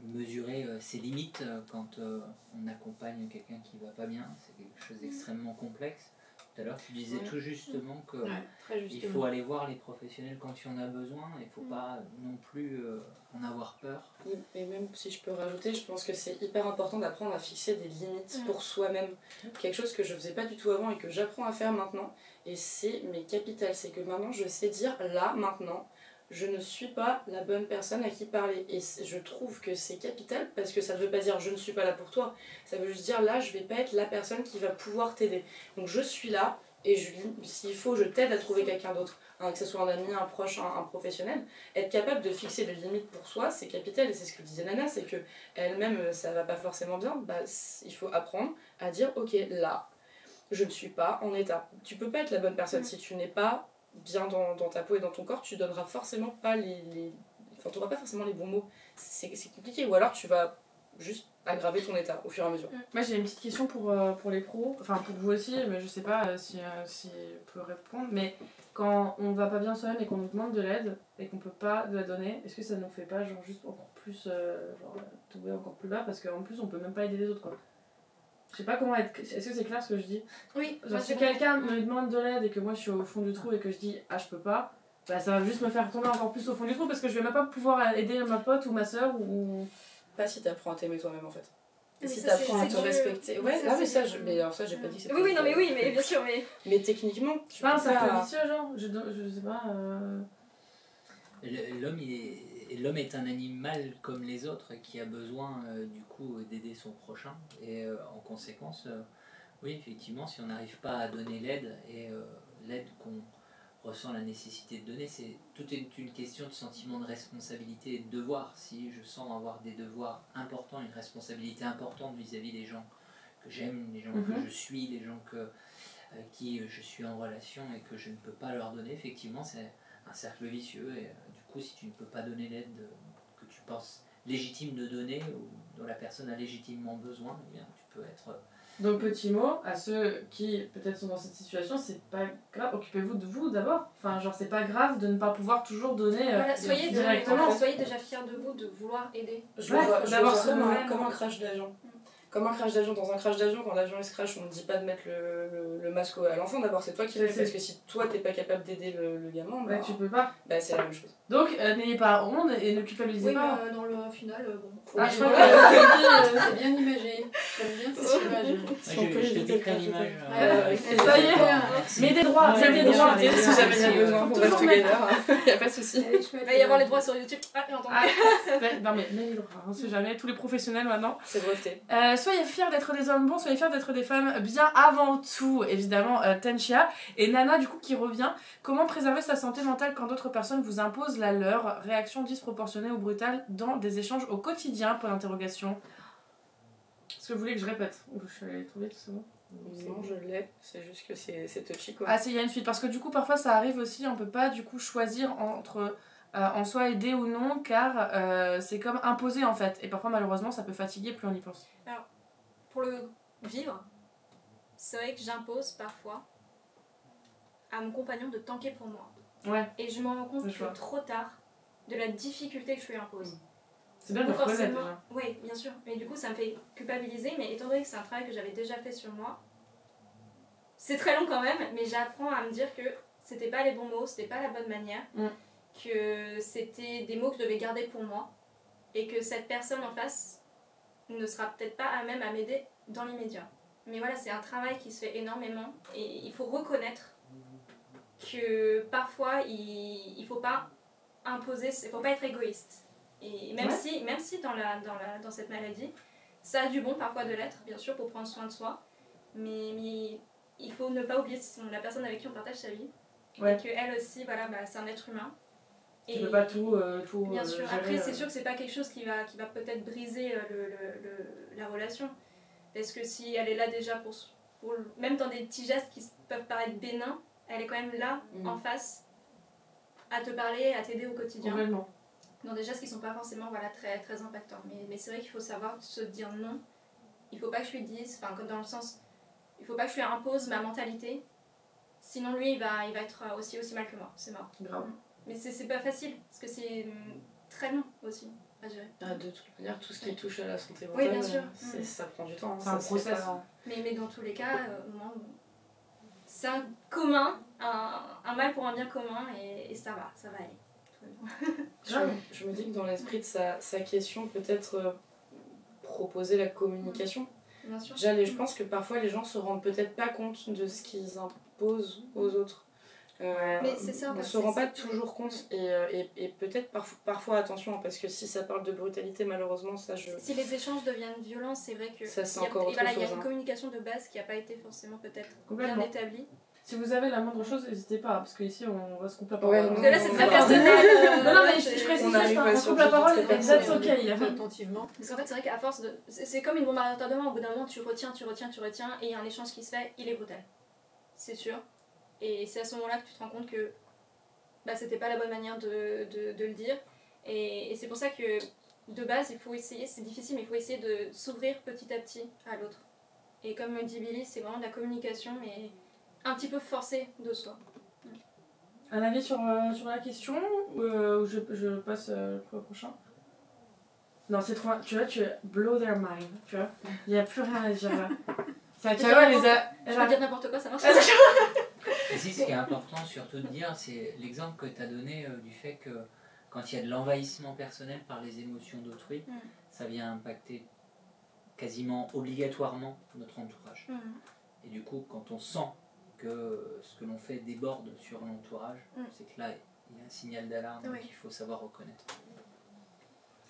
mesurer ses limites quand on accompagne quelqu'un qui va pas bien. C'est quelque chose d'extrêmement complexe. tout à l'heure, tu disais tout justement que très il justement. faut aller voir les professionnels quand il y en a besoin, il ne faut pas non plus en avoir peur. Et même si je peux rajouter, je pense que c'est hyper important d'apprendre à fixer des limites pour soi-même. Quelque chose que je faisais pas du tout avant et que j'apprends à faire maintenant. Et c'est capital, c'est que maintenant je sais dire là, maintenant, je ne suis pas la bonne personne à qui parler. Et je trouve que c'est capital parce que ça ne veut pas dire je ne suis pas là pour toi. Ça veut juste dire là, je vais pas être la personne qui va pouvoir t'aider. Donc je suis là et s'il faut, je t'aide à trouver quelqu'un d'autre. Hein, que ce soit un ami, un proche, un professionnel. Être capable de fixer des limites pour soi, c'est capital. Et c'est ce que disait Nana, c'est que elle-même, ça va pas forcément bien. Bah, il faut apprendre à dire ok, là, je ne suis pas en état. Tu peux pas être la bonne personne si tu n'es pas bien dans ta peau et dans ton corps, tu donneras forcément pas enfin, tu n'auras pas forcément les bons mots. C'est compliqué. Ou alors tu vas juste aggraver ton état au fur et à mesure. Moi j'ai une petite question pour les pros, enfin pour vous aussi, mais je sais pas si on peut répondre, mais quand on va pas bien soi-même et qu'on nous demande de l'aide et qu'on peut pas la donner, est-ce que ça nous fait pas genre juste encore plus tomber encore plus bas parce qu'en plus on peut même pas aider les autres quoi. Je sais pas comment être. Est-ce que c'est clair ce que je dis? Oui. Genre si quelqu'un me demande de l'aide et que moi je suis au fond du trou et que je dis ah je peux pas, bah ça va juste me faire tomber encore plus au fond du trou parce que je vais même pas pouvoir aider ma pote ou ma soeur ou... Pas si t'apprends à t'aimer toi-même en fait. Et Oui, si ça, t'apprends à te respecter. Ouais, ça, mais ça, mais alors ça j'ai pas dit que c'était. Oui, non mais oui, mais bien sûr, mais... Mais techniquement, tu pas un peux cercle pas... vicieux genre, je sais pas... L'homme est un animal comme les autres qui a besoin du coup d'aider son prochain et en conséquence, oui effectivement si on n'arrive pas à donner l'aide et l'aide qu'on ressent la nécessité de donner, tout est une question de sentiment de responsabilité et de devoir. Si je sens avoir des devoirs importants, une responsabilité importante vis-à-vis des gens que j'aime, des gens que je suis, des gens avec qui je suis en relation et que je ne peux pas leur donner, effectivement c'est un cercle vicieux et du coup si tu ne peux pas donner l'aide que tu penses légitime de donner ou dont la personne a légitimement besoin, eh bien, tu peux être... Donc petit mot à ceux qui peut-être sont dans cette situation, c'est pas grave, occupez-vous de vous d'abord. Enfin genre c'est pas grave de ne pas pouvoir toujours donner Voilà, soyez directement. soyez déjà fiers de vous, de vouloir aider. Je le vois d'abord comme un crash d'avion. Comme un crash d'avion, dans un crash d'avion, quand l'avion se crash, on ne dit pas de mettre le masque à l'enfant, d'abord c'est toi qui le fais, parce que si toi t'es pas capable d'aider le gamin, bah, tu peux pas. Bah c'est la même chose. Donc n'ayez pas honte et ne culpabilisez Oui, pas. mais dans le final, bon. Ah, je crois C'est bien imagé. J'aime bien cette image. Je te décris l'image. Ça y est, mais des droits, Il y a des droits, si jamais il y a Merci. besoin, on reste together, il y a pas de souci. Il va y avoir les droits sur YouTube. Ah, j'ai entendu. Non mais les droits, on sait jamais, tous les professionnels maintenant. C'est breveté. Soyez fiers d'être des hommes bons, soyez fiers d'être des femmes bien avant tout, évidemment, Tenchia. Et Nana, du coup, qui revient. Comment préserver sa santé mentale quand d'autres personnes vous imposent la leur? Réaction disproportionnée ou brutale dans des échanges au quotidien, point d'interrogation. Est-ce que vous voulez que je répète? Ou je suis allée trouver tout ça bon? Non, je l'ai, c'est juste que c'est touchy quoi. Ah, il y a une suite, parce que du coup, parfois ça arrive aussi, on peut pas du coup choisir entre en soi aider ou non, car c'est comme imposer en fait. Et parfois, malheureusement, ça peut fatiguer, plus on y pense. Alors, pour le vivre, c'est vrai que j'impose parfois à mon compagnon de tanker pour moi. Ouais. Et je me rends compte Je vois. que trop tard de la difficulté que je lui impose. C'est bien de le Donc reconnaître forcément, déjà. oui, bien sûr. Mais du coup, ça me fait culpabiliser. Mais étant donné que c'est un travail que j'avais déjà fait sur moi, c'est très long quand même, mais j'apprends à me dire que c'était pas les bons mots, c'était pas la bonne manière, que c'était des mots que je devais garder pour moi, et que cette personne en face ne sera peut-être pas à même à m'aider dans l'immédiat. Mais voilà, c'est un travail qui se fait énormément, et il faut reconnaître que parfois il faut pas imposer, il faut pas être égoïste. Et même si dans cette maladie, ça a du bon parfois de l'être, bien sûr, pour prendre soin de soi, mais il faut ne pas oublier la personne avec qui on partage sa vie, et qu'elle aussi, voilà, bah, c'est un être humain. Tu peux pas tout bien sûr. gérer, Après, c'est sûr que c'est pas quelque chose qui va peut-être briser la relation, parce que si elle est là déjà pour même dans des petits gestes qui peuvent paraître bénins, elle est quand même là en face à te parler, à t'aider au quotidien. Complètement. Dans des gestes qui sont pas forcément très, très impactants. Mais c'est vrai qu'il faut savoir se dire non. Il faut pas que je lui dise, enfin dans le sens, il faut pas que je lui impose ma mentalité, sinon lui il va être aussi mal que moi, c'est mort. Grave. Mais c'est pas facile, parce que c'est très long aussi à gérer. Ah, de toute manière, tout ce qui touche à la santé mentale, oui, bien sûr. Ça prend du temps. C'est un process. Mais dans tous les cas, au moment où c'est un commun, un mal pour un bien commun, et ça va aller. Je me dis que dans l'esprit de sa question, peut-être proposer la communication. Bien sûr. Déjà, je pense que parfois les gens se rendent peut-être pas compte de ce qu'ils imposent aux autres. Mais c'est ça, on se rend pas toujours compte et peut-être parfois attention, parce que si ça parle de brutalité, malheureusement ça si les échanges deviennent violents, c'est vrai que ça c'est encore autre chose. Il y a une communication de base qui n'a pas été forcément peut-être bien établie. Si vous avez la moindre chose, n'hésitez pas, parce qu'ici on va se couper la parole. Ouais, parce que là c'est très personnel. Non mais je précise juste, on coupe la parole et that's ok. Attentivement. Parce qu'en fait c'est vrai qu'à force de... C'est comme une bombe à retardement, au bout d'un moment tu retiens, et il y a un échange qui se fait, il est brutal. C'est sûr. Et c'est à ce moment-là que tu te rends compte que c'était pas la bonne manière de le dire. Et c'est pour ça que de base, il faut essayer, c'est difficile, mais il faut essayer de s'ouvrir petit à petit à l'autre. Et comme me dit Billy, c'est vraiment de la communication, mais un petit peu forcée de soi. Un avis sur la question ou je passe au prochain? Non, c'est trop... Tu vois, tu blow their mind, tu vois. Il n'y a plus rien à dire là. Ça, tu vois, je peux dire n'importe quoi, ça marche. Ici, ce qui est important surtout de dire, c'est l'exemple que tu as donné du fait que quand il y a de l'envahissement personnel par les émotions d'autrui, ça vient impacter quasiment obligatoirement notre entourage. Et du coup, quand on sent que ce que l'on fait déborde sur l'entourage, c'est que là, il y a un signal d'alarme qu'il faut savoir reconnaître.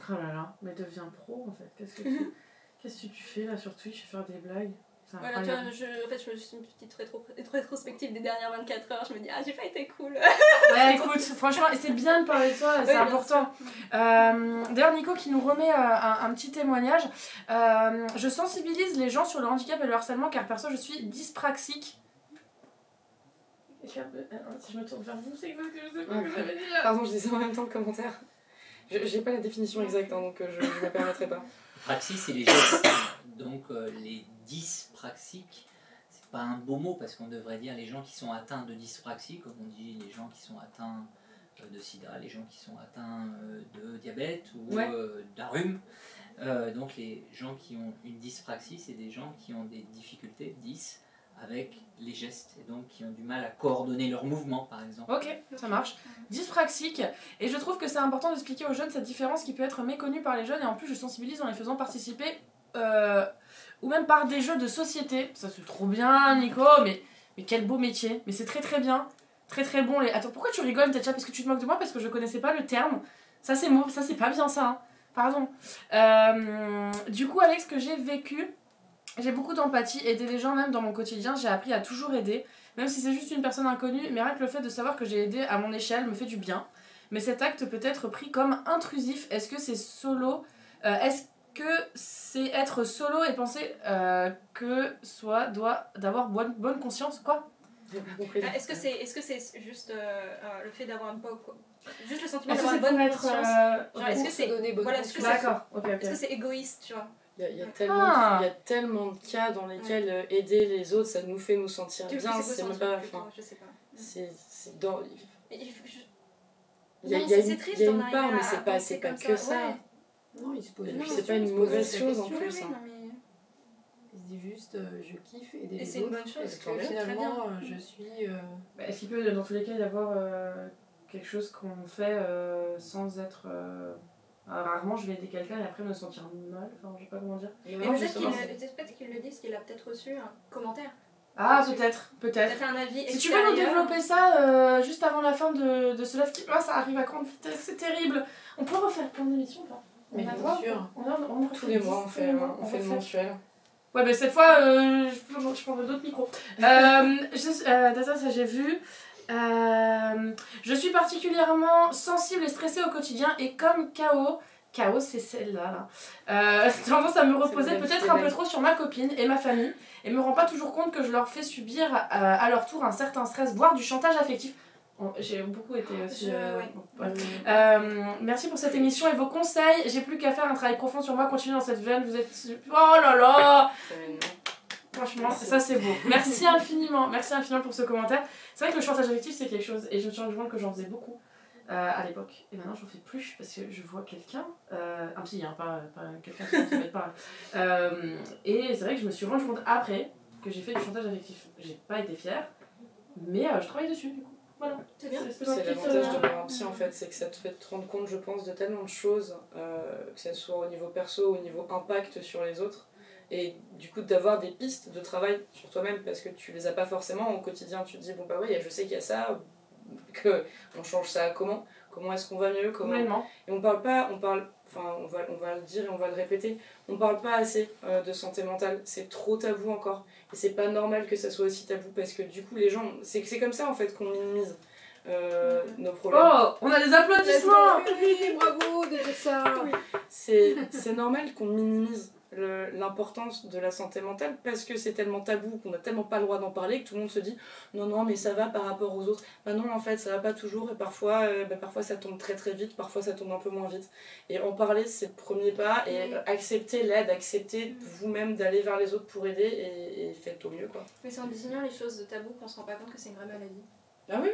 Oh là là, mais deviens pro en fait. Qu'est-ce que tu fais là sur Twitch, faire des blagues? Voilà, tu vois, en fait, je fais juste une petite rétrospective des dernières 24 heures. Je me dis, j'ai pas été cool. Ouais, écoute, franchement, c'est bien de parler de toi, c'est important. D'ailleurs, Nico qui nous remet un petit témoignage. Je sensibilise les gens sur le handicap et le harcèlement car perso, je suis dyspraxique. Si je me tourne vers vous, c'est exact que je sais pas ce que ça veut dire. Pardon, je disais en même temps le commentaire. J'ai pas la définition exacte, donc je me permettrai pas. Praxis, c'est les gestes. Donc les dyspraxiques, c'est pas un beau mot parce qu'on devrait dire les gens qui sont atteints de dyspraxie, comme on dit les gens qui sont atteints de sida, les gens qui sont atteints de diabète ou d'un rhume. Donc les gens qui ont une dyspraxie, c'est des gens qui ont des difficultés, avec les gestes, et donc qui ont du mal à coordonner leurs mouvements par exemple. Ok, ça marche. Dyspraxique, et je trouve que c'est important d'expliquer aux jeunes cette différence qui peut être méconnue par les jeunes, et en plus je sensibilise en les faisant participer, ou même par des jeux de société. Ça c'est trop bien Nico, mais quel beau métier, mais c'est très très bien, très très bon. Attends, pourquoi tu rigoles Tetcha? Parce que tu te moques de moi? Parce que je connaissais pas le terme. Ça c'est mauvais, ça c'est pas bien ça, hein. Pardon. Du coup avec ce que j'ai vécu, j'ai beaucoup d'empathie, aider les gens même dans mon quotidien, j'ai appris à toujours aider, même si c'est juste une personne inconnue, mais rien que le fait de savoir que j'ai aidé à mon échelle me fait du bien. Mais cet acte peut être pris comme intrusif. Est-ce que c'est solo Est-ce que c'est être solo et penser que soit doit d'avoir bonne conscience? Quoi? Est-ce que c'est juste le fait d'avoir une bonne... Juste le sentiment d'avoir une bonne conscience est-ce que c'est... Voilà, d'accord, ok. Est-ce que c'est égoïste, tu vois? Il y a tellement de cas dans lesquels aider les autres, ça nous fait nous sentir bien, c'est même pas... Je sais pas. C'est dans... Il y a une part, mais c'est pas que ça. Non, il se pose c'est pas une mauvaise chose en plus. Il se dit juste, je kiffe aider les autres. Et c'est une bonne chose. Parce que finalement, je suis... Est-ce qu'il peut dans tous les cas y avoir quelque chose qu'on fait sans être... rarement je vais aider quelqu'un et après me sentir mal, enfin je sais pas comment dire. Mais peut-être qu'il le dit, parce qu'il a peut-être reçu un commentaire. Ah peut-être. Peut-être un avis extérieur. Si tu veux nous développer ça juste avant la fin de ce live, ça arrive à grande vitesse, c'est terrible. On peut refaire plein d'émissions ou pas? Mais bien sûr. On tous les mois on fait le mensuel. Ouais mais cette fois je prendrai d'autres micros. Ça j'ai vu. Je suis particulièrement sensible et stressée au quotidien et comme KO c'est celle-là tendance à me reposer peut-être un peu trop sur ma copine et ma famille et me rends pas toujours compte que je leur fais subir à leur tour un certain stress, voire du chantage affectif. J'ai beaucoup été aussi... merci pour cette émission et vos conseils. J'ai plus qu'à faire un travail profond sur moi. Continuez dans cette veine. Vous êtes... Oh là là! Franchement, ça c'est beau. Merci infiniment pour ce commentaire. C'est vrai que le chantage affectif c'est quelque chose et je me suis rendu compte que j'en faisais beaucoup à l'époque. Et maintenant j'en fais plus parce que je vois quelqu'un, un psy, hein, pas quelqu'un qui ne pas. Et c'est vrai que je me suis rendu compte après que j'ai fait du chantage affectif. J'ai pas été fière. Mais je travaille dessus du coup. Voilà. C'est bien. C'est l'avantage d'avoir un psy en fait, c'est que ça te fait te rendre compte, je pense, de tellement de choses, que ce soit au niveau perso, au niveau impact sur les autres, et du coup d'avoir des pistes de travail sur toi-même parce que tu les as pas forcément au quotidien. Tu te dis bon bah ouais, je sais qu'il y a ça, que on change ça comment est-ce qu'on va mieux, Complètement. Et on va le dire et on va le répéter, on parle pas assez de santé mentale, c'est trop tabou encore. Et c'est pas normal que ça soit aussi tabou parce que du coup les gens, c'est comme ça en fait qu'on minimise nos problèmes. Oh, on a des applaudissements. Oui, bravo de dire ça. C'est normal qu'on minimise l'importance de la santé mentale parce que c'est tellement tabou qu'on n'a tellement pas le droit d'en parler que tout le monde se dit non mais ça va par rapport aux autres. Bah non, en fait ça va pas toujours et parfois ça tombe très très vite, parfois ça tombe un peu moins vite, et en parler c'est le premier pas, et accepter l'aide, accepter vous-même d'aller vers les autres pour aider, et faites au mieux quoi. Mais c'est en désignant les choses de tabou qu'on se rend pas compte que c'est une vraie maladie. Ah oui.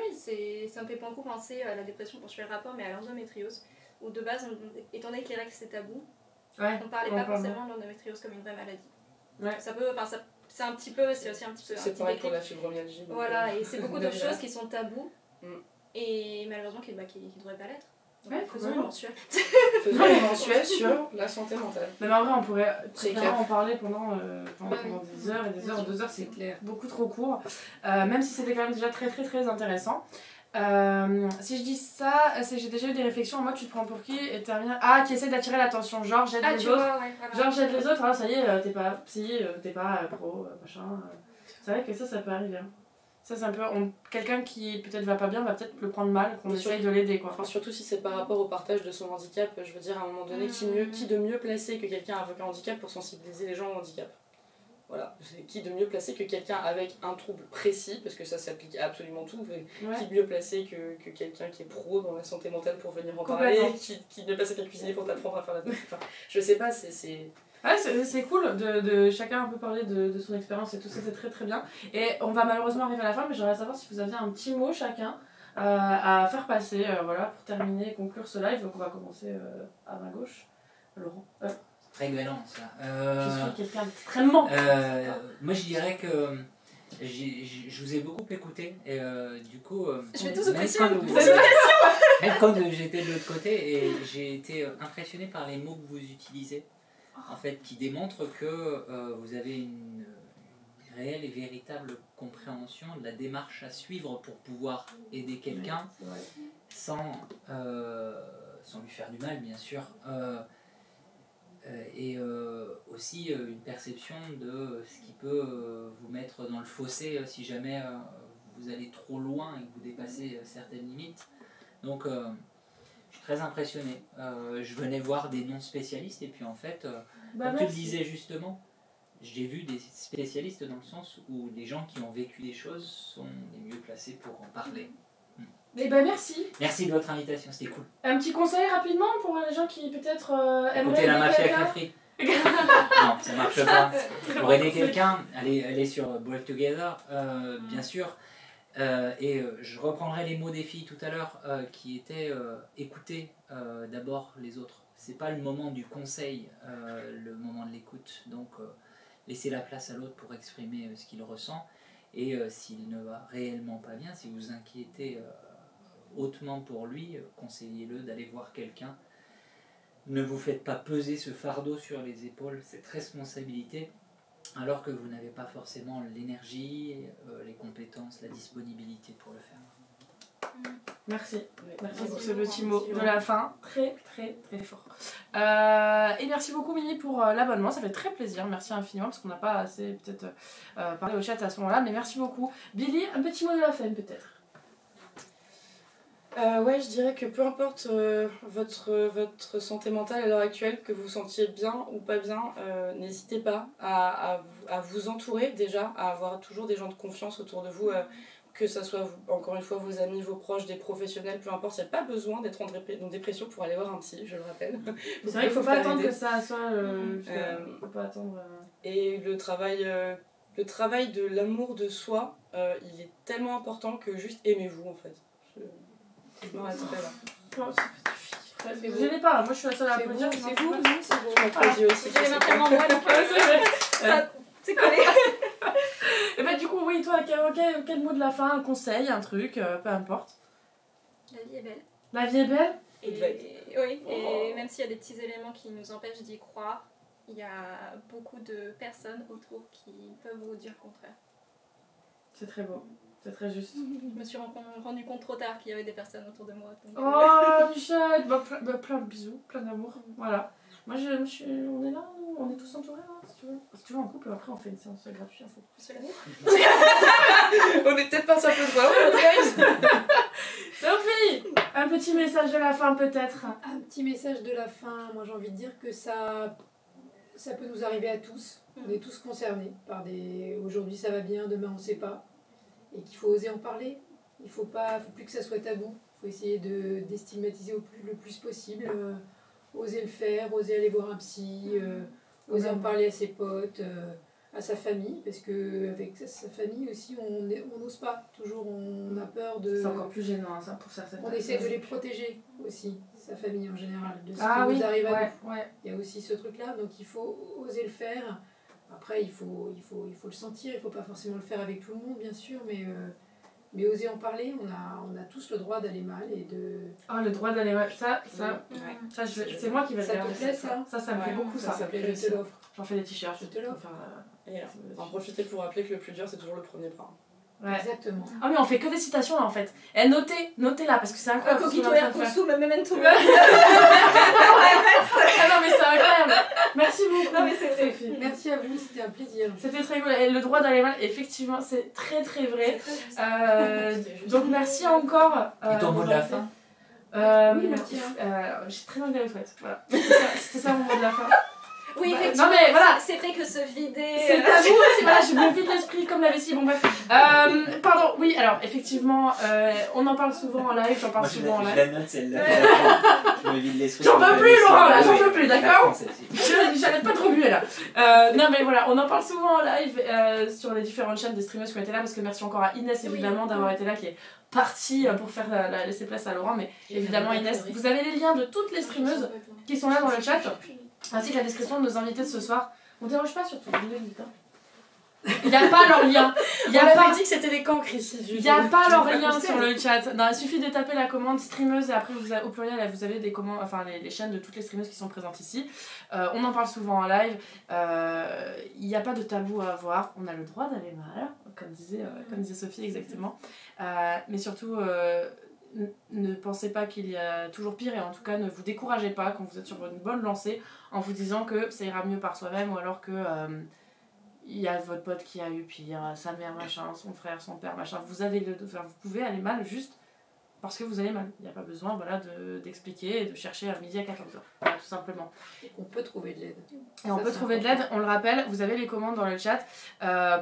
Ça me fait beaucoup penser à la dépression, quand je fais le rapport, mais à l'endométriose, où de base, étant donné que les règles c'est tabou, Ouais, on parlait pas forcément de l'endométriose comme une vraie maladie. Ouais. Ça peut, enfin, c'est un petit peu, c'est aussi un petit peu. C'est pareil pour la fibromyalgie. Voilà, et c'est beaucoup de choses qui sont tabous, Mm. et malheureusement qui devraient pas l'être. Ouais, Faisons une mensuelle. Faisons une mensuelle sur la santé mentale. Mais en vrai, on pourrait C'est clairement en parler pendant Ouais. des heures et des heures. 2 heures, c'est clair. beaucoup trop court. Même si c'était quand même déjà très très très intéressant. Si je dis ça, c'est que j'ai déjà eu des réflexions en mode tu te prends pour qui et t'as rien. Ah, qui essaie d'attirer l'attention, genre j'aide les tu autres. vois, ouais, voilà. Genre j'aide les autres, alors ça y est, t'es pas psy, t'es pas pro, machin. C'est vrai que ça peut arriver. Hein. Ça, c'est un peu. Quelqu'un qui peut-être va pas bien va peut-être le prendre mal, qu'on essaye de l'aider quoi. Enfin, surtout si c'est par rapport au partage de son handicap, je veux dire, à un moment donné, qui de mieux placé que quelqu'un avec un handicap pour sensibiliser les gens au handicap. Voilà, qui de mieux placé que quelqu'un avec un trouble précis, parce que ça s'applique à absolument tout, Ouais. qui de mieux placé que quelqu'un qui est pro dans la santé mentale pour venir en parler, qui de mieux placé qu'un cuisinier pour t'apprendre à faire la bouffe. Enfin, je sais pas, c'est... Ouais, c'est cool de chacun un peu parler de son expérience et tout ça, c'est très très bien. Et on va malheureusement arriver à la fin, mais j'aimerais savoir si vous aviez un petit mot chacun à faire passer, voilà, pour terminer et conclure ce live. Donc on va commencer à ma gauche. Laurent. Très galant ça. Je suis quelqu'un d'extrêmement. Moi je dirais que je vous ai beaucoup écouté et du coup Je vais tous même apprécier. même quand j'étais de l'autre côté, et j'ai été impressionné par les mots que vous utilisez, en fait, qui démontrent que vous avez une réelle et véritable compréhension de la démarche à suivre pour pouvoir aider quelqu'un sans lui faire du mal bien sûr. Et aussi une perception de ce qui peut vous mettre dans le fossé si jamais vous allez trop loin et que vous dépassez certaines limites. Donc je suis très impressionné. Je venais voir des non-spécialistes et puis en fait, comme tu le disais justement, j'ai vu des spécialistes dans le sens où les gens qui ont vécu des choses sont les mieux placés pour en parler. Et ben merci. Merci de votre invitation, c'était cool. Un petit conseil rapidement pour les gens qui peut-être aimeraient Écoutez la aider mafia quelqu'un. avec les frites. Non, ça marche pas. Pour aider quelqu'un, allez sur Brave Together, bien sûr. Et je reprendrai les mots des filles tout à l'heure qui étaient écouter d'abord les autres. C'est pas le moment du conseil, le moment de l'écoute. Donc laissez la place à l'autre pour exprimer ce qu'il ressent. Et s'il ne va réellement pas bien, si vous inquiétez hautement pour lui, conseillez-le d'aller voir quelqu'un. Ne vous faites pas peser ce fardeau sur les épaules, cette responsabilité, alors que vous n'avez pas forcément l'énergie, les compétences, la disponibilité pour le faire. Merci. Merci pour ce beaucoup. petit mot de la fin. Très très très fort. Et merci beaucoup Mini pour l'abonnement, ça fait très plaisir. Merci infiniment parce qu'on n'a pas assez peut-être parlé au chat à ce moment-là, mais merci beaucoup. Billy, un petit mot de la fin peut-être. Ouais, je dirais que peu importe votre santé mentale à l'heure actuelle, que vous vous sentiez bien ou pas bien, n'hésitez pas à vous entourer déjà, à avoir toujours des gens de confiance autour de vous, que ça soit encore une fois vos amis, vos proches, des professionnels, peu importe. Il n'y a pas besoin d'être en dépression pour aller voir un psy, je le rappelle. C'est vrai qu'il ne faut pas attendre que ça soit... faut pas attendre... Et le travail de l'amour de soi, il est tellement important que juste aimez-vous en fait. Je m'arrête là. Je l'ai pas, moi je suis la seule à applaudir. C'est vous, Je m'applaudis aussi. J'ai les mains tellement moites, donc c'est collé. Et bah du coup, oui, toi, quel mot de la fin, un conseil, un truc, peu importe. La vie est belle. La vie est belle. Et même s'il y a des petits éléments qui nous empêchent d'y croire, il y a beaucoup de personnes autour qui peuvent vous dire le contraire. C'est très beau, c'est très juste. Je me suis rendu compte trop tard qu'il y avait des personnes autour de moi. Donc, Oh, Michel, plein de bisous, plein d'amour, voilà. Moi, on est là, on est tous entourés, là, si tu veux. Si tu veux en couple, après on fait une séance gratuite. On est peut-être pas sur le droit. Sophie, un petit message de la fin peut-être. Un petit message de la fin, moi j'ai envie de dire que ça peut nous arriver à tous. On est tous concernés par des... Aujourd'hui ça va bien, demain on ne sait pas. Et qu'il faut oser en parler. Il faut plus que ça soit tabou. Il faut essayer de déstigmatiser le plus possible. Oser le faire, oser aller voir un psy, oser en parler à ses potes, à sa famille. Parce qu'avec sa famille aussi, on n'ose pas. Toujours on a peur de... C'est encore plus gênant ça pour certaines On essaie de les protéger aussi, sa famille en général, de ce qui oui, nous arrive à nous. ouais. Il y a aussi ce truc-là, donc il faut oser le faire. Après, il faut le sentir, il ne faut pas forcément le faire avec tout le monde, bien sûr, mais oser en parler, on a tous le droit d'aller mal et de... Oh, le droit d'aller mal, c'est moi qui vais le faire. Ça te plaît, ça? Ça me plaît beaucoup, ça. Ça me plaît, je te l'offre. J'en fais des t-shirts. Je te l'offre. Et en profiter pour rappeler que le plus dur, c'est toujours le premier pas. Ouais. Exactement. Ah mais on fait que des citations là en fait. Et notez là parce que c'est incroyable. Coquito ergo sum, memento. Ah non mais c'est incroyable. Merci beaucoup. Non mais c'est vrai. Sophie. Merci à vous, c'était un plaisir. C'était très cool. Et le droit d'aller mal, effectivement, c'est très très vrai. Donc merci encore. Et ton mot de la fin? Oui, merci. J'ai très envie d'aller aux toilettes. Voilà. C'était ça mon mot de la fin. Oui, Bah, effectivement, non, mais voilà. c'est vrai que se vider... C'est à vous aussi, voilà, je me vide l'esprit comme la vessie, bon bref. Pardon, oui, alors effectivement, on en parle souvent en live, j'en parle souvent en live. Je la note celle-là. Je me vide l'esprit. J'en peux plus Laurent là, j'en peux plus, d'accord? Je J'arrête pas de remuer là. Non mais voilà, on en parle souvent en live sur les différentes chaînes des streamers qui ont été là, parce que merci encore à Inès évidemment d'avoir été là, qui est partie pour faire laisser place à Laurent, mais évidemment Inès, vous avez les liens de toutes les streameuses qui sont là dans le chat, ainsi que la description de nos invités de ce soir. On dérange pas surtout, je le dis. Il n'y a pas leur lien. On avait dit que c'était des cancres ici. Il n'y a pas leur lien sur le chat. Non, il suffit de taper la commande streameuse et après au pluriel vous avez des commandes, enfin les chaînes de toutes les streameuses qui sont présentes ici. On en parle souvent en live. Il n'y a pas de tabou à avoir. On a le droit d'aller mal, comme disait Sophie exactement. Mais surtout ne pensez pas qu'il y a toujours pire, et en tout cas ne vous découragez pas quand vous êtes sur une bonne lancée en vous disant que ça ira mieux par soi-même, ou alors que il y a votre pote qui a eu pire, sa mère machin, son frère, son père machin. Vous pouvez aller mal juste parce que vous allez mal. Il n'y a pas besoin d'expliquer et de chercher à midi à 14h. Voilà, tout simplement. On peut trouver de l'aide. Et on peut trouver de l'aide, on le rappelle, vous avez les commandes dans le chat.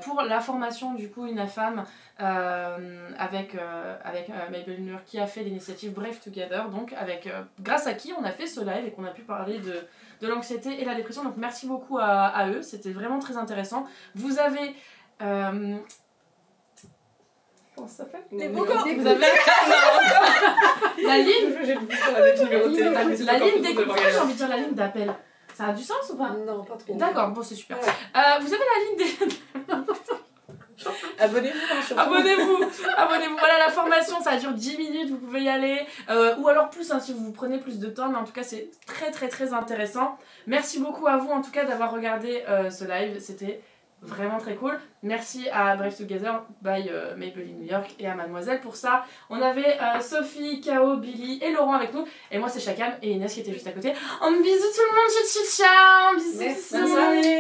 Pour la formation du coup Inafam avec Mabel Nuer qui a fait l'initiative Brave Together, donc grâce à qui on a fait ce live et qu'on a pu parler de l'anxiété et la dépression. Donc merci beaucoup à eux, c'était vraiment très intéressant. Vous avez... Comment ça s'appelle? Vous avez la ligne d'écoute, j'ai envie de dire la ligne d'appel. Ça a du sens ou pas? Non, pas trop. D'accord, bon c'est super. Vous avez la ligne des... Abonnez-vous. Abonnez-vous. Voilà, la formation, ça dure 10 minutes, vous pouvez y aller. Ou alors plus, hein, si vous prenez plus de temps. Mais en tout cas, c'est très très très intéressant. Merci beaucoup à vous, en tout cas, d'avoir regardé ce live. C'était vraiment très cool. Merci à Brave Together by Mabel in New York et à Mademoiselle pour ça. On avait Sophie, Kao, Billy et Laurent avec nous. Et moi, c'est Chakam et Inès qui était juste à côté. Un bisou tout le monde, ciao, ciao. Bisous. Bonne soirée.